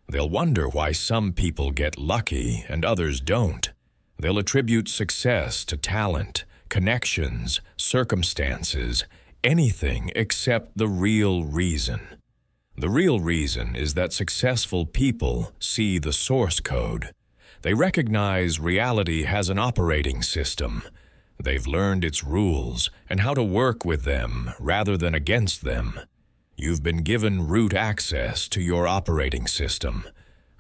They'll wonder why some people get lucky and others don't. They'll attribute success to talent, connections, circumstances, anything except the real reason. The real reason is that successful people see the source code. They recognize reality has an operating system. They've learned its rules and how to work with them rather than against them. You've been given root access to your operating system.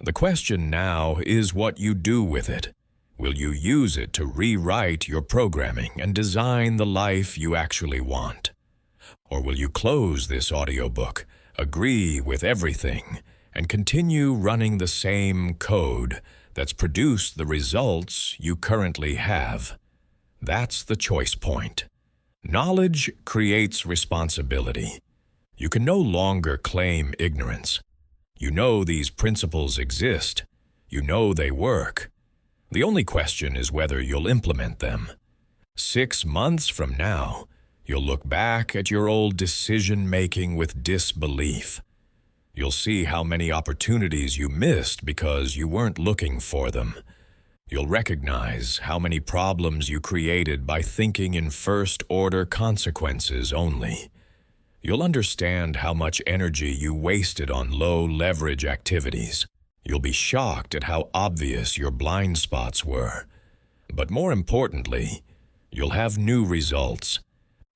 The question now is what you do with it. Will you use it to rewrite your programming and design the life you actually want? Or will you close this audiobook, agree with everything, and continue running the same code that's produced the results you currently have? That's the choice point. Knowledge creates responsibility. You can no longer claim ignorance. You know these principles exist. You know they work. The only question is whether you'll implement them. 6 months from now, you'll look back at your old decision-making with disbelief. You'll see how many opportunities you missed because you weren't looking for them. You'll recognize how many problems you created by thinking in first-order consequences only. You'll understand how much energy you wasted on low-leverage activities. You'll be shocked at how obvious your blind spots were. But more importantly, you'll have new results.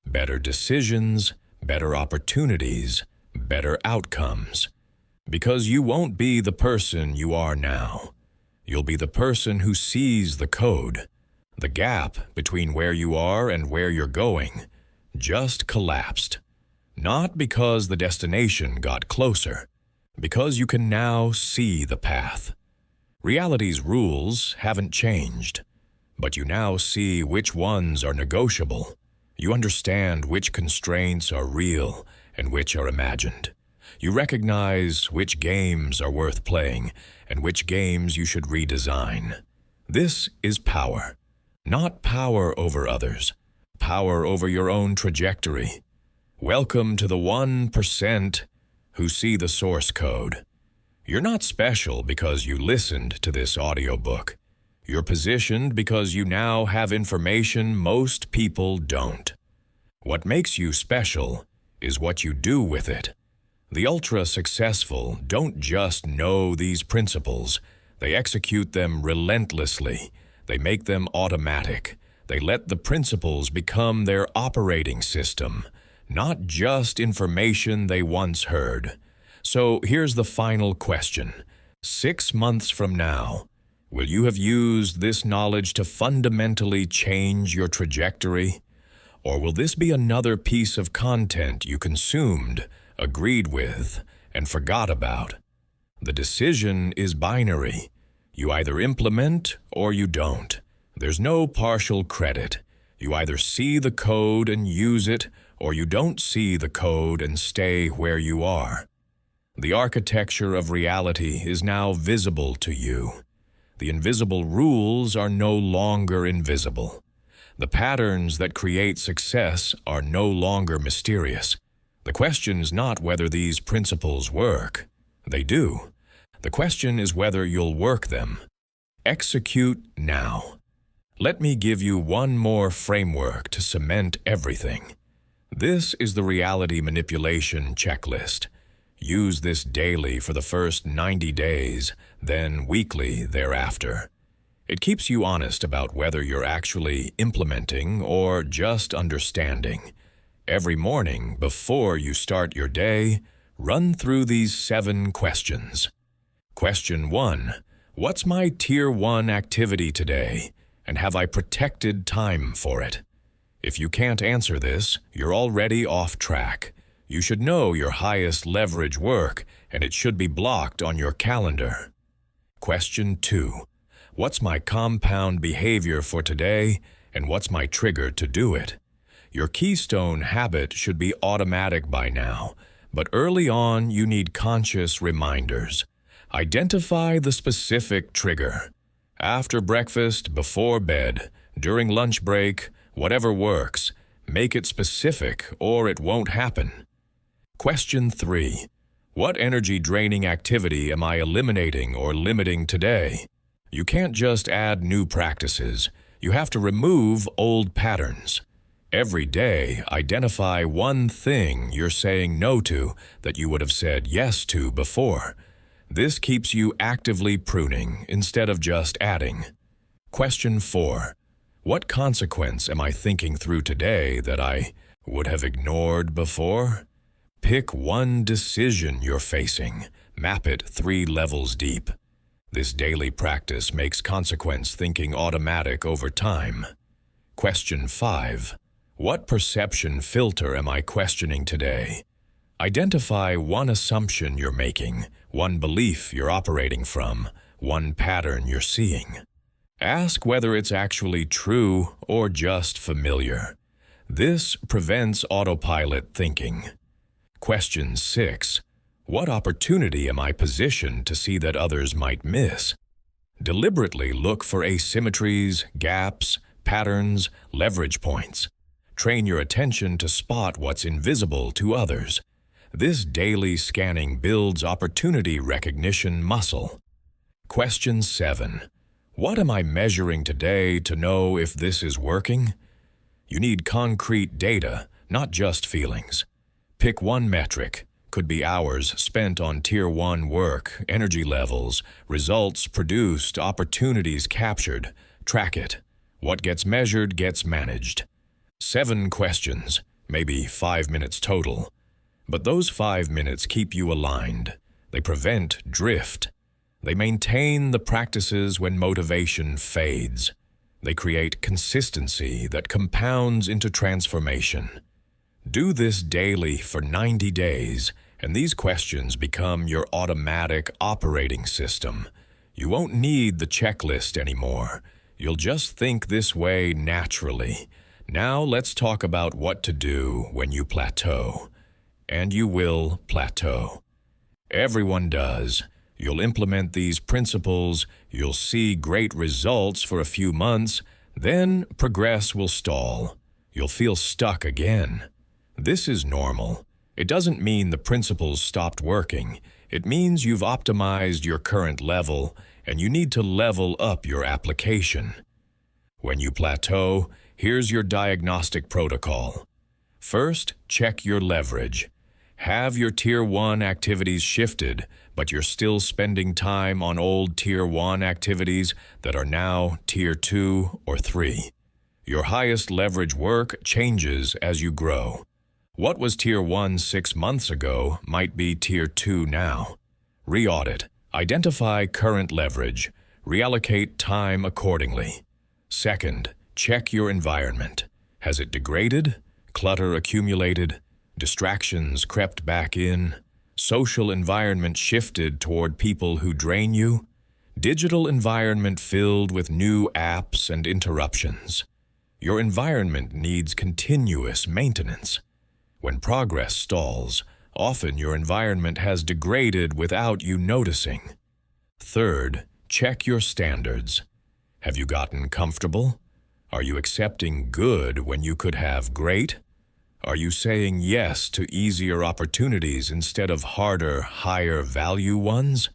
Better decisions, better opportunities, better outcomes. Because you won't be the person you are now. You'll be the person who sees the code. The gap between where you are and where you're going just collapsed. Not because the destination got closer, because you can now see the path. Reality's rules haven't changed, but you now see which ones are negotiable. You understand which constraints are real and which are imagined. You recognize which games are worth playing and which games you should redesign. This is power. Not power over others, power over your own trajectory. Welcome to the 1% who see the source code. You're not special because you listened to this audiobook. You're positioned because you now have information most people don't. What makes you special is what you do with it. The ultra-successful don't just know these principles. They execute them relentlessly. They make them automatic. They let the principles become their operating system, not just information they once heard. So here's the final question. 6 months from now, will you have used this knowledge to fundamentally change your trajectory? Or will this be another piece of content you consumed, agreed with, and forgot about? The decision is binary. You either implement or you don't. There's no partial credit. You either see the code and use it, or you don't see the code and stay where you are. The architecture of reality is now visible to you. The invisible rules are no longer invisible. The patterns that create success are no longer mysterious. The question's not whether these principles work. They do. The question is whether you'll work them. Execute now. Let me give you one more framework to cement everything. This is the reality manipulation checklist. Use this daily for the first 90 days, then weekly thereafter. It keeps you honest about whether you're actually implementing or just understanding. Every morning, before you start your day, run through these 7 questions. Question 1. What's my Tier 1 activity today, and have I protected time for it? If you can't answer this, you're already off track. You should know your highest leverage work, and it should be blocked on your calendar. Question 2. What's my compound behavior for today, and what's my trigger to do it? Your keystone habit should be automatic by now, but early on you need conscious reminders. Identify the specific trigger. After breakfast, before bed, during lunch break, whatever works, make it specific or it won't happen. Question 3. What energy-draining activity am I eliminating or limiting today? You can't just add new practices. You have to remove old patterns. Every day, identify one thing you're saying no to that you would have said yes to before. This keeps you actively pruning instead of just adding. Question 4. What consequence am I thinking through today that I would have ignored before? Pick one decision you're facing. Map it 3 levels deep. This daily practice makes consequence thinking automatic over time. Question 5. What perception filter am I questioning today? Identify one assumption you're making, one belief you're operating from, one pattern you're seeing. Ask whether it's actually true or just familiar. This prevents autopilot thinking. Question 6. What opportunity am I positioned to see that others might miss? Deliberately look for asymmetries, gaps, patterns, leverage points. Train your attention to spot what's invisible to others. This daily scanning builds opportunity recognition muscle. Question 7. What am I measuring today to know if this is working? You need concrete data, not just feelings. Pick one metric. Could be hours spent on Tier 1 work, energy levels, results produced, opportunities captured. Track it. What gets measured gets managed. 7 questions, maybe 5 minutes total. But those 5 minutes keep you aligned. They prevent drift. They maintain the practices when motivation fades. They create consistency that compounds into transformation. Do this daily for 90 days, and these questions become your automatic operating system. You won't need the checklist anymore. You'll just think this way naturally. Now let's talk about what to do when you plateau. And you will plateau. Everyone does. You'll implement these principles, you'll see great results for a few months, then progress will stall. You'll feel stuck again. This is normal. It doesn't mean the principles stopped working. It means you've optimized your current level and you need to level up your application. When you plateau, here's your diagnostic protocol. First, check your leverage. Have your Tier 1 activities shifted, but you're still spending time on old Tier 1 activities that are now Tier 2 or 3. Your highest leverage work changes as you grow. What was Tier 1 6 months ago might be Tier 2 now. Re-audit. Identify current leverage. Reallocate time accordingly. Second, check your environment. Has it degraded? Clutter accumulated? Distractions crept back in? Social environment shifted toward people who drain you? Digital environment filled with new apps and interruptions? Your environment needs continuous maintenance. When progress stalls, often your environment has degraded without you noticing. Third, check your standards. Have you gotten comfortable? Are you accepting good when you could have great? Are you saying yes to easier opportunities instead of harder, higher value ones?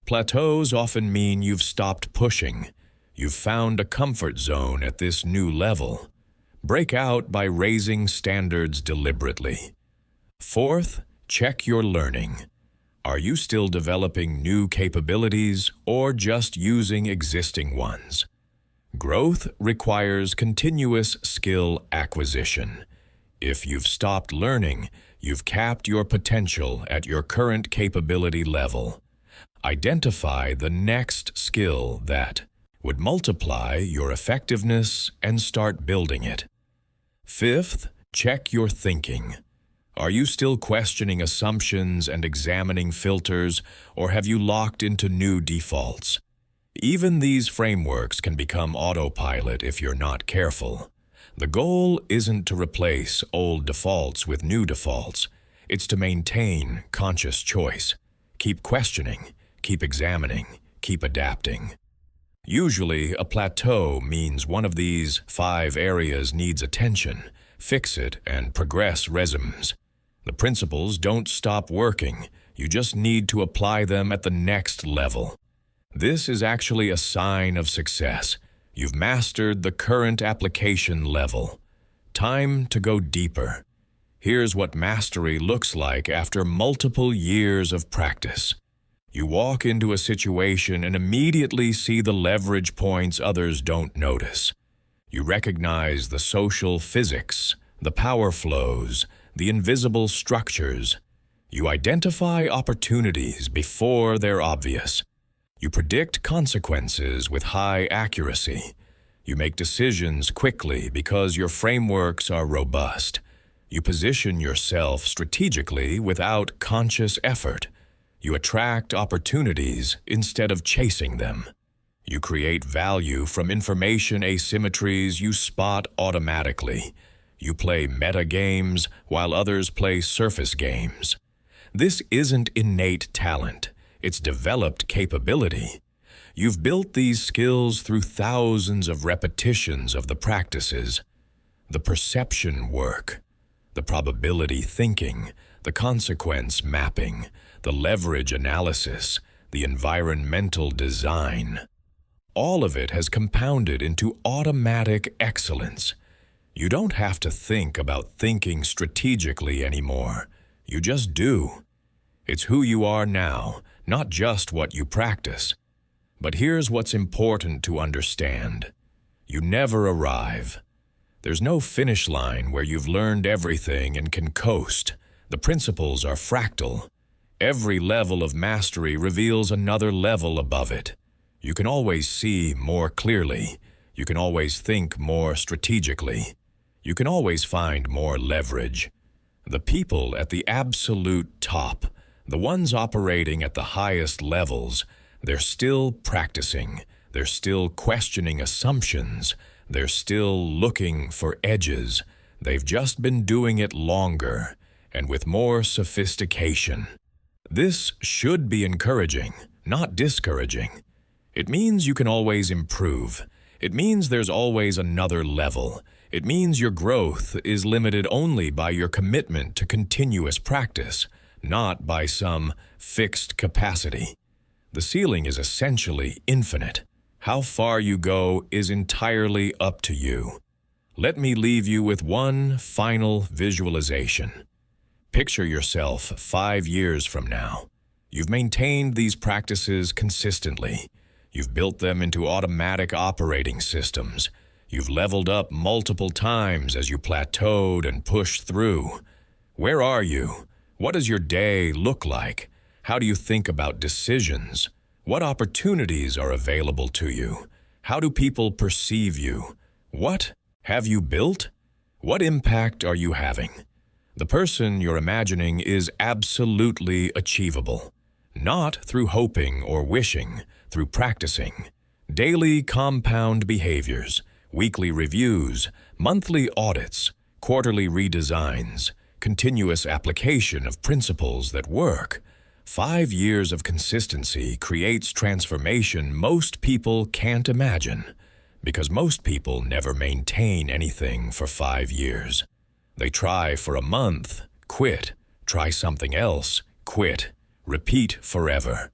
Plateaus often mean you've stopped pushing. You've found a comfort zone at this new level. Break out by raising standards deliberately. Fourth, check your learning. Are you still developing new capabilities or just using existing ones? Growth requires continuous skill acquisition. If you've stopped learning, you've capped your potential at your current capability level. Identify the next skill that would multiply your effectiveness and start building it. Fifth, check your thinking. Are you still questioning assumptions and examining filters, or have you locked into new defaults? Even these frameworks can become autopilot if you're not careful. The goal isn't to replace old defaults with new defaults. It's to maintain conscious choice. Keep questioning, keep examining, keep adapting. Usually, a plateau means one of these 5 areas needs attention. Fix it and progress resumes. The principles don't stop working. You just need to apply them at the next level. This is actually a sign of success. You've mastered the current application level. Time to go deeper. Here's what mastery looks like after multiple years of practice. You walk into a situation and immediately see the leverage points others don't notice. You recognize the social physics, the power flows, the invisible structures. You identify opportunities before they're obvious. You predict consequences with high accuracy. You make decisions quickly because your frameworks are robust. You position yourself strategically without conscious effort. You attract opportunities instead of chasing them. You create value from information asymmetries you spot automatically. You play meta games while others play surface games. This isn't innate talent, it's developed capability. You've built these skills through thousands of repetitions of the practices. The perception work, the probability thinking, the consequence mapping, the leverage analysis, the environmental design. All of it has compounded into automatic excellence. You don't have to think about thinking strategically anymore. You just do. It's who you are now, not just what you practice. But here's what's important to understand. You never arrive. There's no finish line where you've learned everything and can coast. The principles are fractal. Every level of mastery reveals another level above it. You can always see more clearly. You can always think more strategically. You can always find more leverage. The people at the absolute top, the ones operating at the highest levels, they're still practicing. They're still questioning assumptions. They're still looking for edges. They've just been doing it longer and with more sophistication. This should be encouraging, not discouraging. It means you can always improve. It means there's always another level. It means your growth is limited only by your commitment to continuous practice, not by some fixed capacity. The ceiling is essentially infinite. How far you go is entirely up to you. Let me leave you with one final visualization. Picture yourself 5 years from now. You've maintained these practices consistently. You've built them into automatic operating systems. You've leveled up multiple times as you plateaued and pushed through. Where are you? What does your day look like? How do you think about decisions? What opportunities are available to you? How do people perceive you? What have you built? What impact are you having? The person you're imagining is absolutely achievable. Not through hoping or wishing, through practicing. Daily compound behaviors, weekly reviews, monthly audits, quarterly redesigns, continuous application of principles that work. 5 years of consistency creates transformation most people can't imagine, because most people never maintain anything for 5 years. They try for a month, quit, try something else, quit, repeat forever.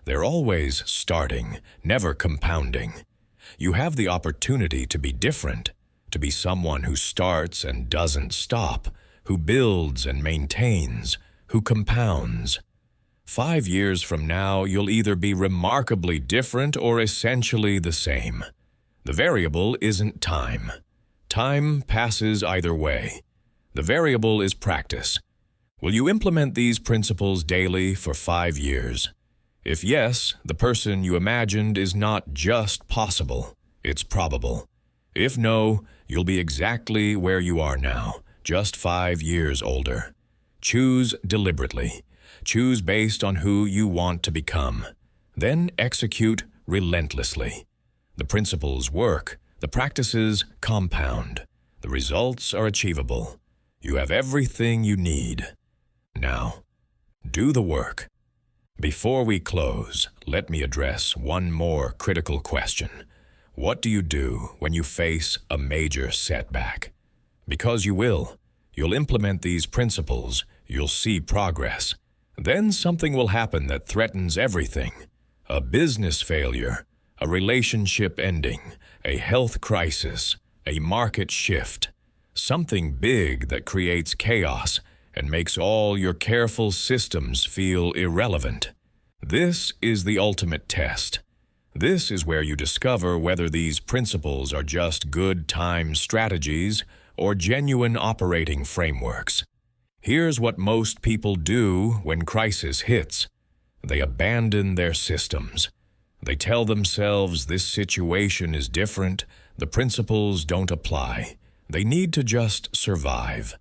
They're always starting, never compounding. You have the opportunity to be different, to be someone who starts and doesn't stop, who builds and maintains, who compounds. 5 years from now, you'll either be remarkably different or essentially the same. The variable isn't time. Time passes either way. The variable is practice. Will you implement these principles daily for 5 years? If yes, the person you imagined is not just possible, it's probable. If no, you'll be exactly where you are now, just 5 years older. Choose deliberately. Choose based on who you want to become. Then execute relentlessly. The principles work. The practices compound. The results are achievable. You have everything you need. Now, do the work. Before we close, let me address one more critical question. What do you do when you face a major setback? Because you will. You'll implement these principles. You'll see progress. Then something will happen that threatens everything. A business failure, a relationship ending, a health crisis, a market shift. Something big that creates chaos and makes all your careful systems feel irrelevant. This is the ultimate test. This is where you discover whether these principles are just good time strategies or genuine operating frameworks. Here's what most people do when crisis hits. They abandon their systems. They tell themselves this situation is different, the principles don't apply. They need to just survive.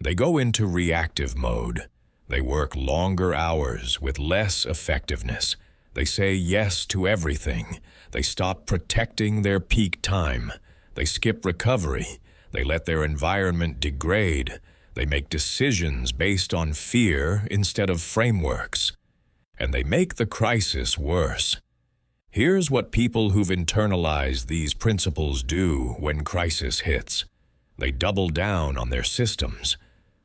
They go into reactive mode. They work longer hours with less effectiveness. They say yes to everything. They stop protecting their peak time. They skip recovery. They let their environment degrade. They make decisions based on fear instead of frameworks. And they make the crisis worse. Here's what people who've internalized these principles do when crisis hits. They double down on their systems.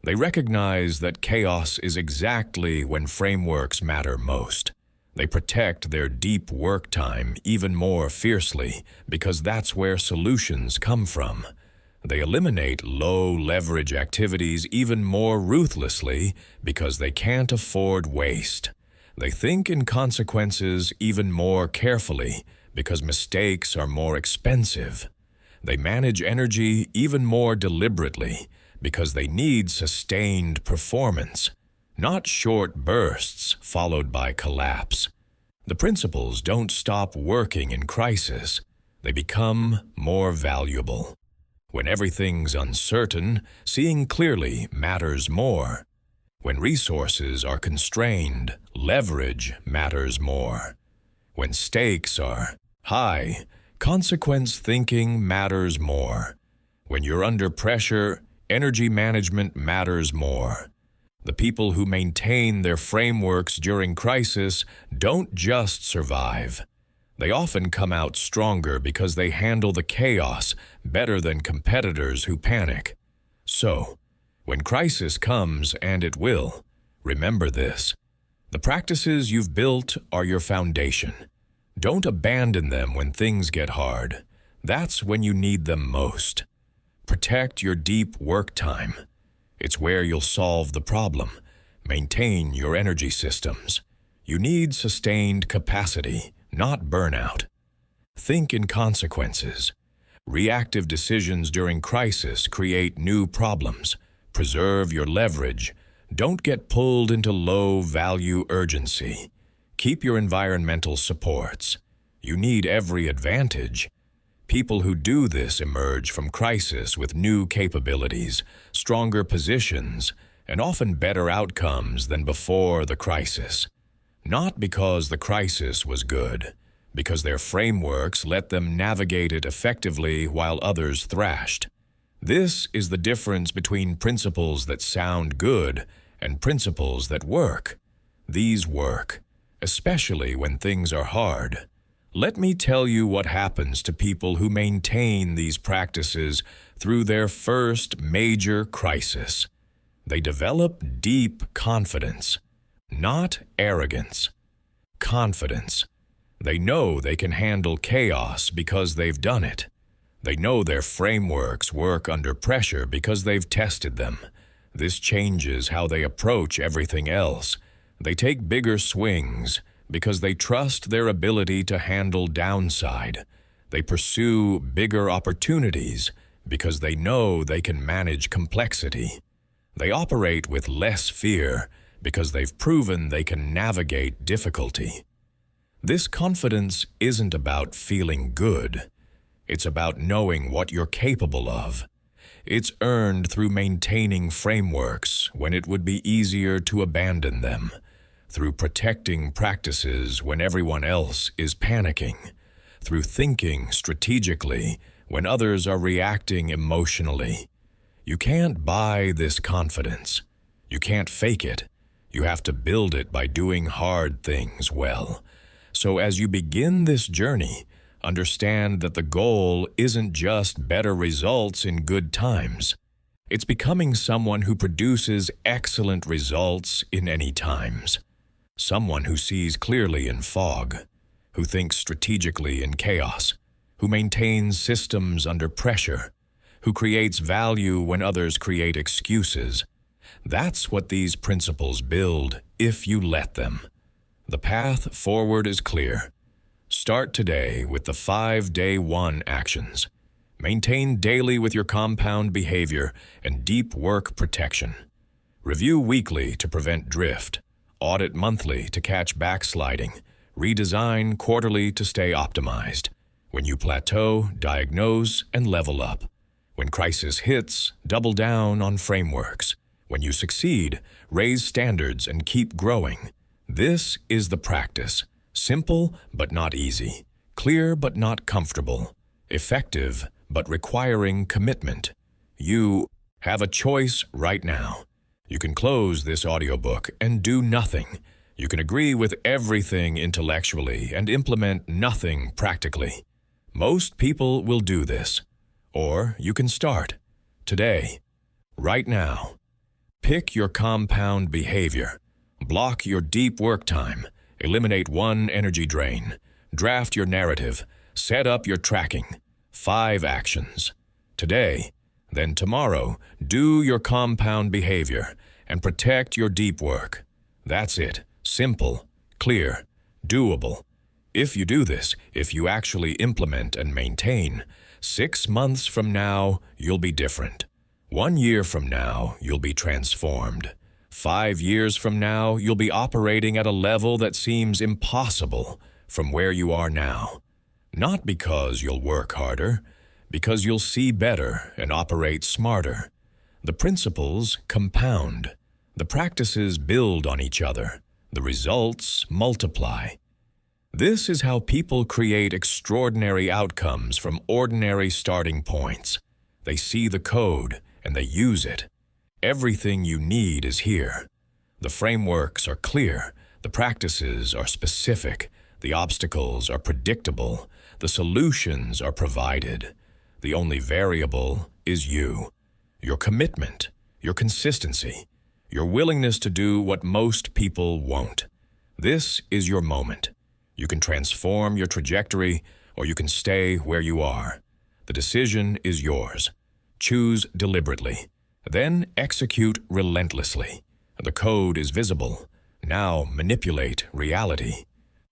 They recognize that chaos is exactly when frameworks matter most. They protect their deep work time even more fiercely because that's where solutions come from. They eliminate low-leverage activities even more ruthlessly because they can't afford waste. They think in consequences even more carefully because mistakes are more expensive. They manage energy even more deliberately because they need sustained performance, not short bursts followed by collapse. The principles don't stop working in crisis. They become more valuable. When everything's uncertain, seeing clearly matters more. When resources are constrained, leverage matters more. When stakes are high, consequence thinking matters more. When you're under pressure, energy management matters more. The people who maintain their frameworks during crisis don't just survive. They often come out stronger because they handle the chaos better than competitors who panic. So, when crisis comes, and it will, remember this. The practices you've built are your foundation. Don't abandon them when things get hard. That's when you need them most. Protect your deep work time. It's where you'll solve the problem. Maintain your energy systems. You need sustained capacity, not burnout. Think in consequences. Reactive decisions during crisis create new problems. Preserve your leverage. Don't get pulled into low-value urgency. Keep your environmental supports. You need every advantage. People who do this emerge from crisis with new capabilities, stronger positions, and often better outcomes than before the crisis. Not because the crisis was good, because their frameworks let them navigate it effectively while others thrashed. This is the difference between principles that sound good and principles that work. These work, especially when things are hard. Let me tell you what happens to people who maintain these practices through their first major crisis. They develop deep confidence, not arrogance. Confidence. They know they can handle chaos because they've done it. They know their frameworks work under pressure because they've tested them. This changes how they approach everything else. They take bigger swings because they trust their ability to handle downside. They pursue bigger opportunities because they know they can manage complexity. They operate with less fear because they've proven they can navigate difficulty. This confidence isn't about feeling good. It's about knowing what you're capable of. It's earned through maintaining frameworks when it would be easier to abandon them, through protecting practices when everyone else is panicking, through thinking strategically when others are reacting emotionally. You can't buy this confidence. You can't fake it. You have to build it by doing hard things well. So as you begin this journey, understand that the goal isn't just better results in good times. It's becoming someone who produces excellent results in any times. Someone who sees clearly in fog, who thinks strategically in chaos, who maintains systems under pressure, who creates value when others create excuses. That's what these principles build if you let them. The path forward is clear. Start today with the 5 Day 1 actions. Maintain daily with your compound behavior and deep work protection. Review weekly to prevent drift. Audit monthly to catch backsliding. Redesign quarterly to stay optimized. When you plateau, diagnose and level up. When crisis hits, double down on frameworks. When you succeed, raise standards and keep growing. This is the practice. Simple but not easy. Clear but not comfortable. Effective but requiring commitment. You have a choice right now. You can close this audiobook and do nothing. You can agree with everything intellectually and implement nothing practically. Most people will do this. Or you can start today, right now. Pick your compound behavior. Block your deep work time. Eliminate one energy drain. Draft your narrative. Set up your tracking. 5 actions. Today, then tomorrow, do your compound behavior and protect your deep work. That's it. Simple, clear, doable. If you do this, if you actually implement and maintain, 6 months from now, you'll be different. 1 year from now, you'll be transformed. 5 years from now, you'll be operating at a level that seems impossible from where you are now. Not because you'll work harder, because you'll see better and operate smarter. The principles compound. The practices build on each other. The results multiply. This is how people create extraordinary outcomes from ordinary starting points. They see the code and they use it. Everything you need is here. The frameworks are clear. The practices are specific. The obstacles are predictable. The solutions are provided. The only variable is you. Your commitment, your consistency, your willingness to do what most people won't. This is your moment. You can transform your trajectory, or you can stay where you are. The decision is yours. Choose deliberately. Then execute relentlessly. The code is visible. Now manipulate reality.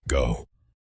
Go.